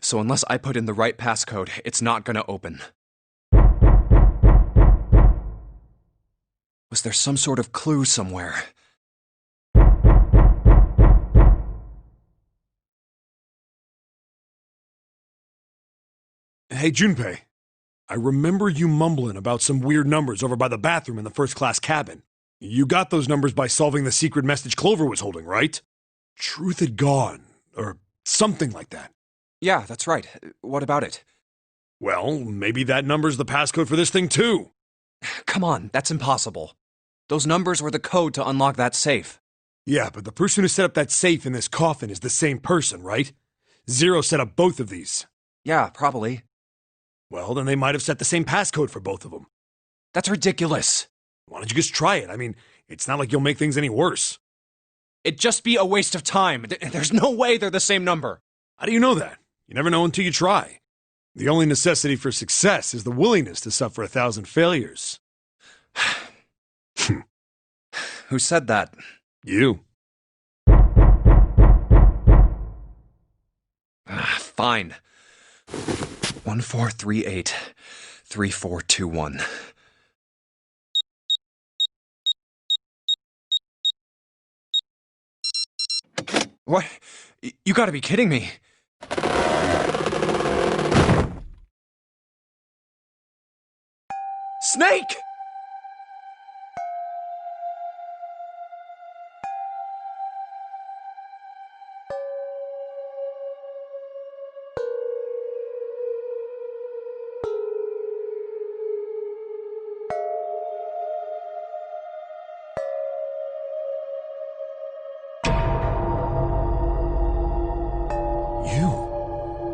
S8: So unless I put in the right passcode, it's not gonna open. Was there some sort of clue somewhere?
S3: Hey, Junpei. I remember you mumbling about some weird numbers over by the bathroom in the first-class cabin. You got those numbers by solving the secret message Clover was holding, right? Truth had gone, or something like that.
S8: Yeah, that's right. What about it?
S3: Well, maybe that number's the passcode for this thing, too.
S8: Come on, that's impossible. Those numbers were the code to unlock that safe.
S3: Yeah, but the person who set up that safe in this coffin is the same person, right? Zero set up both of these.
S8: Yeah, probably.
S3: Well, then they might have set the same passcode for both of them.
S8: That's ridiculous.
S3: Why don't you just try it? I mean, it's not like you'll make things any worse.
S8: It'd just be a waste of time. There's no way they're the same number.
S3: How do you know that? You never know until you try. The only necessity for success is the willingness to suffer 1,000 failures.
S8: Who said that?
S3: You.
S8: Fine. 1438 3421. What? You gotta be kidding me. Snake!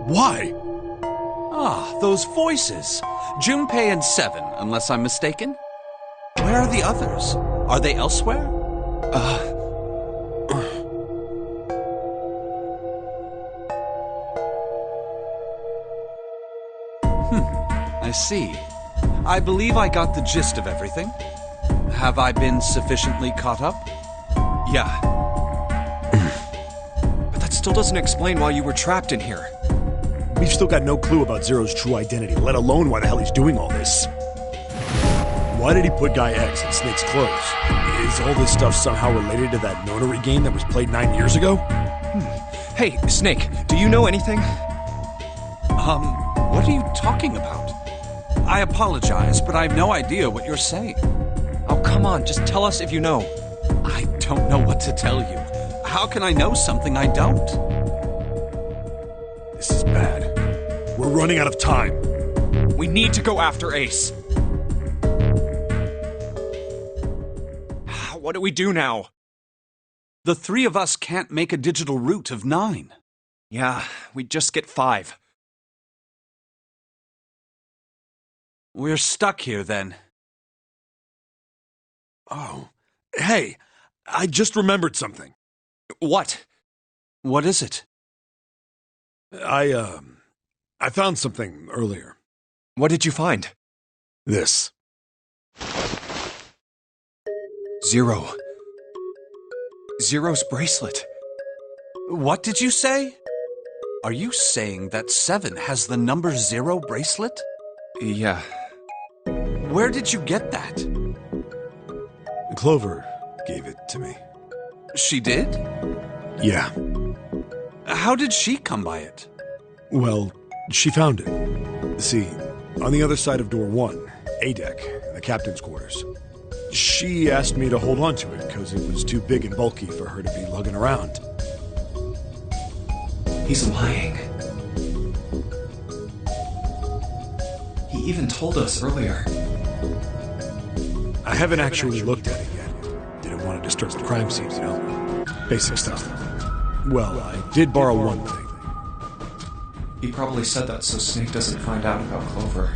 S3: Why?
S10: Ah, those voices. Junpei and Seven, unless I'm mistaken. Where are the others? Are they elsewhere? I see. I believe I got the gist of everything. Have I been sufficiently caught up?
S8: Yeah. But that still doesn't explain why you were trapped in here.
S3: We've still got no clue about Zero's true identity, let alone why the hell he's doing all this. Why did he put Guy X in Snake's clothes? Is all this stuff somehow related to that Nonary game that was played 9 years ago?
S8: Hey, Snake, do you know anything?
S10: What are you talking about? I apologize, but I have no idea what you're saying.
S8: Oh, come on, just tell us if you know.
S10: I don't know what to tell you. How can I know something I don't?
S3: This is bad. We're running out of time.
S8: We need to go after Ace. What do we do now?
S10: The three of us can't make a digital route of 9.
S8: Yeah, we just get 5.
S10: We're stuck here, then.
S3: Oh. Hey, I just remembered something.
S8: What?
S10: What is it?
S3: I found something earlier.
S8: What did you find?
S3: This.
S8: 0. Zero's bracelet.
S10: What did you say? Are you saying that 7 has the number 0 bracelet?
S8: Yeah.
S10: Where did you get that?
S3: Clover gave it to me.
S10: She did?
S3: Yeah.
S10: How did she come by it?
S3: Well, she found it. See, on the other side of door 1, A deck, the captain's quarters. She asked me to hold on to it because it was too big and bulky for her to be lugging around.
S1: He's lying. He even told us earlier.
S3: I haven't actually looked at it yet. Didn't want to disturb the crime scene, you know? Basic stuff. Well, I did borrow one thing.
S1: He probably said that so Snake doesn't find out about Clover.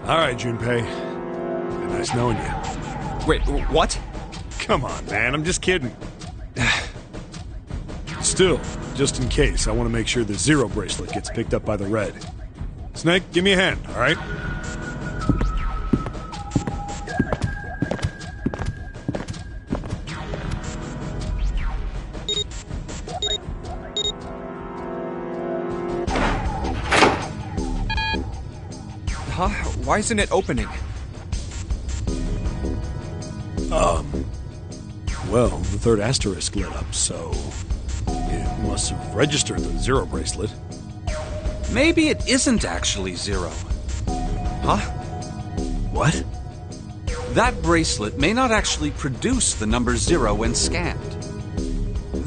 S3: All right, Junpei. Nice knowing you.
S8: Wait, what?
S3: Come on, man. I'm just kidding. Still, just in case, I want to make sure the 0 bracelet gets picked up by the red. Snake, give me a hand, all right?
S8: Huh? Why isn't it opening?
S3: Well, the 3rd asterisk lit up, so it must have registered the 0 bracelet.
S10: Maybe it isn't actually 0.
S8: Huh?
S3: What?
S10: That bracelet may not actually produce the number 0 when scanned.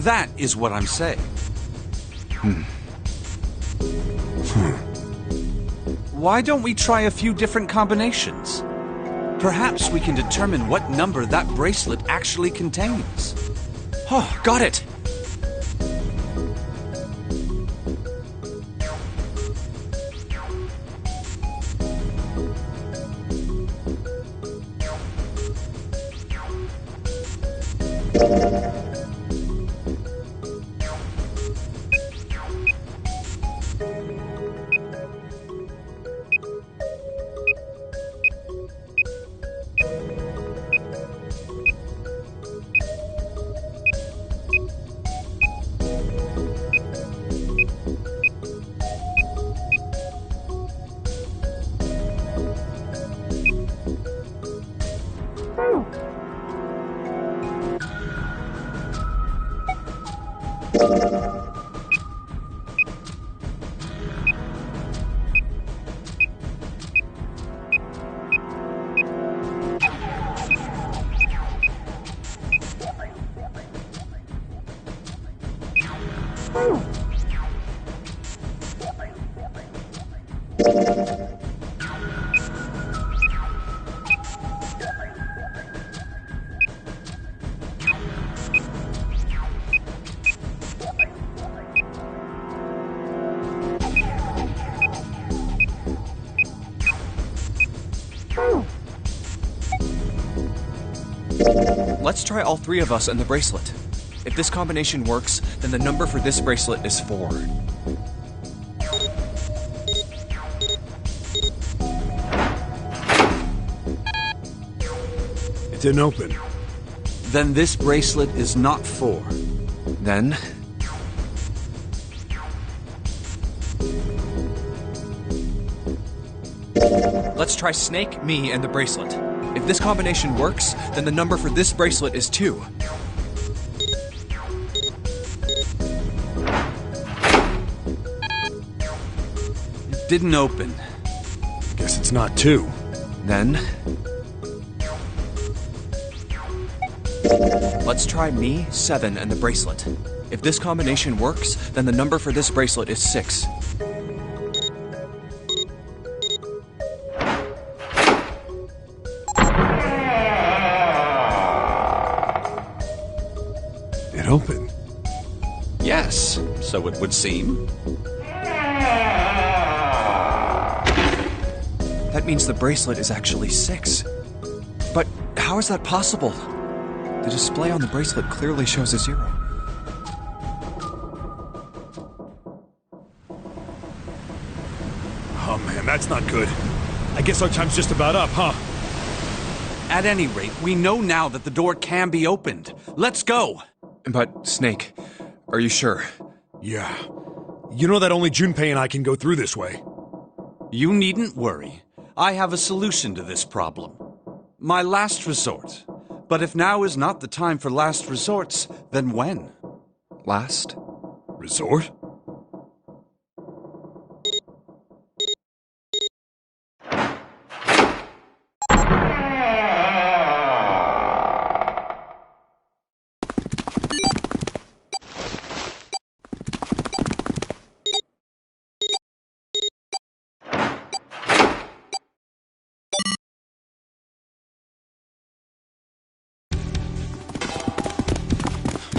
S10: That is what I'm saying. Why don't we try a few different combinations? Perhaps we can determine what number that bracelet actually contains.
S8: Oh, got it! Let's try all 3 of us and the bracelet. If this combination works, then the number for this bracelet is 4.
S3: It didn't open.
S10: Then this bracelet is not 4.
S8: Then... let's try Snake, me, and the bracelet. If this combination works, then the number for this bracelet is 2.
S10: It didn't open.
S3: Guess it's not 2.
S8: Then... let's try me, 7, and the bracelet. If this combination works, then the number for this bracelet is 6.
S3: It opened.
S8: Yeah,
S10: so it would seem.
S8: That means the bracelet is actually 6. But how is that possible? The display on the bracelet clearly shows a 0.
S3: Oh man, that's not good. I guess our time's just about up, huh?
S10: At any rate, we know now that the door can be opened. Let's go!
S8: But, Snake, are you sure?
S3: Yeah. You know that only Junpei and I can go through this way.
S10: You needn't worry. I have a solution to this problem. My last resort. But if now is not the time for last resorts, then when?
S8: Last?
S3: Resort?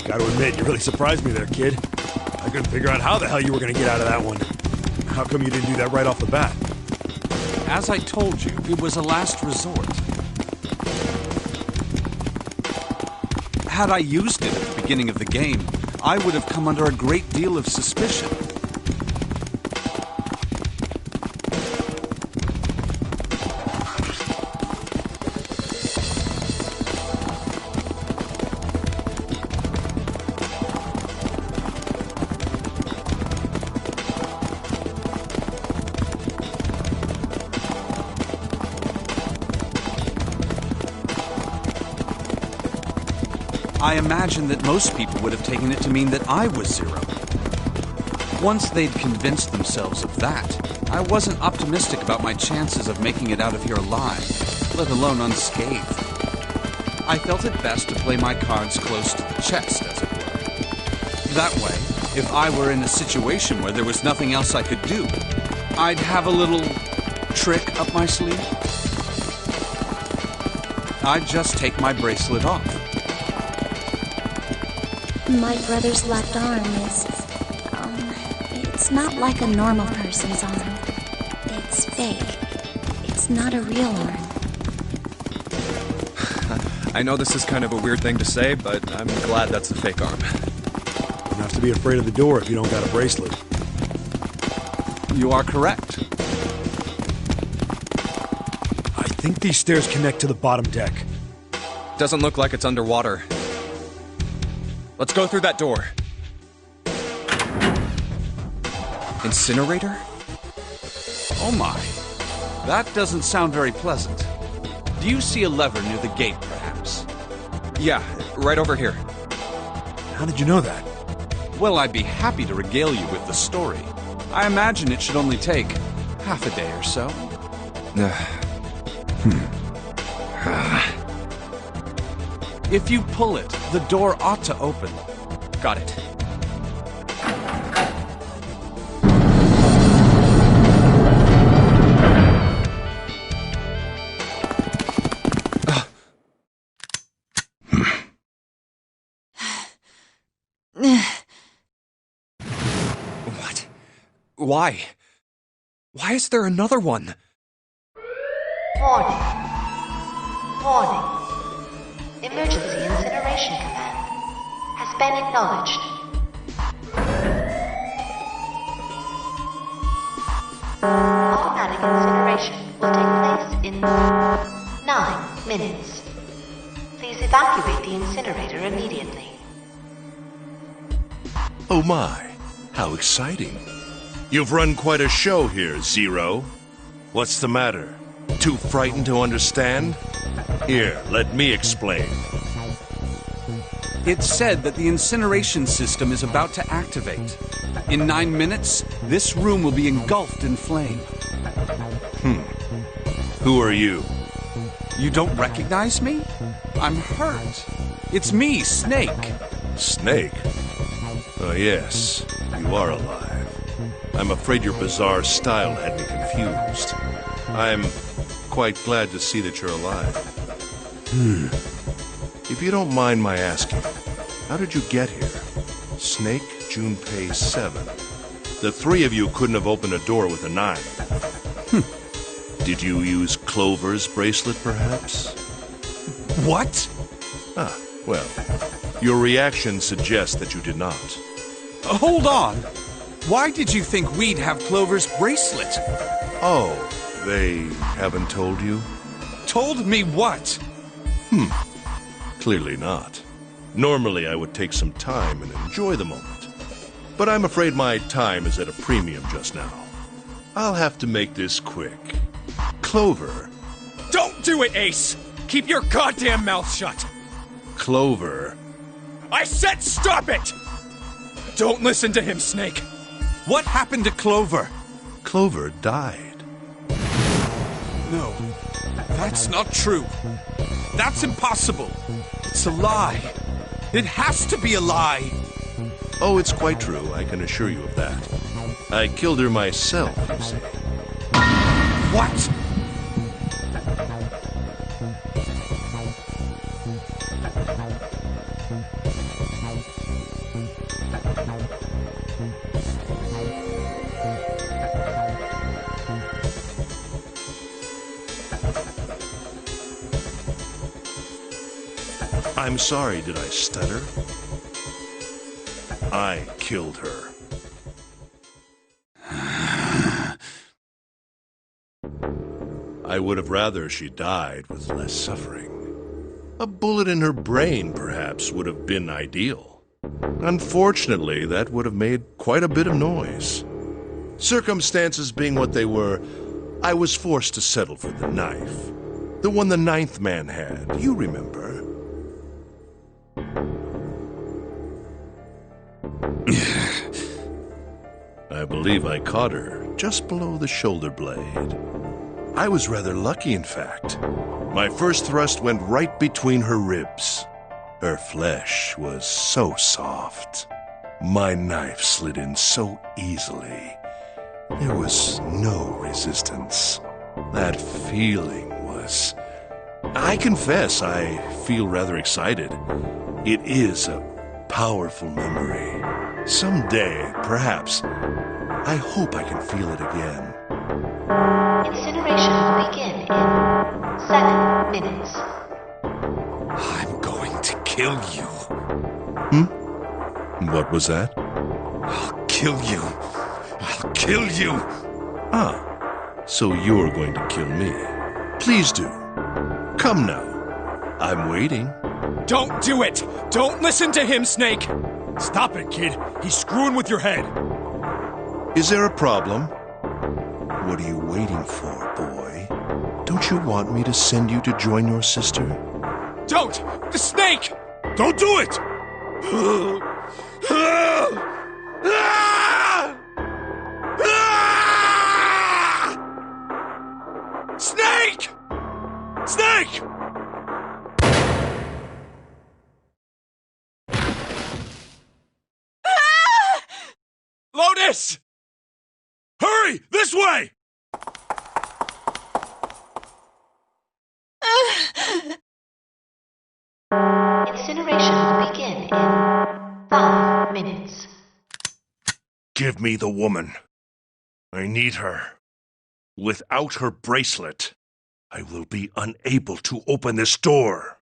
S3: Gotta admit, you really surprised me there, kid. I couldn't figure out how the hell you were gonna get out of that one. How come you didn't do that right off the bat?
S10: As I told you, it was a last resort. Had I used it at the beginning of the game, I would have come under a great deal of suspicion. I imagine that most people would have taken it to mean that I was 0. Once they'd convinced themselves of that, I wasn't optimistic about my chances of making it out of here alive, let alone unscathed. I felt it best to play my cards close to the chest, as it were. That way, if I were in a situation where there was nothing else I could do, I'd have a little trick up my sleeve. I'd just take my bracelet off.
S6: My brother's left arm is, it's not like a normal person's arm. It's fake. It's not a real arm.
S8: I know this is kind of a weird thing to say, but I'm glad that's a fake arm.
S3: You don't have to be afraid of the door if you don't got a bracelet.
S10: You are correct.
S3: I think these stairs connect to the bottom deck.
S8: Doesn't look like it's underwater. Let's go through that door. Incinerator?
S10: Oh my. That doesn't sound very pleasant. Do you see a lever near the gate, perhaps?
S8: Yeah, right over here.
S3: How did you know that?
S10: Well, I'd be happy to regale you with the story. I imagine it should only take half a day or so. If you pull it, the door ought to open.
S8: Got it. What? Why? Why is there another one?
S14: Warning. Warning. Emergency incineration command has been acknowledged. Automatic incineration will take place in 9 minutes. Please evacuate the incinerator immediately.
S7: Oh my, how exciting. You've run quite a show here, Zero. What's the matter? Too frightened to understand? Here, let me explain.
S10: It's said that the incineration system is about to activate. In 9 minutes, this room will be engulfed in flame.
S7: Who are you?
S10: You don't recognize me? I'm hurt. It's me, Snake.
S7: Snake? Oh yes, you are alive. I'm afraid your bizarre style had me confused. I'm quite glad to see that you're alive. If you don't mind my asking, how did you get here? Snake? Junpei 7. The three of you couldn't have opened a door with a 9. Did you use Clover's bracelet, perhaps?
S10: What?
S7: Ah, well, your reaction suggests that you did not.
S10: Hold on. Why did you think we'd have Clover's bracelet?
S7: Oh, they haven't told you?
S10: Told me what?
S7: Clearly not. Normally I would take some time and enjoy the moment. But I'm afraid my time is at a premium just now. I'll have to make this quick. Clover.
S13: Don't do it, Ace! Keep your goddamn mouth shut!
S7: Clover.
S13: I said stop it! Don't listen to him, Snake.
S10: What happened to Clover?
S7: Clover died.
S10: No, that's not true. That's impossible. It's a lie. It has to be a lie.
S7: Oh, it's quite true, I can assure you of that. I killed her myself, you see.
S10: What?
S7: I'm sorry, did I stutter? I killed her. I would have rather she died with less suffering. A bullet in her brain, perhaps, would have been ideal. Unfortunately, that would have made quite a bit of noise. Circumstances being what they were, I was forced to settle for the knife. The one the 9th man had, you remember. I believe I caught her just below the shoulder blade. I was rather lucky, in fact. My first thrust went right between her ribs. Her flesh was so soft. My knife slid in so easily. There was no resistance. That feeling was... I confess, I feel rather excited. It is a powerful memory. Someday, perhaps, I hope I can feel it again.
S14: Incineration will begin in 7 minutes.
S10: I'm going to kill you.
S7: What was that?
S10: I'll kill you. I'll kill you.
S7: Ah, so you're going to kill me. Please do. Come now. I'm waiting.
S13: Don't do it! Don't listen to him, Snake!
S3: Stop it, kid. He's screwing with your head.
S7: Is there a problem? What are you waiting for, boy? Don't you want me to send you to join your sister?
S13: Don't! The snake!
S3: Don't do it!
S13: Snake! Snake! Lotus!
S3: Hurry! This way!
S14: Incineration will begin in 5 minutes.
S7: Give me the woman. I need her. Without her bracelet, I will be unable to open this door.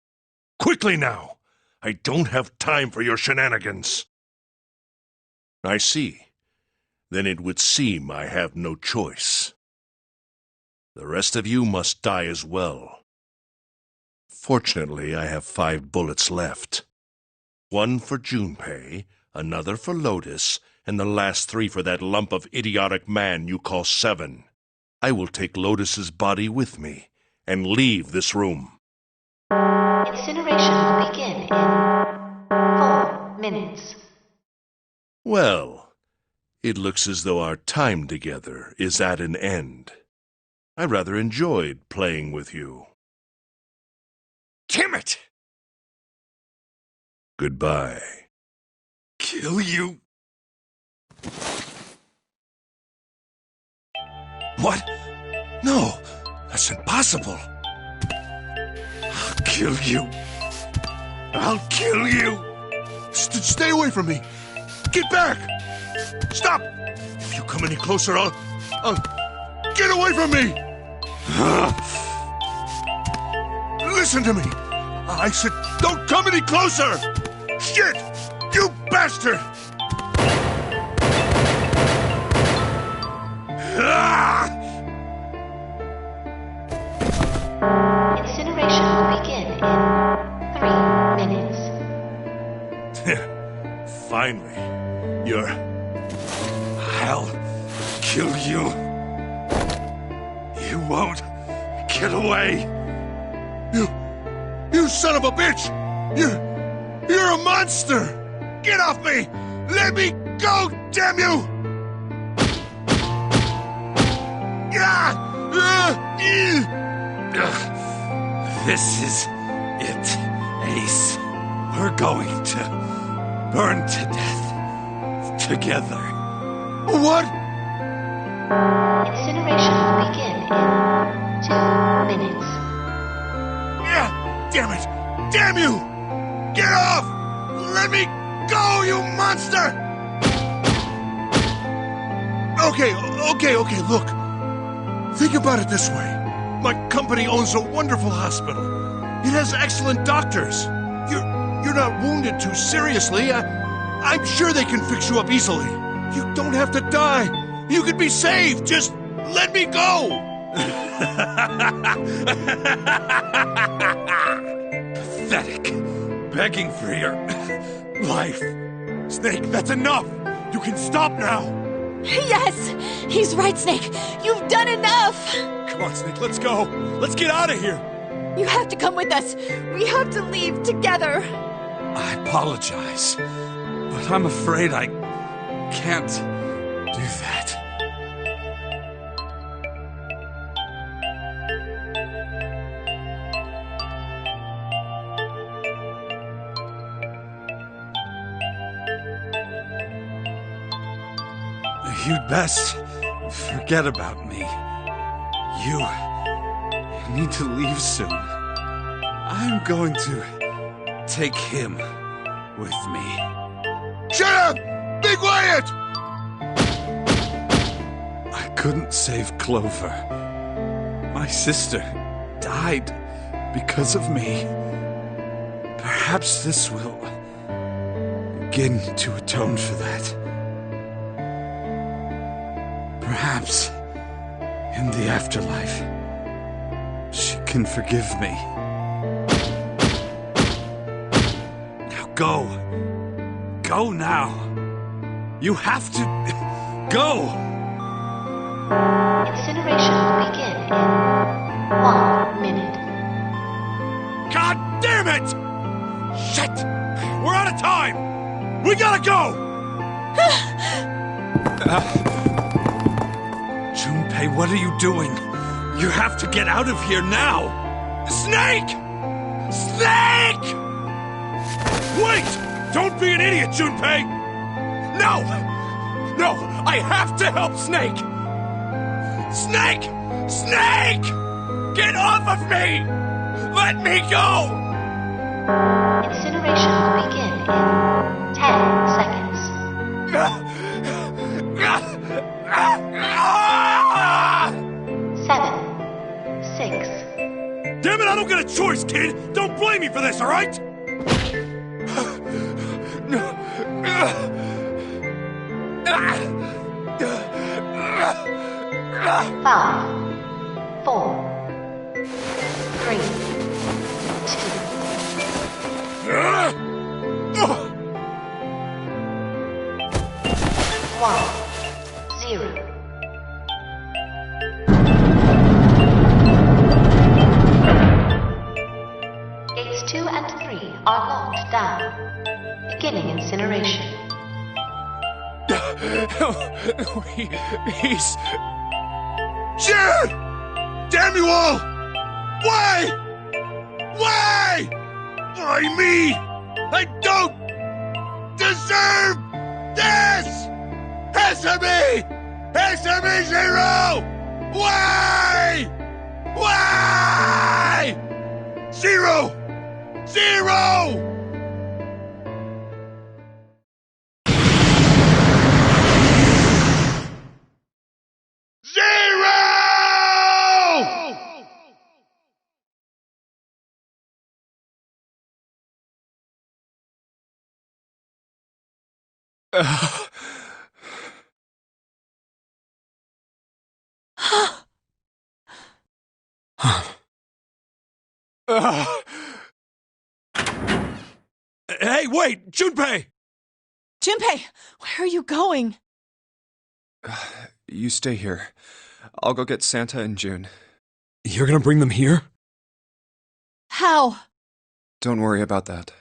S7: Quickly now! I don't have time for your shenanigans. I see. Then it would seem I have no choice. The rest of you must die as well. Fortunately, I have 5 bullets left. 1 for Junpei, another for Lotus, and the last 3 for that lump of idiotic man you call 7. I will take Lotus's body with me and leave this room.
S14: Incineration will begin in 4 minutes.
S7: Well, it looks as though our time together is at an end. I rather enjoyed playing with you.
S3: Damn it!
S7: Goodbye.
S10: Kill you? What? No, that's impossible. I'll kill you. I'll kill you.
S3: Stay away from me.
S7: Get back! Stop! If you come any closer, I'll... Get away from me! Listen to me! I said, don't come any closer! Shit! You bastard!
S14: Incineration will begin in 3 minutes.
S7: Finally, you're... I'll kill you. You won't get away. You son of a bitch! You're a monster! Get off me! Let me go, damn you! This is it, Ace. We're going to burn to death together. What?
S14: Incineration will begin in 2 minutes.
S7: Damn it! Damn you! Get off! Let me go, you monster! Okay, look. Think about it this way. My company owns a wonderful hospital. It has excellent doctors. You're not wounded too seriously. I'm sure they can fix you up easily. You don't have to die. You could be saved. Just let me go. Pathetic. Begging for your life. Snake, that's enough. You can stop now.
S2: Yes! He's right, Snake. You've done enough!
S3: Come on, Snake, let's go. Let's get out of here.
S2: You have to come with us. We have to leave together.
S10: I apologize, but I'm afraid I can't do that. You'd best forget about me. You need to leave soon. I'm going to take him with me.
S7: Shut up! Be quiet!
S10: I couldn't save Clover. My sister died because of me. Perhaps this will begin to atone for that. Perhaps in the afterlife, she can forgive me. Now go. Go now. You have to go.
S14: Incineration will begin in 1 minute.
S7: God damn it! Shit! We're out of time! We gotta go!
S10: Junpei, what are you doing? You have to get out of here now!
S7: Snake! Snake! Wait! Don't be an idiot, Junpei! No! No! I have to help Snake! Snake! Snake! Get off of me! Let me go!
S14: Incineration will begin in 10 seconds. 7, 6.
S7: Damn it, I don't get a choice, kid! Don't blame me for this, alright?
S14: 5, 4, 3, 2, 1, 0. Gates 2 and 3 are locked down. Beginning incineration.
S3: He's...
S7: Shit! Damn you all! Why? Why? Why me? I don't deserve this! SME Zero! Why? Why? Zero!
S3: Hey, wait! Junpei!
S15: Junpei, where are you going?
S8: You stay here. I'll go get Santa and June.
S3: You're gonna bring them here?
S15: How?
S8: Don't worry about that.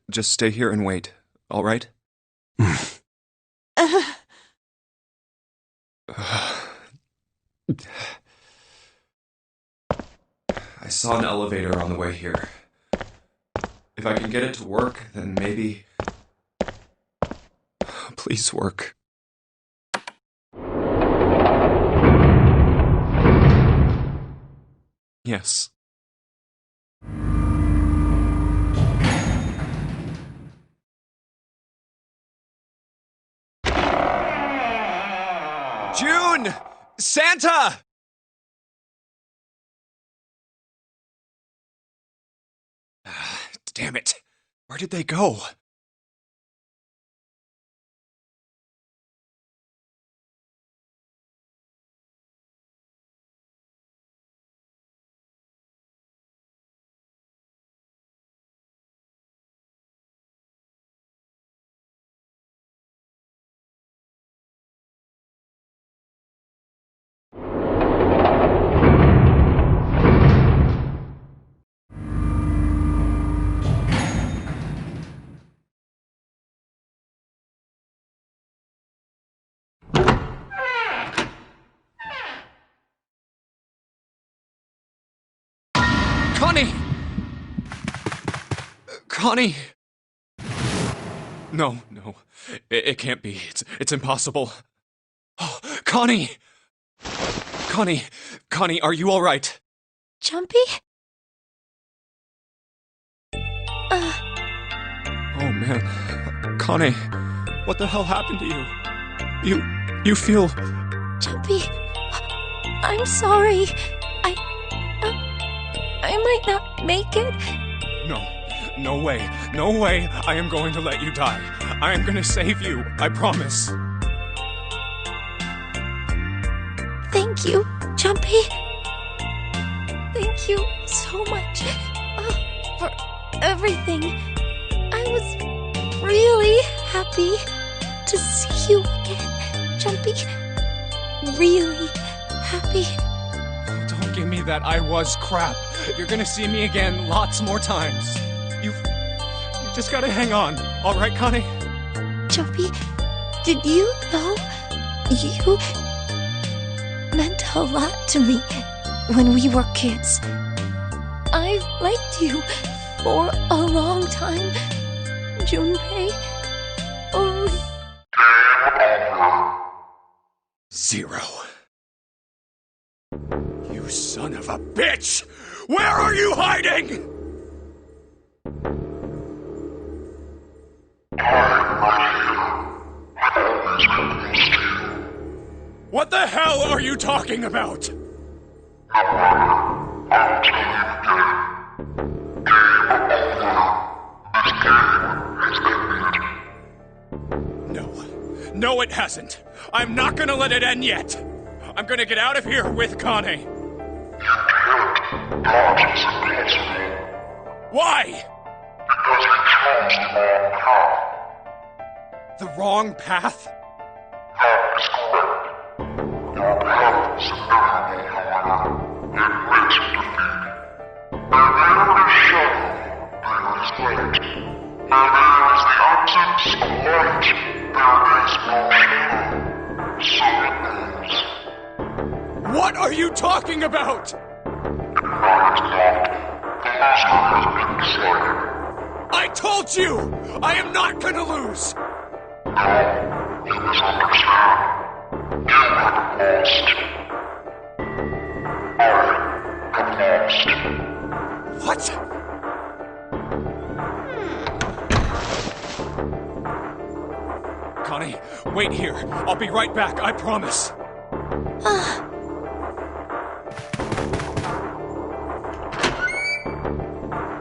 S8: Just stay here and wait, all right?
S1: I saw an elevator on the way here. If I can get it to work, then maybe...
S8: Please work. Yes.
S13: June! Santa!
S8: Damn it. Where did they go?
S13: Connie! Connie! No. It can't be. It's impossible. Oh, Connie! Connie, are you alright?
S5: Jumpy?
S8: Oh man. Connie, what the hell happened to you? You feel...
S5: Jumpy, I'm sorry. I might not make it.
S13: No way. I am going to let you die. I am going to save you. I promise.
S5: Thank you, Jumpy. Thank you so much for everything. I was really happy to see you again, Jumpy. Really happy.
S13: Don't give me that I was crap. You're gonna see me again lots more times. You just gotta hang on. All right, Connie?
S5: Jumpy, did you know you meant a lot to me when we were kids? I've liked you for a long time, Junpei.
S13: Zero. You son of a bitch! Where are you hiding? What the hell are you talking about? No, it hasn't. I'm not gonna let it end yet. I'm gonna get out of here with Connie. Why?
S9: Because you chose the wrong path.
S13: The wrong path?
S9: That is correct. Your path is inevitable, however. It makes you defeat. Where there is shadow, there is light. Where there is the absence of light, there is no shadow. So it goes.
S13: What are you talking about? I told you! I am not gonna lose!
S9: No, you misunderstand. You have lost. I have lost.
S13: What? Connie, wait here. I'll be right back, I promise.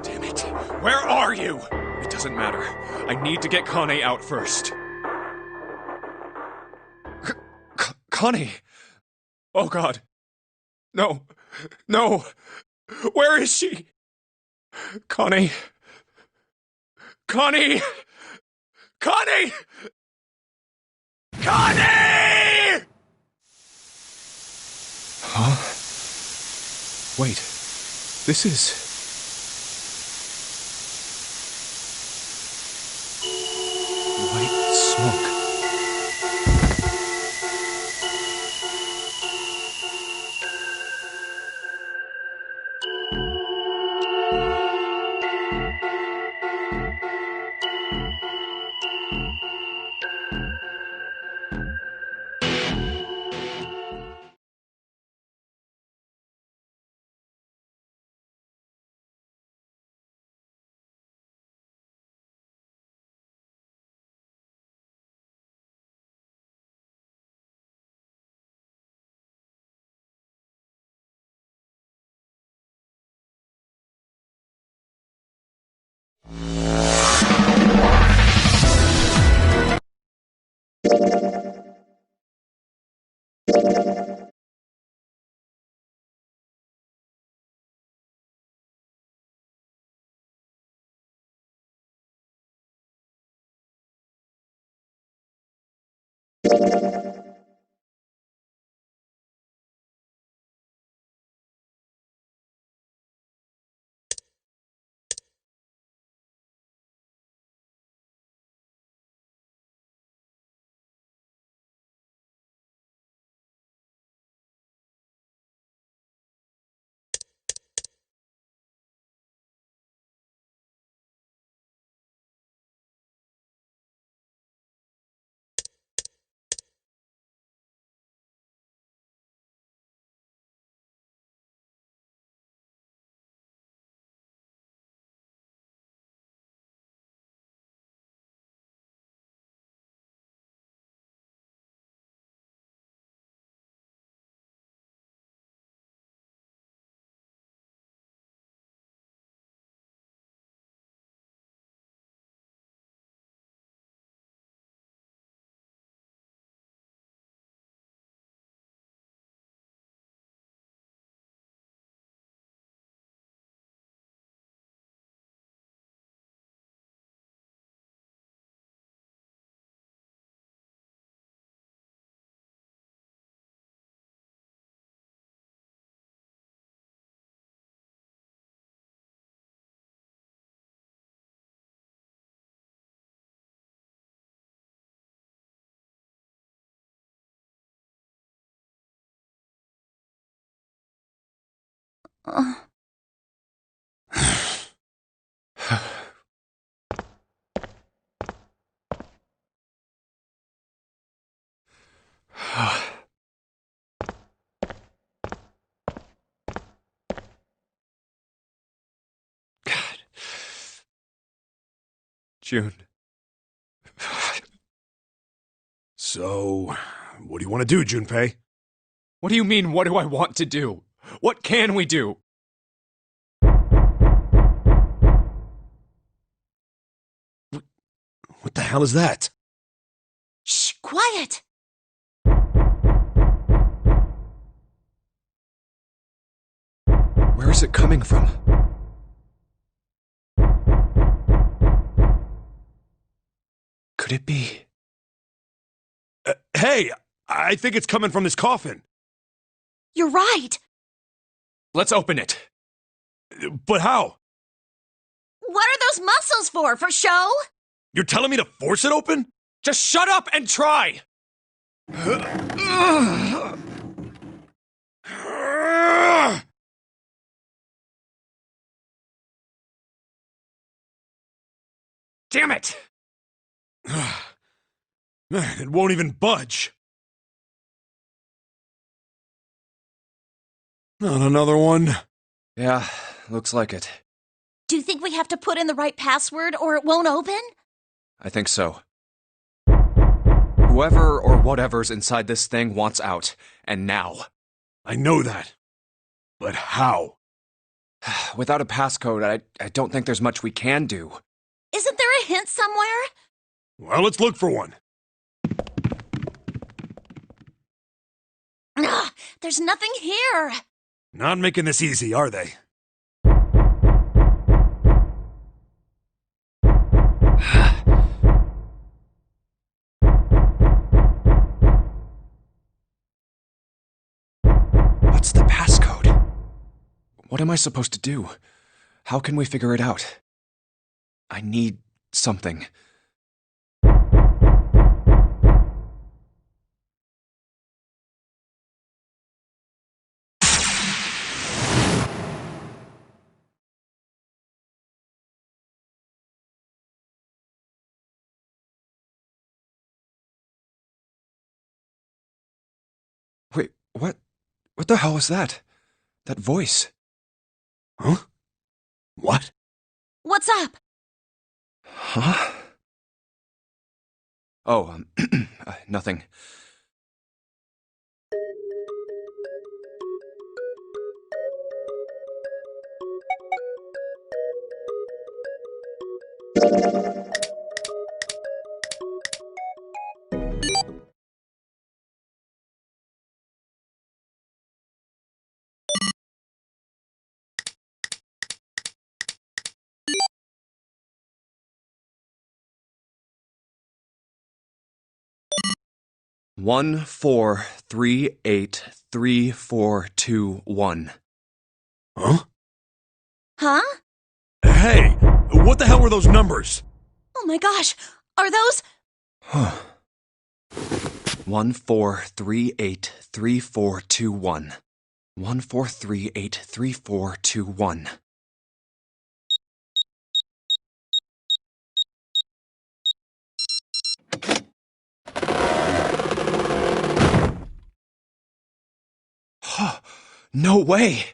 S13: Damn it. Where are you? It doesn't matter. I need to get Connie out first.
S8: Connie!
S13: Oh God. No. No. Where is she? Connie. Connie! Connie! Connie!
S8: Huh? Wait. This is... white smoke.
S13: June.
S3: So, what do you want to do, Junpei?
S13: What do you mean, what do I want to do? What can we do?
S3: What the hell is that?
S15: Shh, quiet!
S8: Where is it coming from? Could it be?
S3: Hey, I think it's coming from this coffin.
S15: You're right!
S13: Let's open it.
S3: But how?
S15: What are those muscles for? For show?
S3: You're telling me to force it open?
S13: Just shut up and try! Damn it!
S3: Man, it won't even budge. Not another one.
S8: Yeah, looks like it.
S15: Do you think we have to put in the right password or it won't open?
S8: I think so. Whoever or whatever's inside this thing wants out, and now.
S3: I know that. But how?
S8: Without a passcode, I don't think there's much we can do.
S15: Isn't there a hint somewhere?
S3: Well, let's look for one.
S15: There's nothing here.
S3: Not making this easy, are they?
S8: What's the passcode? What am I supposed to do? How can we figure it out? I need something. Wait, what? What the hell was that? That voice?
S3: Huh? What?
S15: What's up?
S8: Huh? Oh, nothing. One 4 3 8 3 4 2 1.
S3: Huh?
S15: Huh?
S3: Hey, what the hell were those numbers?
S15: Oh my gosh, are those?
S8: 1 4 3 8 3 4 2 1. 1 4 3 8 3 4 2 1. No way!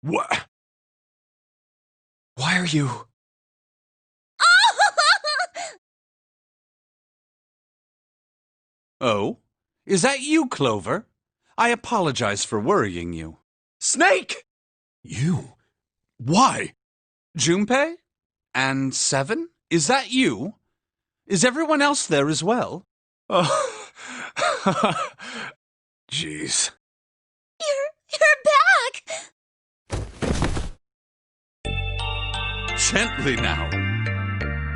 S3: What?
S8: Why are you...
S10: Oh? Is that you, Clover? I apologize for worrying you.
S8: Snake!
S3: You? Why?
S10: Junpei? And Seven? Is that you? Is everyone else there as well?
S3: Oh. Jeez.
S15: You're back!
S10: Gently now.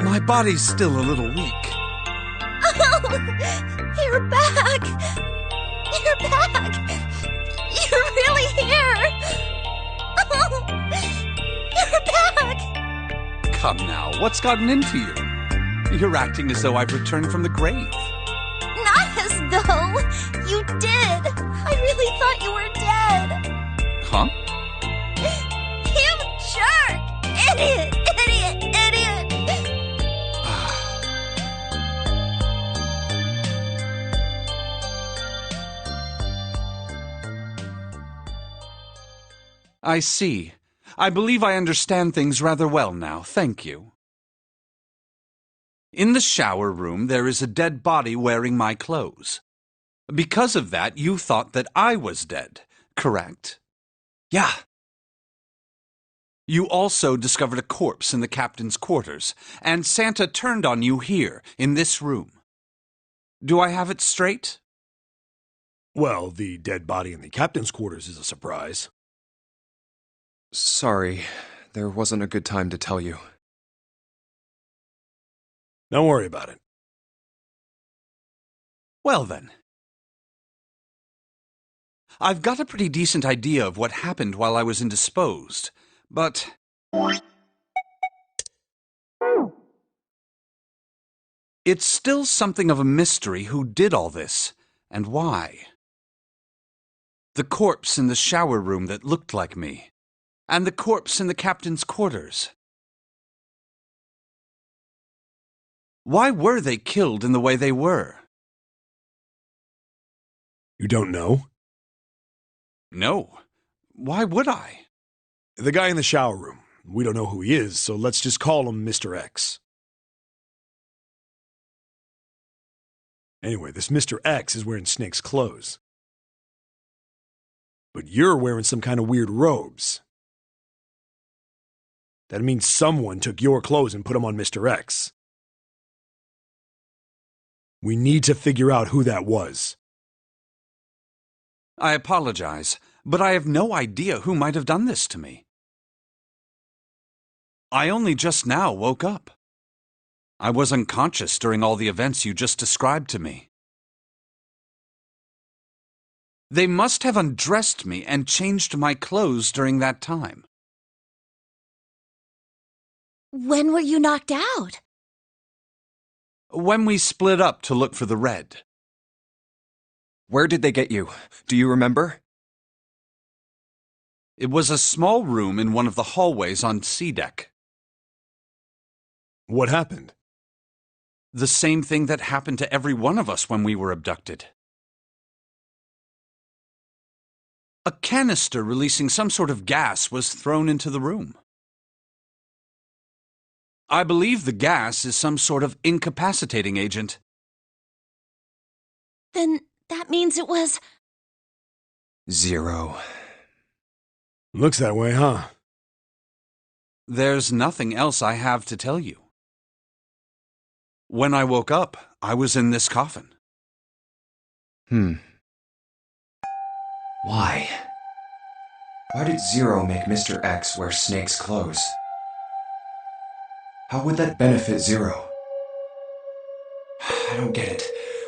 S10: My body's still a little weak.
S15: Oh, you're back! You're back! You're really here! Oh, you're back!
S10: Come now, what's gotten into you? You're acting as though I've returned from the grave.
S15: Not as though! You did! I really thought you were dead!
S10: Huh?
S15: You jerk! Idiot! Idiot! Idiot!
S10: I see. I believe I understand things rather well now, thank you. In the shower room, there is a dead body wearing my clothes. Because of that, you thought that I was dead, correct?
S8: Yeah.
S10: You also discovered a corpse in the captain's quarters, and Santa turned on you here, in this room. Do I have it straight?
S3: Well, the dead body in the captain's quarters is a surprise.
S8: Sorry, there wasn't a good time to tell you.
S3: Don't worry about it.
S10: Well then. I've got a pretty decent idea of what happened while I was indisposed, but... It's still something of a mystery who did all this, and why. The corpse in the shower room that looked like me, and the corpse in the captain's quarters. Why were they killed in the way they were?
S3: You don't know?
S10: No. Why would I?
S3: The guy in the shower room. We don't know who he is, so let's just call him Mr. X. Anyway, this Mr. X is wearing Snake's clothes. But you're wearing some kind of weird robes. That means someone took your clothes and put them on Mr. X. We need to figure out who that was.
S10: I apologize, but I have no idea who might have done this to me. I only just now woke up. I was unconscious during all the events you just described to me. They must have undressed me and changed my clothes during that time.
S15: When were you knocked out?
S10: When we split up to look for the red.
S8: Where did they get you? Do you remember?
S10: It was a small room in one of the hallways on C deck.
S3: What happened?
S10: The same thing that happened to every one of us when we were abducted. A canister releasing some sort of gas was thrown into the room. I believe the gas is some sort of incapacitating agent.
S15: Then that means it was...
S8: Zero.
S3: Looks that way, huh?
S10: There's nothing else I have to tell you. When I woke up, I was in this coffin.
S1: Why? Why did Zero make Mr. X wear Snake's clothes? How would that benefit Zero? I don't get it.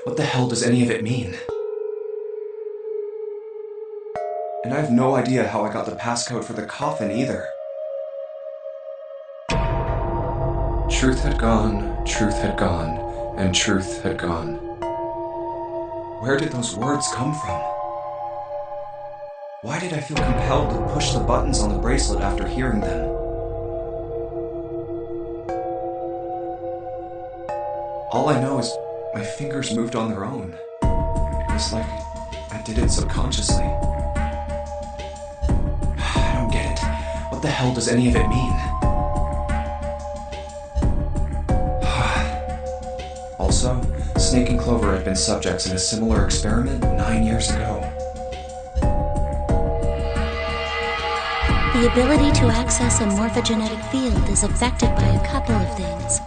S1: What the hell does any of it mean? And I have no idea how I got the passcode for the coffin either. Truth had gone, and truth had gone. Where did those words come from? Why did I feel compelled to push the buttons on the bracelet after hearing them? All I know is my fingers moved on their own. It was like I did it subconsciously. I don't get it. What the hell does any of it mean? Also, Snake and Clover had been subjects in a similar experiment 9 years ago.
S6: The ability to access a morphogenetic field is affected by a couple of things.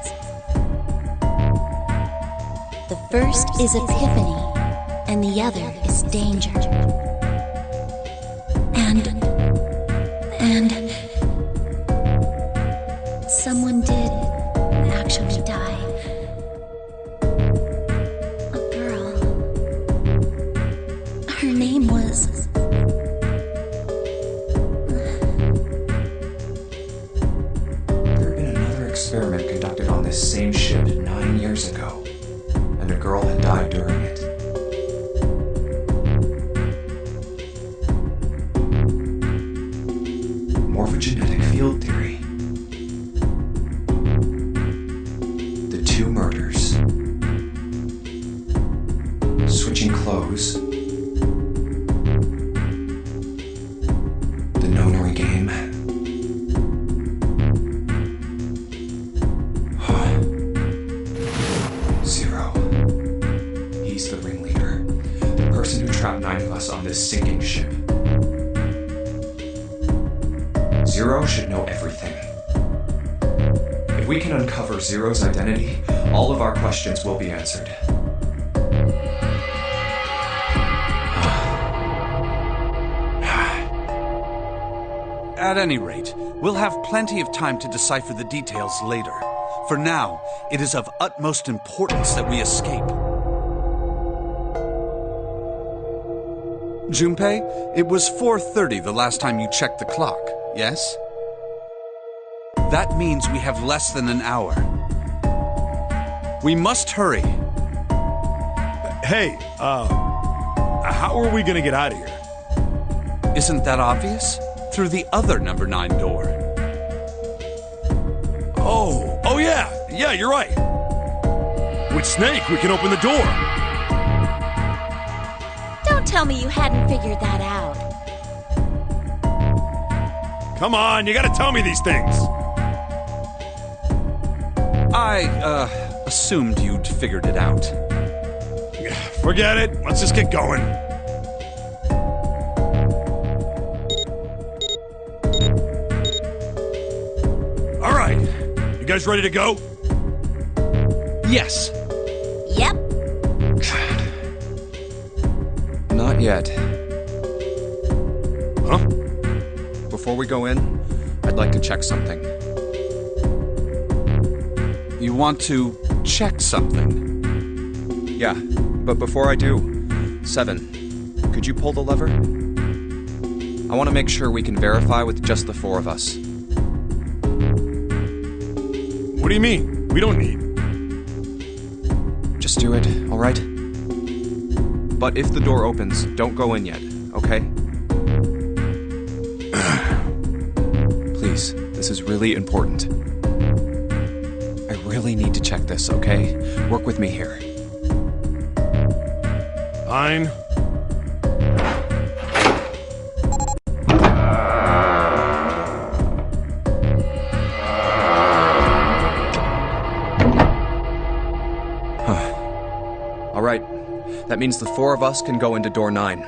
S6: The first is epiphany, and the other is danger. And someone did actually die. A girl. Her name was...
S1: Experiment conducted on this same ship 9 years ago, and a girl had died during it. Morphogenetic field theory. The two murders. Switching clothes. The Nonary game. Trapped 9 of us on this sinking ship. Zero should know everything. If we can uncover Zero's identity, all of our questions will be answered.
S10: At any rate, we'll have plenty of time to decipher the details later. For now, it is of utmost importance that we escape. Junpei, it was 4:30 the last time you checked the clock, yes? That means we have less than an hour. We must hurry.
S3: Hey, how are we gonna get out of here?
S10: Isn't that obvious? Through the other number 9 door.
S3: Oh yeah, you're right. With Snake, we can open the door.
S15: Don't tell me you hadn't figured that out.
S3: Come on, you gotta tell me these things.
S10: I, assumed you'd figured it out.
S3: Forget it. Let's just get going. All right. You guys ready to go?
S10: Yes.
S15: Yep.
S8: Not yet.
S3: Huh?
S8: Before we go in, I'd like to check something.
S10: You want to check something?
S8: Yeah, but before I do, 7, could you pull the lever? I want to make sure we can verify with just the 4 of us.
S3: What do you mean? We don't need.
S8: Just do it, alright? But if the door opens, don't go in yet, okay? Please, this is really important. I really need to check this, okay? Work with me here.
S3: Fine.
S8: Alright, that means the 4 of us can go into door 9.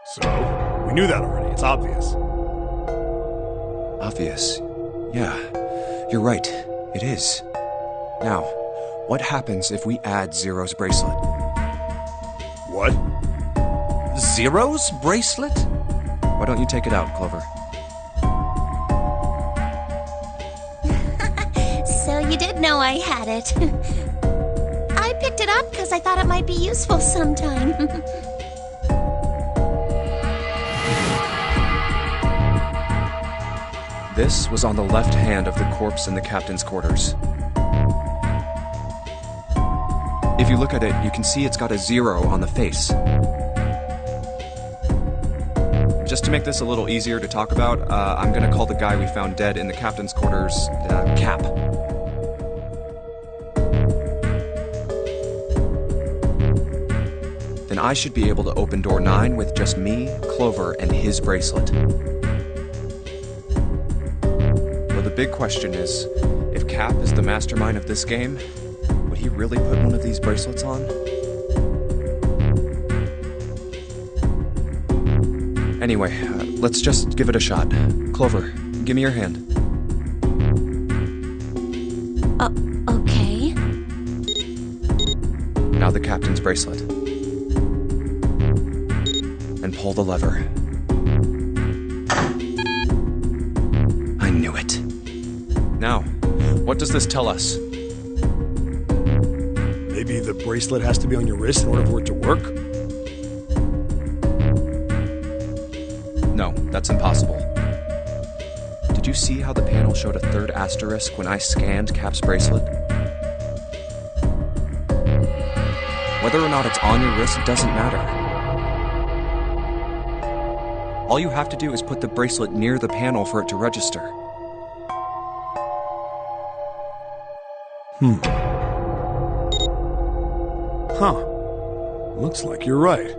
S3: So, we knew that already. It's obvious.
S8: Obvious. Yeah, you're right. It is. Now, what happens if we add Zero's bracelet?
S3: What?
S10: Zero's bracelet?
S8: Why don't you take it out, Clover?
S6: So you did know I had it. I picked it up because I thought it might be useful sometime.
S8: This was on the left hand of the corpse in the captain's quarters. If you look at it, you can see it's got a 0 on the face. Just to make this a little easier to talk about, I'm gonna call the guy we found dead in the captain's quarters, Cap. Then I should be able to open door 9 with just me, Clover, and his bracelet. Well, the big question is, if Cap is the mastermind of this game, would he really put one of these bracelets on? Anyway, let's just give it a shot. Clover, give me your hand.
S6: Okay.
S8: Now the captain's bracelet. And pull the lever. I knew it. Now, what does this tell us?
S3: Maybe the bracelet has to be on your wrist in order for it to work?
S8: No, that's impossible. Did you see how the panel showed a 3rd asterisk when I scanned Cap's bracelet? Whether or not it's on your wrist doesn't matter. All you have to do is put the bracelet near the panel for it to register.
S3: Huh. Looks like you're right.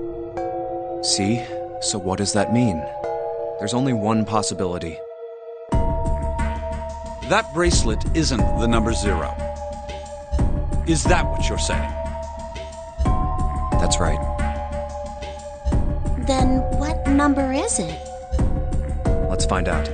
S8: See? So what does that mean? There's only one possibility.
S10: That bracelet isn't the number 0. Is that what you're saying?
S8: That's right.
S6: Then what number is it?
S8: Let's find out.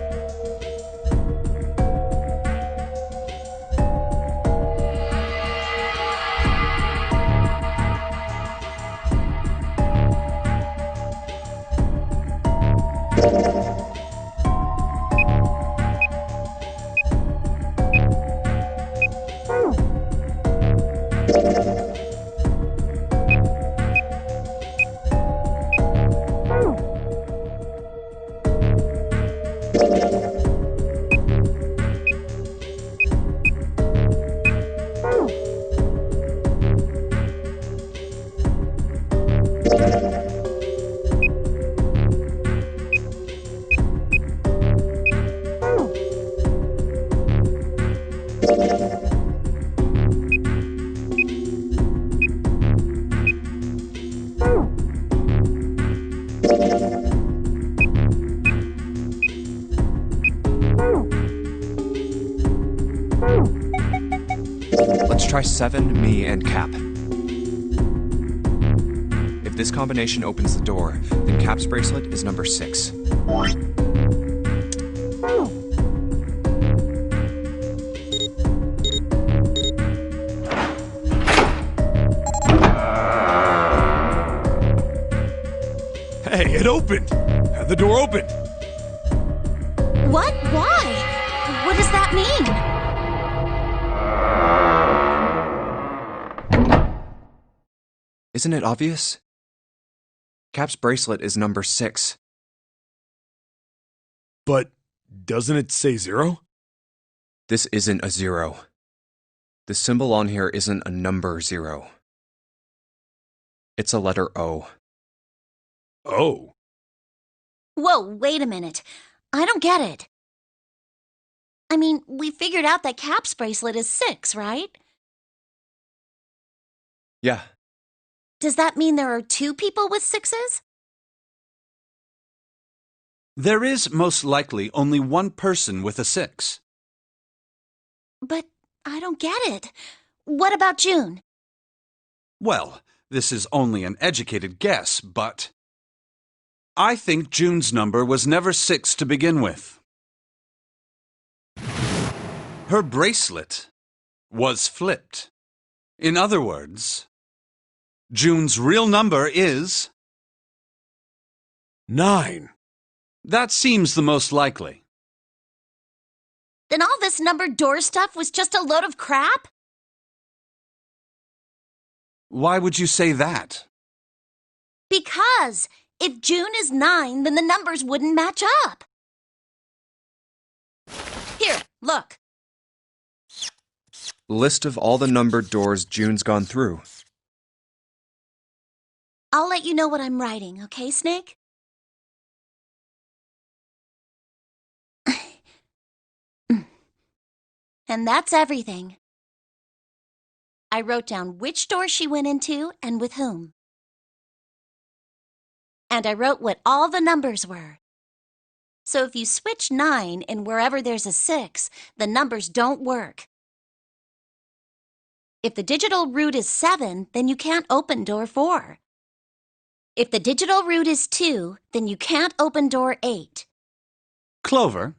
S8: Let's try 7, me, and Cap. If this combination opens the door, then Cap's bracelet is number 6.
S3: It opened! The door opened!
S15: What? Why? What does that mean?
S8: Isn't it obvious? Cap's bracelet is number 6.
S3: But doesn't it say 0?
S8: This isn't a 0. The symbol on here isn't a number 0. It's a letter O.
S3: Oh.
S15: Whoa, wait a minute. I don't get it. I mean, we figured out that Cap's bracelet is 6, right?
S8: Yeah.
S15: Does that mean there are 2 people with 6s?
S10: There is most likely only one person with a 6.
S15: But I don't get it. What about June?
S10: Well, this is only an educated guess, but I think June's number was never 6 to begin with. Her bracelet was flipped. In other words, June's real number is
S3: 9.
S10: That seems the most likely.
S15: Then all this numbered door stuff was just a load of crap?
S10: Why would you say that?
S15: Because if June is 9, then the numbers wouldn't match up. Here, look.
S8: List of all the numbered doors June's gone through.
S15: I'll let you know what I'm writing, okay, Snake? And that's everything. I wrote down which door she went into and with whom. And I wrote what all the numbers were. So if you switch 9 in wherever there's a 6, the numbers don't work. If the digital root is 7, then you can't open door 4. If the digital root is 2, then you can't open door 8.
S10: Clover,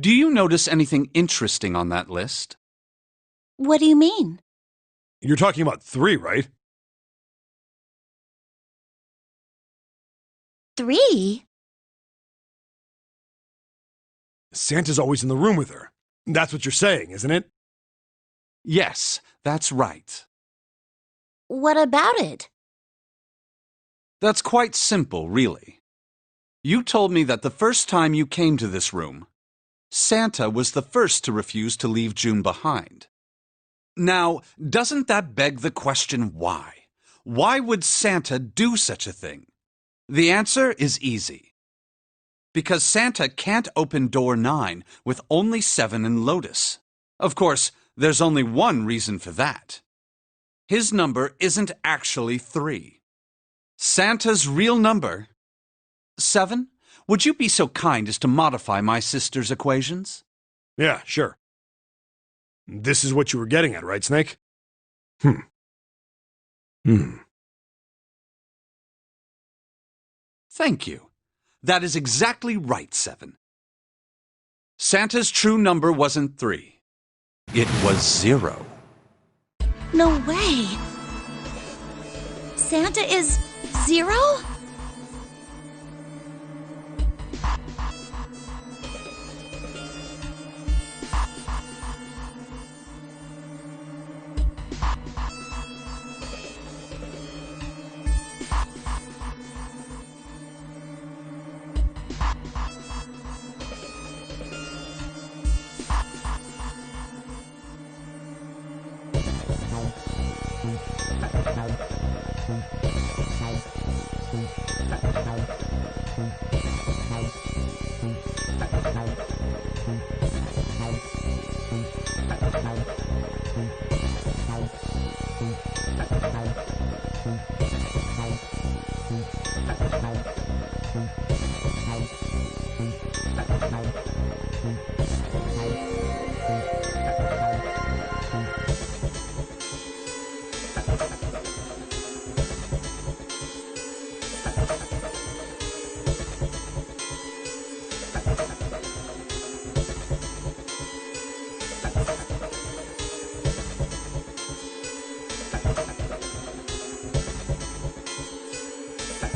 S10: do you notice anything interesting on that list?
S15: What do you mean?
S3: You're talking about 3, right?
S15: 3?
S3: Santa's always in the room with her. That's what you're saying, isn't it?
S10: Yes, that's right.
S15: What about it?
S10: That's quite simple, really. You told me that the first time you came to this room, Santa was the first to refuse to leave June behind. Now, doesn't that beg the question why? Why would Santa do such a thing? The answer is easy. Because Santa can't open door 9 with only 7 in Lotus. Of course, there's only one reason for that. His number isn't actually 3. Santa's real number... 7? Would you be so kind as to modify my sister's equations?
S3: Yeah, sure. This is what you were getting at, right, Snake?
S10: Thank you. That is exactly right, 7. Santa's true number wasn't 3. It was 0.
S15: No way. Santa is 0?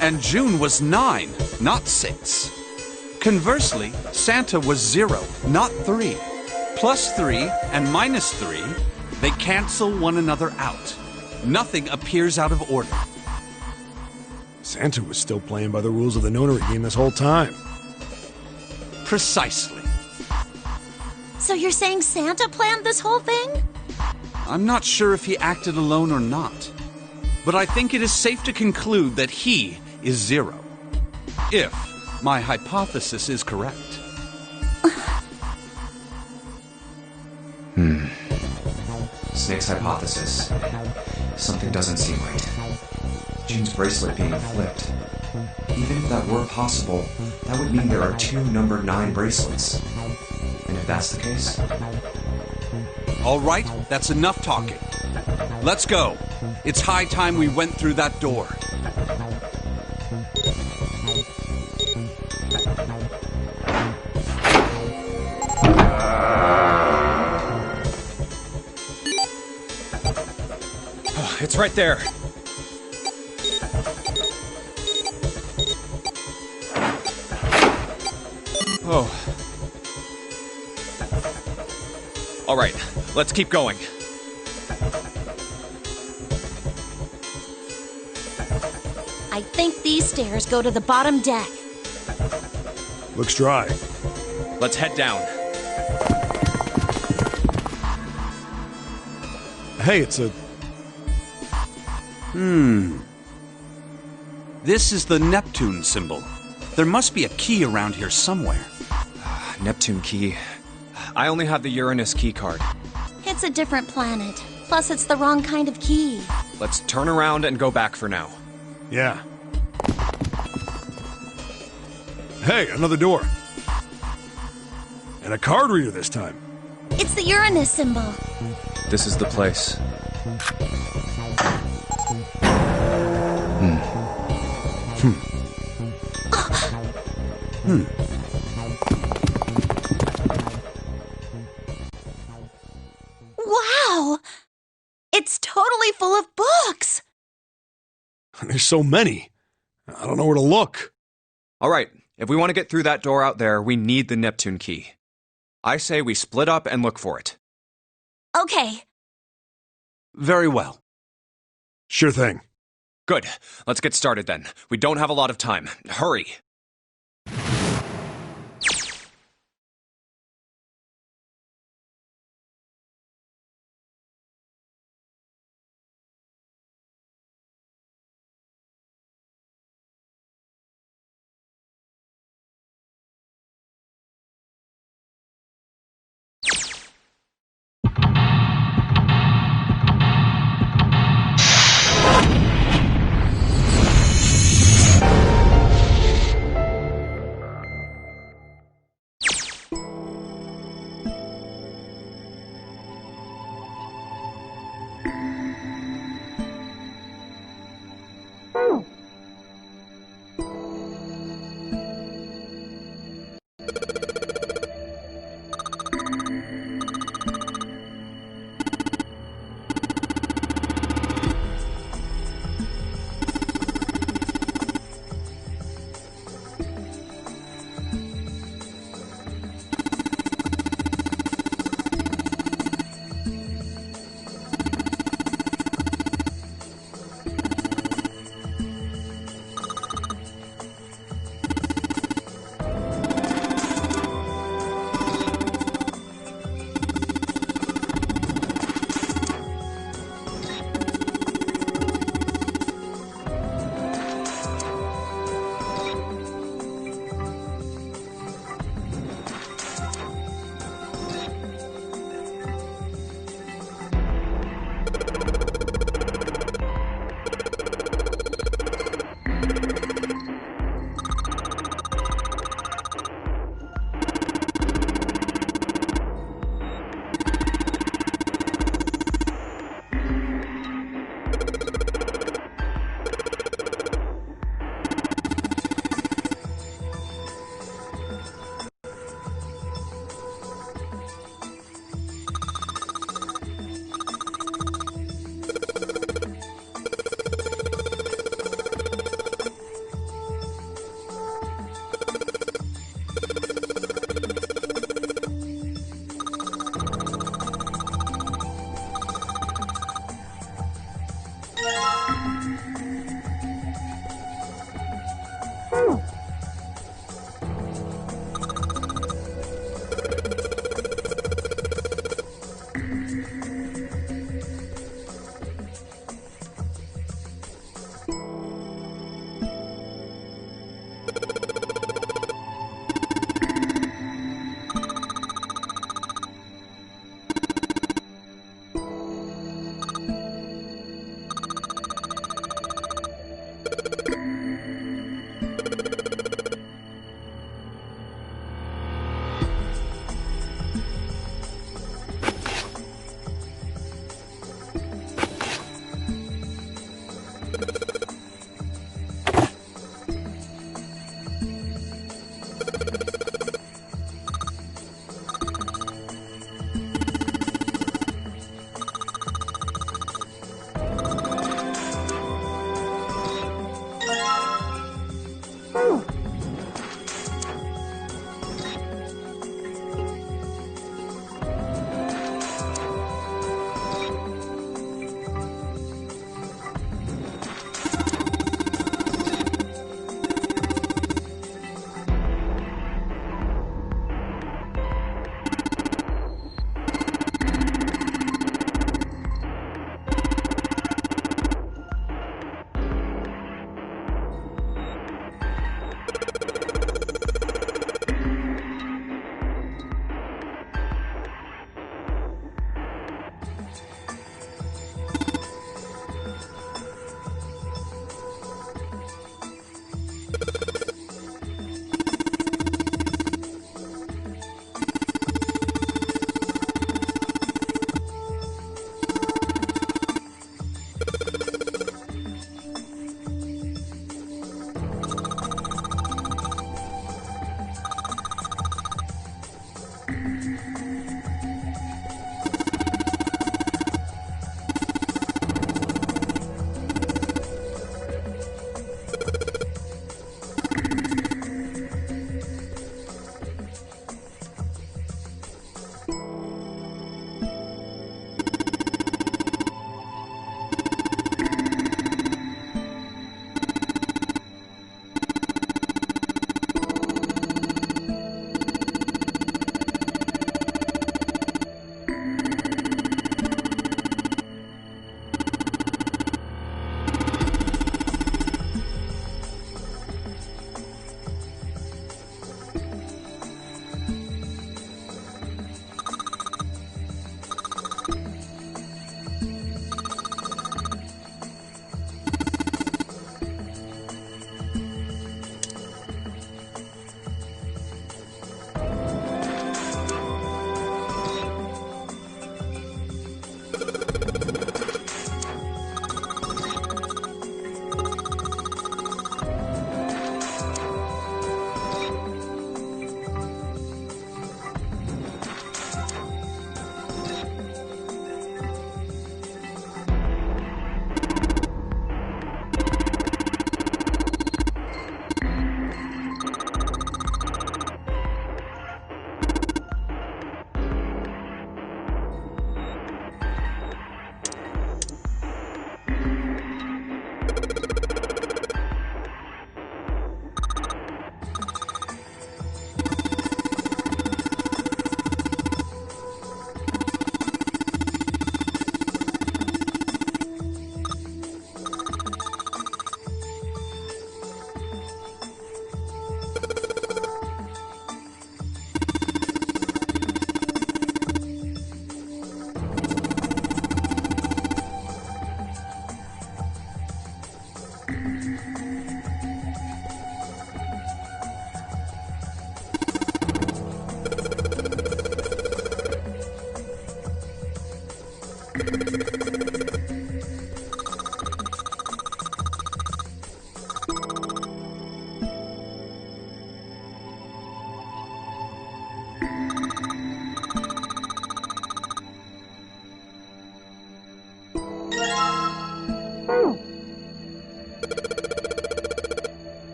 S10: And June was 9. not 6. Conversely, Santa was 0, not 3. +3 and -3, they cancel one another out. Nothing appears out of order.
S3: Santa was still playing by the rules of the nonary game this whole time.
S10: Precisely.
S15: So you're saying Santa planned this whole thing?
S10: I'm not sure if he acted alone or not, but I think it is safe to conclude that he is 0. If my hypothesis is correct.
S1: Snake's hypothesis. Something doesn't seem right. June's bracelet being flipped. Even if that were possible, that would mean there are 2 number 9 bracelets. And if that's the case...
S10: All right, that's enough talking. Let's go. It's high time we went through that door.
S8: It's right there. Oh. All right, let's keep going.
S15: I think these stairs go to the bottom deck.
S3: Looks dry.
S8: Let's head down.
S3: Hey, it's a...
S10: This is the Neptune symbol. There must be a key around here somewhere.
S8: Neptune key. I only have the Uranus key card.
S15: It's a different planet. Plus, it's the wrong kind of key.
S8: Let's turn around and go back for now.
S3: Yeah. Hey, another door. And a card reader this time.
S15: It's the Uranus symbol.
S8: This is the place.
S15: Wow! It's totally full of books!
S3: There's so many. I don't know where to look.
S8: All right, if we want to get through that door out there, we need the Neptune key. I say we split up and look for it.
S15: Okay.
S10: Very well.
S3: Sure thing.
S8: Good. Let's get started then. We don't have a lot of time. Hurry.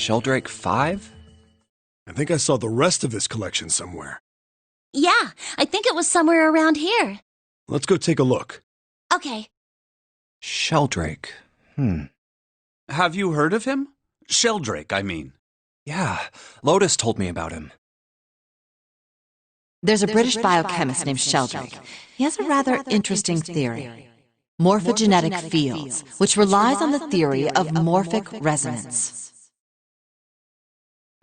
S8: Sheldrake 5?
S3: I think I saw the rest of this collection somewhere.
S15: Yeah, I think it was somewhere around here.
S3: Let's go take a look.
S15: Okay.
S8: Sheldrake.
S10: Have you heard of him? Sheldrake, I mean.
S8: Yeah, Lotus told me about him.
S2: There's a British biochemist named Sheldrake. He has a rather interesting theory. Morphogenetic fields, which relies on the theory of morphic resonance.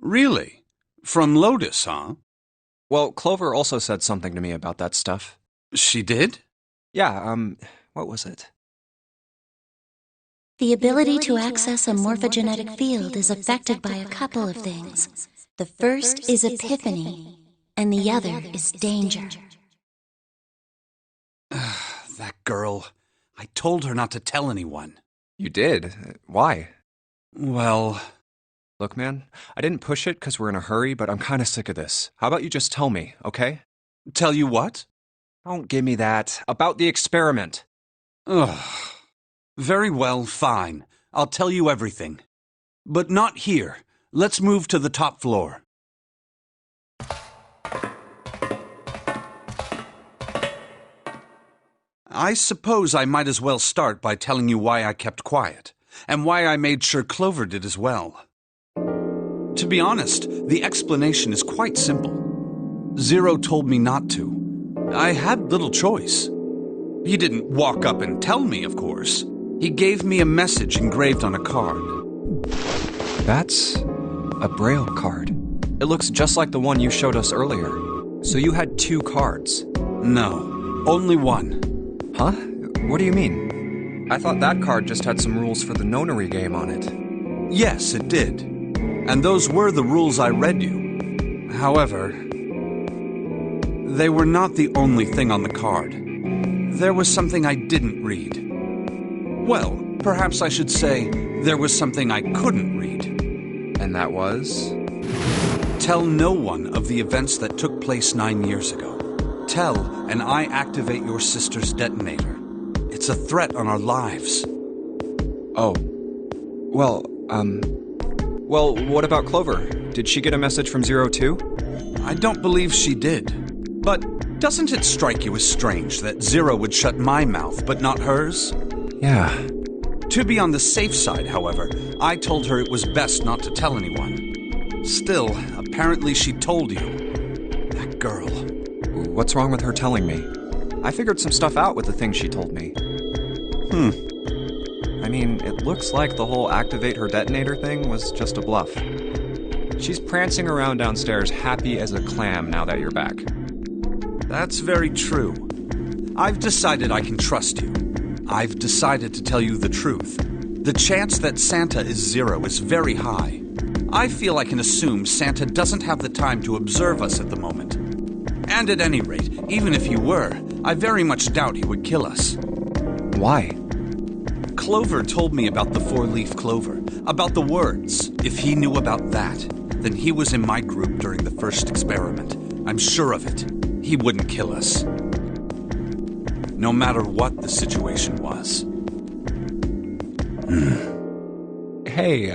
S10: Really? From Lotus, huh?
S8: Well, Clover also said something to me about that stuff.
S10: She did?
S8: Yeah, what was it?
S15: The ability to access a morphogenetic field is affected by a couple of things. The first is epiphany, and the other is danger.
S10: That girl. I told her not to tell anyone.
S8: You did? Why?
S10: Well...
S8: Look, man, I didn't push it because we're in a hurry, but I'm kind of sick of this. How about you just tell me, okay?
S10: Tell you what?
S8: Don't give me that. About the experiment.
S10: Ugh. Very well, fine. I'll tell you everything. But not here. Let's move to the top floor. I suppose I might as well start by telling you why I kept quiet, and why I made sure Clover did as well. To be honest, the explanation is quite simple. Zero told me not to. I had little choice. He didn't walk up and tell me, of course. He gave me a message engraved on a card.
S8: That's a Braille card. It looks just like the one you showed us earlier. So you had 2 cards?
S10: No, only one.
S8: Huh? What do you mean? I thought that card just had some rules for the nonary game on it.
S10: Yes, it did. And those were the rules I read you. However, they were not the only thing on the card. There was something I didn't read. Well, perhaps I should say there was something I couldn't read.
S8: And that was?
S10: Tell no one of the events that took place 9 years ago. Tell, and I activate your sister's detonator. It's a threat on our lives.
S8: Oh. Well, what about Clover? Did she get a message from Zero too?
S10: I don't believe she did. But doesn't it strike you as strange that Zero would shut my mouth, but not hers?
S8: Yeah.
S10: To be on the safe side, however, I told her it was best not to tell anyone. Still, apparently she told you. That girl.
S8: What's wrong with her telling me? I figured some stuff out with the things she told me. I mean, it looks like the whole activate her detonator thing was just a bluff. She's prancing around downstairs happy as a clam now that you're back.
S10: That's very true. I've decided I can trust you. I've decided to tell you the truth. The chance that Santa is Zero is very high. I feel I can assume Santa doesn't have the time to observe us at the moment. And at any rate, even if he were, I very much doubt he would kill us.
S8: Why?
S10: Clover told me about the 4-leaf clover, about the words. If he knew about that, then he was in my group during the first experiment. I'm sure of it. He wouldn't kill us. No matter what the situation was.
S8: Hey,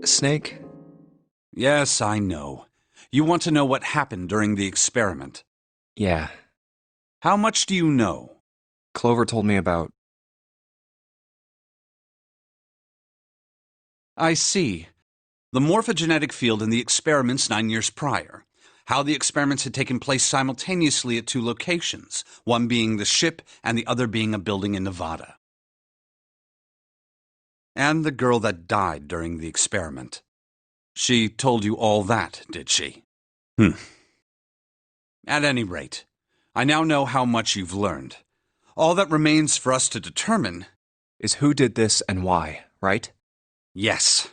S8: Snake?
S10: Yes, I know. You want to know what happened during the experiment?
S8: Yeah.
S10: How much do you know?
S8: Clover told me about...
S10: I see. The morphogenetic field in the experiments 9 years prior. How the experiments had taken place simultaneously at 2 locations, one being the ship and the other being a building in Nevada. And the girl that died during the experiment. She told you all that, did she? At any rate, I now know how much you've learned. All that remains for us to determine
S8: is who did this and why, right?
S10: Yes.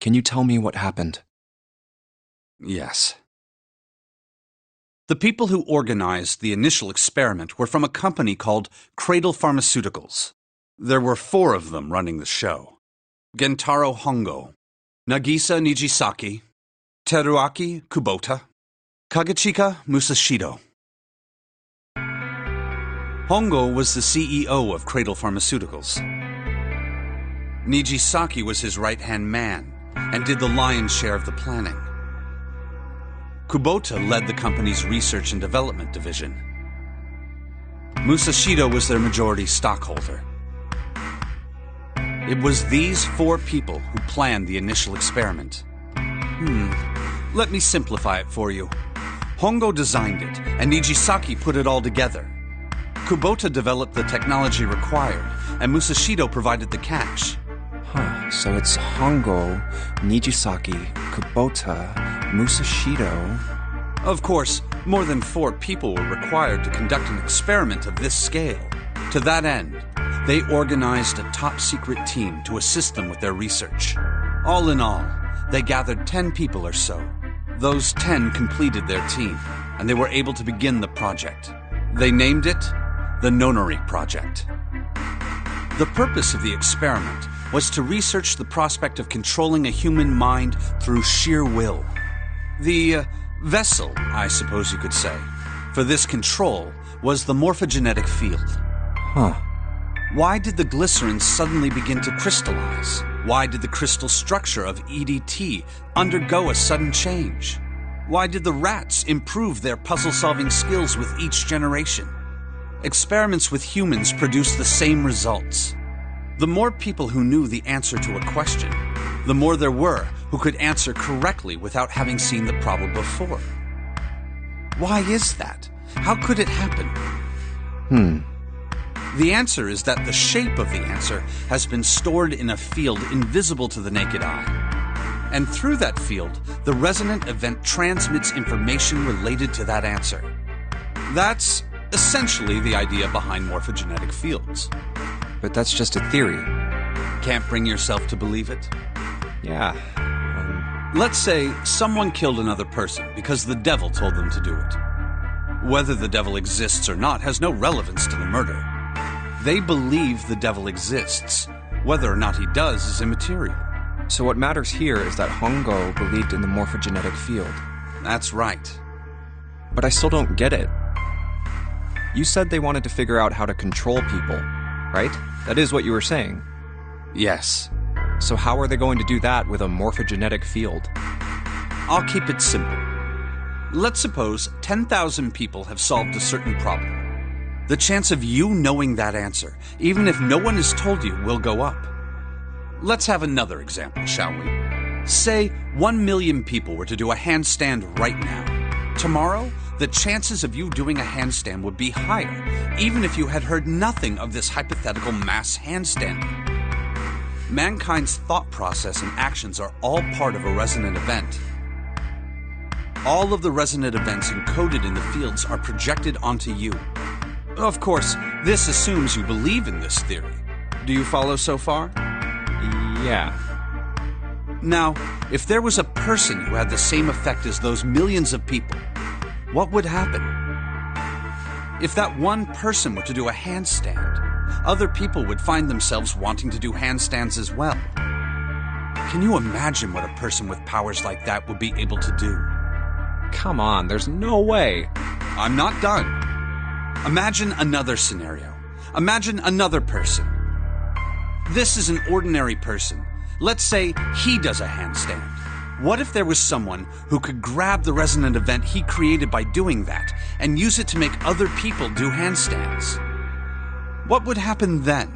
S8: Can you tell me what happened?
S10: Yes. The people who organized the initial experiment were from a company called Cradle Pharmaceuticals. There were 4 of them running the show. Gentaro Hongo, Nagisa Nijisaki, Teruaki Kubota, Kagechika Musashido. Hongo was the CEO of Cradle Pharmaceuticals. Nijisaki was his right-hand man and did the lion's share of the planning. Kubota led the company's research and development division. Musashido was their majority stockholder. It was these 4 people who planned the initial experiment. Let me simplify it for you. Hongo designed it, and Nijisaki put it all together. Kubota developed the technology required, and Musashido provided the cash.
S8: So it's Hongo, Nijisaki, Kubota, Musashido...
S10: Of course, more than 4 people were required to conduct an experiment of this scale. To that end, they organized a top-secret team to assist them with their research. All in all, they gathered 10 people or so. Those 10 completed their team, and they were able to begin the project. They named it the Nonori Project. The purpose of the experiment was to research the prospect of controlling a human mind through sheer will. The vessel, I suppose you could say, for this control was the morphogenetic field. Why did the glycerin suddenly begin to crystallize? Why did the crystal structure of EDT undergo a sudden change? Why did the rats improve their puzzle-solving skills with each generation? Experiments with humans produced the same results. The more people who knew the answer to a question, the more there were who could answer correctly without having seen the problem before. Why is that? How could it happen? The answer is that the shape of the answer has been stored in a field invisible to the naked eye. And through that field, the resonant event transmits information related to that answer. That's essentially the idea behind morphogenetic fields.
S8: But that's just a theory.
S10: Can't bring yourself to believe it?
S8: Yeah.
S10: Let's say someone killed another person because the devil told them to do it. Whether the devil exists or not has no relevance to the murder. They believe the devil exists. Whether or not he does is immaterial.
S8: So what matters here is that Hongo believed in the morphogenetic field.
S10: That's right.
S8: But I still don't get it. You said they wanted to figure out how to control people, right? That is what you were saying.
S10: Yes.
S8: So how are they going to do that with a morphogenetic field?
S10: I'll keep it simple. Let's suppose 10,000 people have solved a certain problem. The chance of you knowing that answer, even if no one has told you, will go up. Let's have another example, shall we? Say 1 million people were to do a handstand right now. Tomorrow, the chances of you doing a handstand would be higher, even if you had heard nothing of this hypothetical mass handstanding. Mankind's thought process and actions are all part of a resonant event. All of the resonant events encoded in the fields are projected onto you. Of course, this assumes you believe in this theory. Do you follow so far?
S8: Yeah.
S10: Now, if there was a person who had the same effect as those millions of people, what would happen? If that one person were to do a handstand, other people would find themselves wanting to do handstands as well. Can you imagine what a person with powers like that would be able to do?
S8: Come on, there's no way.
S10: I'm not done. Imagine another scenario. Imagine another person. This is an ordinary person. Let's say he does a handstand. What if there was someone who could grab the resonant event he created by doing that and use it to make other people do handstands? What would happen then?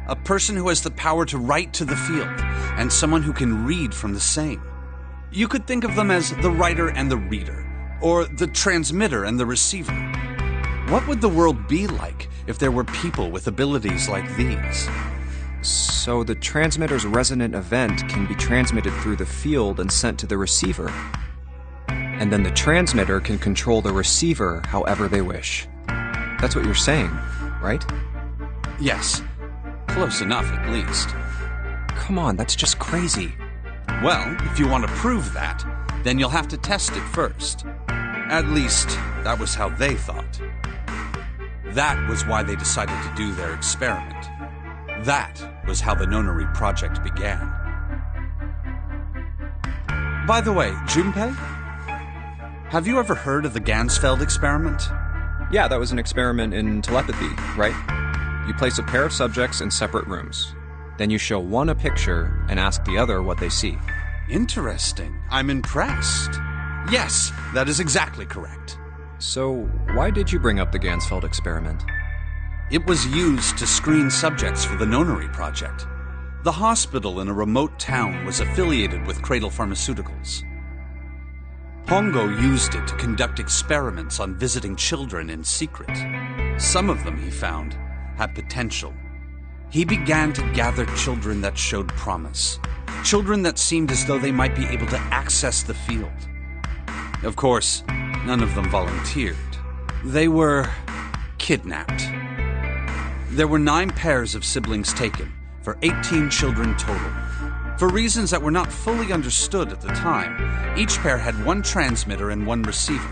S10: A person who has the power to write to the field and someone who can read from the same. You could think of them as the writer and the reader, or the transmitter and the receiver. What would the world be like if there were people with abilities like these?
S8: So the transmitter's resonant event can be transmitted through the field and sent to the receiver. And then the transmitter can control the receiver however they wish. That's what you're saying, right?
S10: Yes. Close enough, at least.
S8: Come on, that's just crazy.
S10: Well, if you want to prove that, then you'll have to test it first. At least, that was how they thought. That was why they decided to do their experiment. That was how the Nonori Project began. By the way, Junpei, have you ever heard of the Ganzfeld experiment?
S8: Yeah, that was an experiment in telepathy, right? You place a pair of subjects in separate rooms. Then you show one a picture and ask the other what they see.
S10: Interesting. I'm impressed. Yes, that is exactly correct.
S8: So, why did you bring up the Gansfeld experiment?
S10: It was used to screen subjects for the Nonary Project. The hospital in a remote town was affiliated with Cradle Pharmaceuticals. Hongo used it to conduct experiments on visiting children in secret. Some of them, he found, had potential. He began to gather children that showed promise. Children that seemed as though they might be able to access the field. Of course, none of them volunteered. They were kidnapped. There were 9 pairs of siblings taken, for 18 children total. For reasons that were not fully understood at the time, each pair had 1 transmitter and 1 receiver.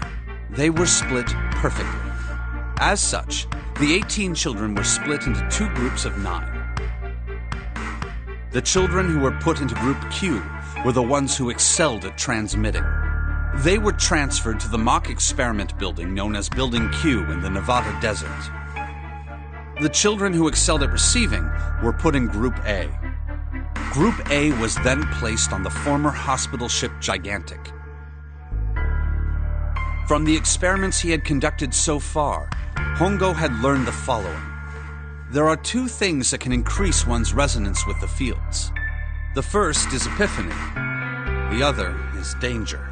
S10: They were split perfectly. As such, the 18 children were split into 2 groups of 9. The children who were put into Group Q were the ones who excelled at transmitting. They were transferred to the mock experiment building known as Building Q in the Nevada desert. The children who excelled at receiving were put in Group A. Group A was then placed on the former hospital ship Gigantic. From the experiments he had conducted so far, Hongo had learned the following. There are 2 things that can increase one's resonance with the fields. The first is epiphany. The other is danger.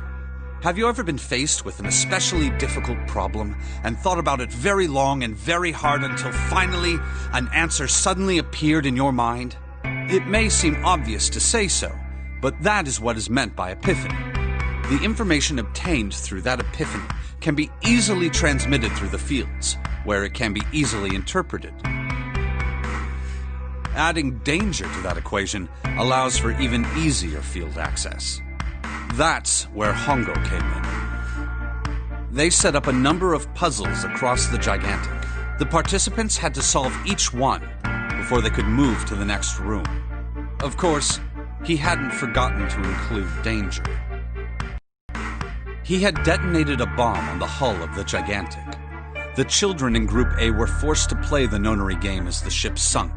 S10: Have you ever been faced with an especially difficult problem and thought about it very long and very hard until finally an answer suddenly appeared in your mind? It may seem obvious to say so, but that is what is meant by epiphany. The information obtained through that epiphany can be easily transmitted through the fields, where it can be easily interpreted. Adding danger to that equation allows for even easier field access. That's where Hongo came in. They set up a number of puzzles across the Gigantic. The participants had to solve each one before they could move to the next room. Of course, he hadn't forgotten to include danger. He had detonated a bomb on the hull of the Gigantic. The children in Group A were forced to play the Nonary game as the ship sunk.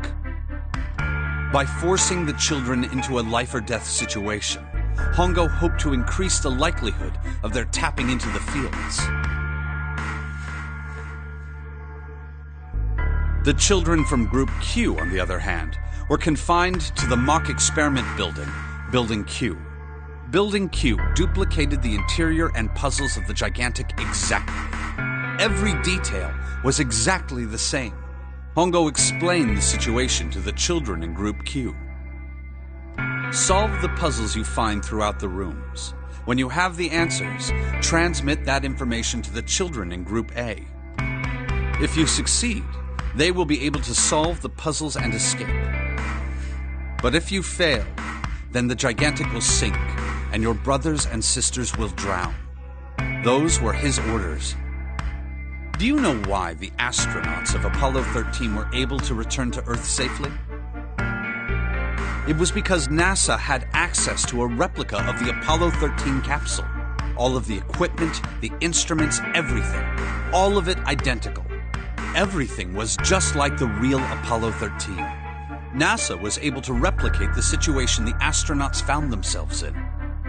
S10: By forcing the children into a life-or-death situation, Hongo hoped to increase the likelihood of their tapping into the fields. The children from Group Q, on the other hand, were confined to the mock experiment building, Building Q. Building Q duplicated the interior and puzzles of the Gigantic exactly. Every detail was exactly the same. Hongo explained the situation to the children in Group Q. Solve the puzzles you find throughout the rooms. When you have the answers, transmit that information to the children in Group A. If you succeed, they will be able to solve the puzzles and escape. But if you fail, then the Gigantic will sink, and your brothers and sisters will drown. Those were his orders. Do you know why the astronauts of Apollo 13 were able to return to Earth safely? It was because NASA had access to a replica of the Apollo 13 capsule. All of the equipment, the instruments, everything. All of it identical. Everything was just like the real Apollo 13. NASA was able to replicate the situation the astronauts found themselves in.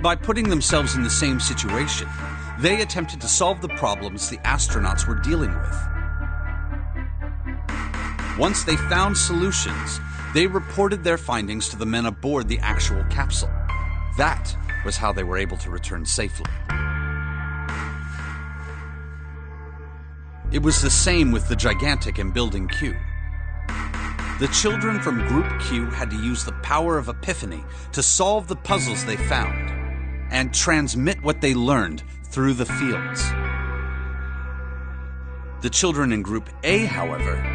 S10: By putting themselves in the same situation, they attempted to solve the problems the astronauts were dealing with. Once they found solutions, they reported their findings to the men aboard the actual capsule. That was how they were able to return safely. It was the same with the Gigantic in Building Q. The children from Group Q had to use the power of epiphany to solve the puzzles they found and transmit what they learned through the fields. The children in Group A, however,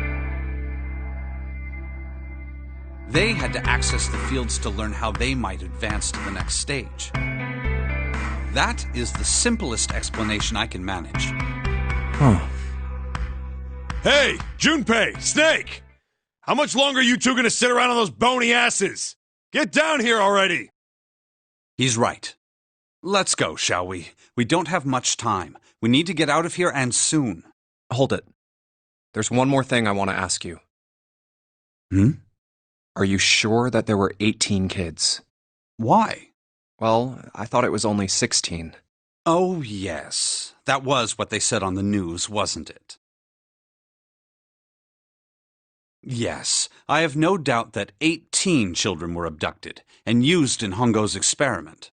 S10: they had to access the fields to learn how they might advance to the next stage. That is the simplest explanation I can manage.
S3: Huh. Hey, Junpei, Snake! How much longer are you two gonna sit around on those bony asses? Get down here already!
S10: He's right. Let's go, shall we? We don't have much time. We need to get out of here and soon.
S8: Hold it. There's one more thing I want to ask you. Are you sure that there were 18 kids?
S10: Why?
S8: Well, I thought it was only 16.
S10: Oh, yes. That was what they said on the news, wasn't it? Yes, I have no doubt that 18 children were abducted and used in Hongo's experiment.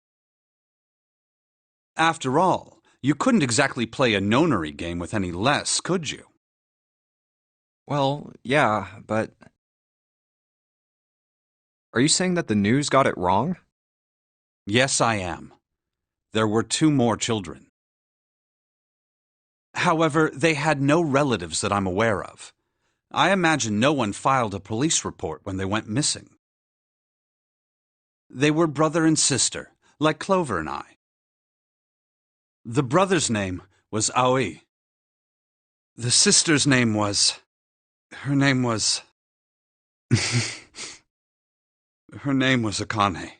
S10: After all, you couldn't exactly play a nonary game with any less, could you?
S8: Well, yeah, but... Are you saying that the news got it wrong?
S10: Yes, I am. There were 2 more children. However, they had no relatives that I'm aware of. I imagine no one filed a police report when they went missing. They were brother and sister, like Clover and I. The brother's name was Aoi. The sister's name was... Her name was Akane.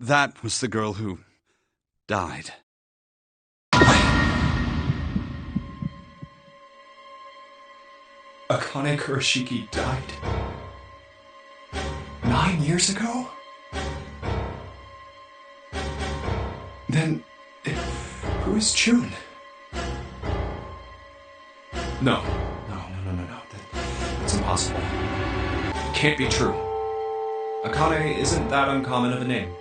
S10: That was the girl who died.
S1: Akane Kurashiki died 9 years ago? Then, who is June? No. That's impossible. Can't be true. Akane isn't that uncommon of a name.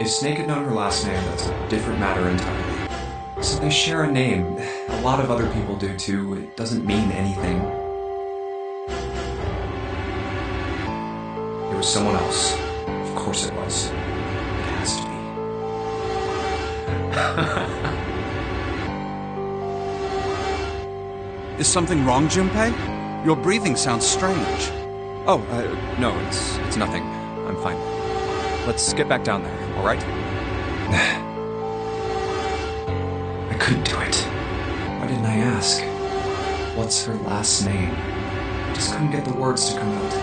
S1: If Snake had known her last name, that's a different matter entirely. So they share a name. A lot of other people do too. It doesn't mean anything. It was someone else. Of course it was. It has to be.
S10: Is something wrong, Junpei? Your breathing sounds strange.
S8: Oh, no, it's nothing. I'm fine. Let's get back down there, all right?
S1: I couldn't do it. Why didn't I ask? What's her last name? I just couldn't get the words to come out.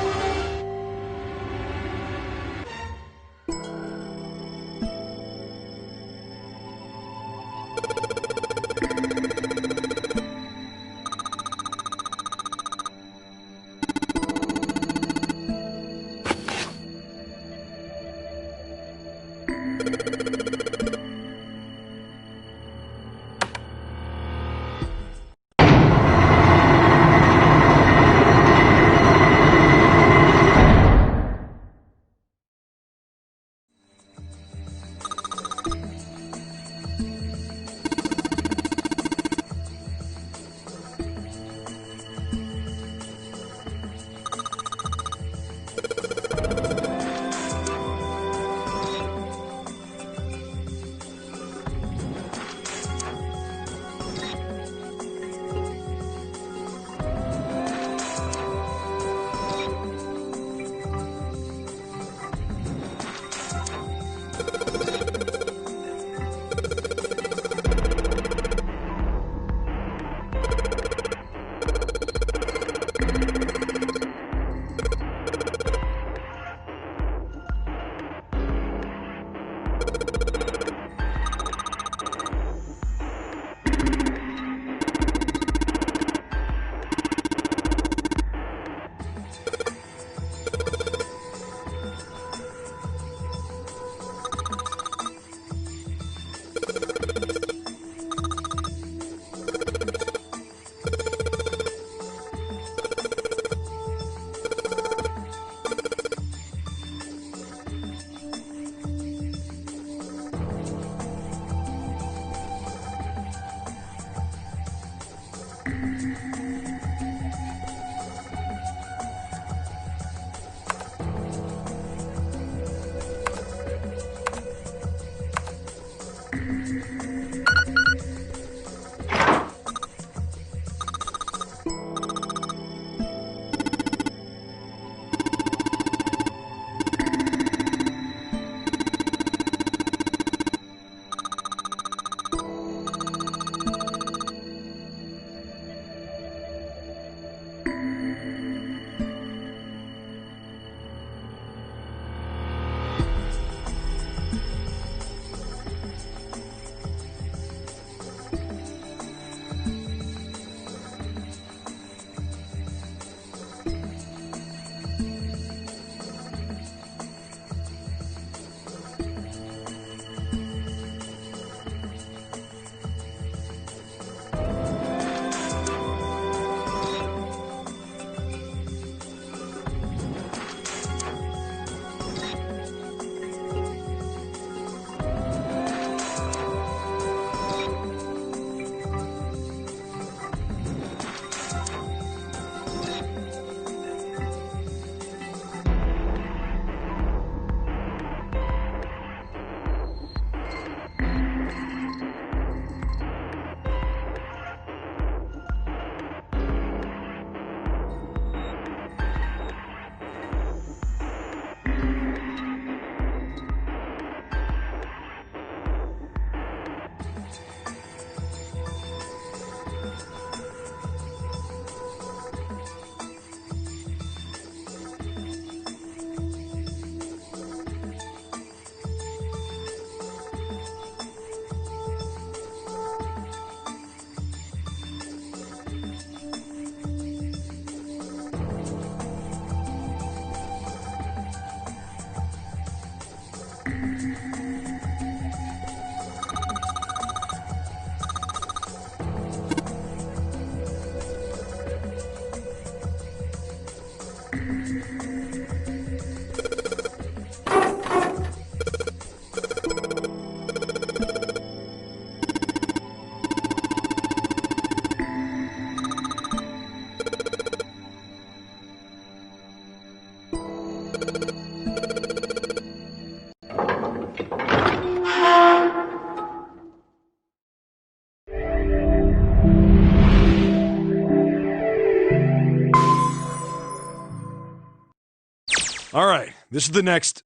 S3: All right, this is the next...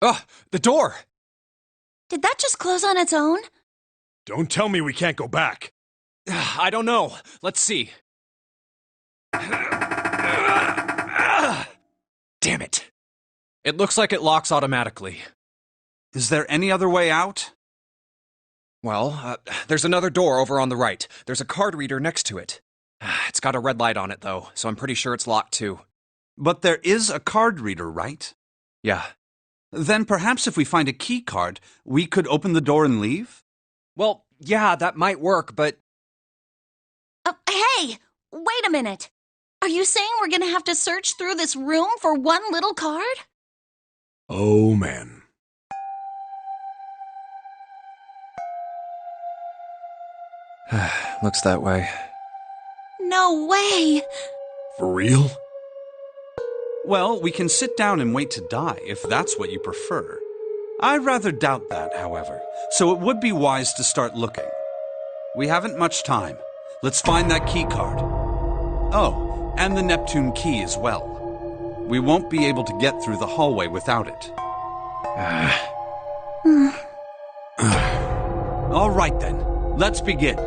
S4: Ugh, the door!
S15: Did that just close on its own?
S3: Don't tell me we can't go back.
S4: I don't know. Let's see. Damn it. It looks like it locks automatically.
S10: Is there any other way out?
S4: Well, there's another door over on the right. There's a card reader next to it. It's got a red light on it, though, so I'm pretty sure it's locked, too.
S10: But there is a card reader, right?
S4: Yeah.
S10: Then perhaps if we find a key card, we could open the door and leave?
S4: Well, yeah, that might work, but...
S15: Hey! Wait a minute! Are you saying we're gonna have to search through this room for one little card?
S3: Oh, man.
S8: Looks that way.
S15: No way!
S3: For real?
S10: Well, we can sit down and wait to die, if that's what you prefer. I rather doubt that, however, so it would be wise to start looking. We haven't much time. Let's find that key card. Oh, and the Neptune key as well. We won't be able to get through the hallway without it. All right then, let's begin.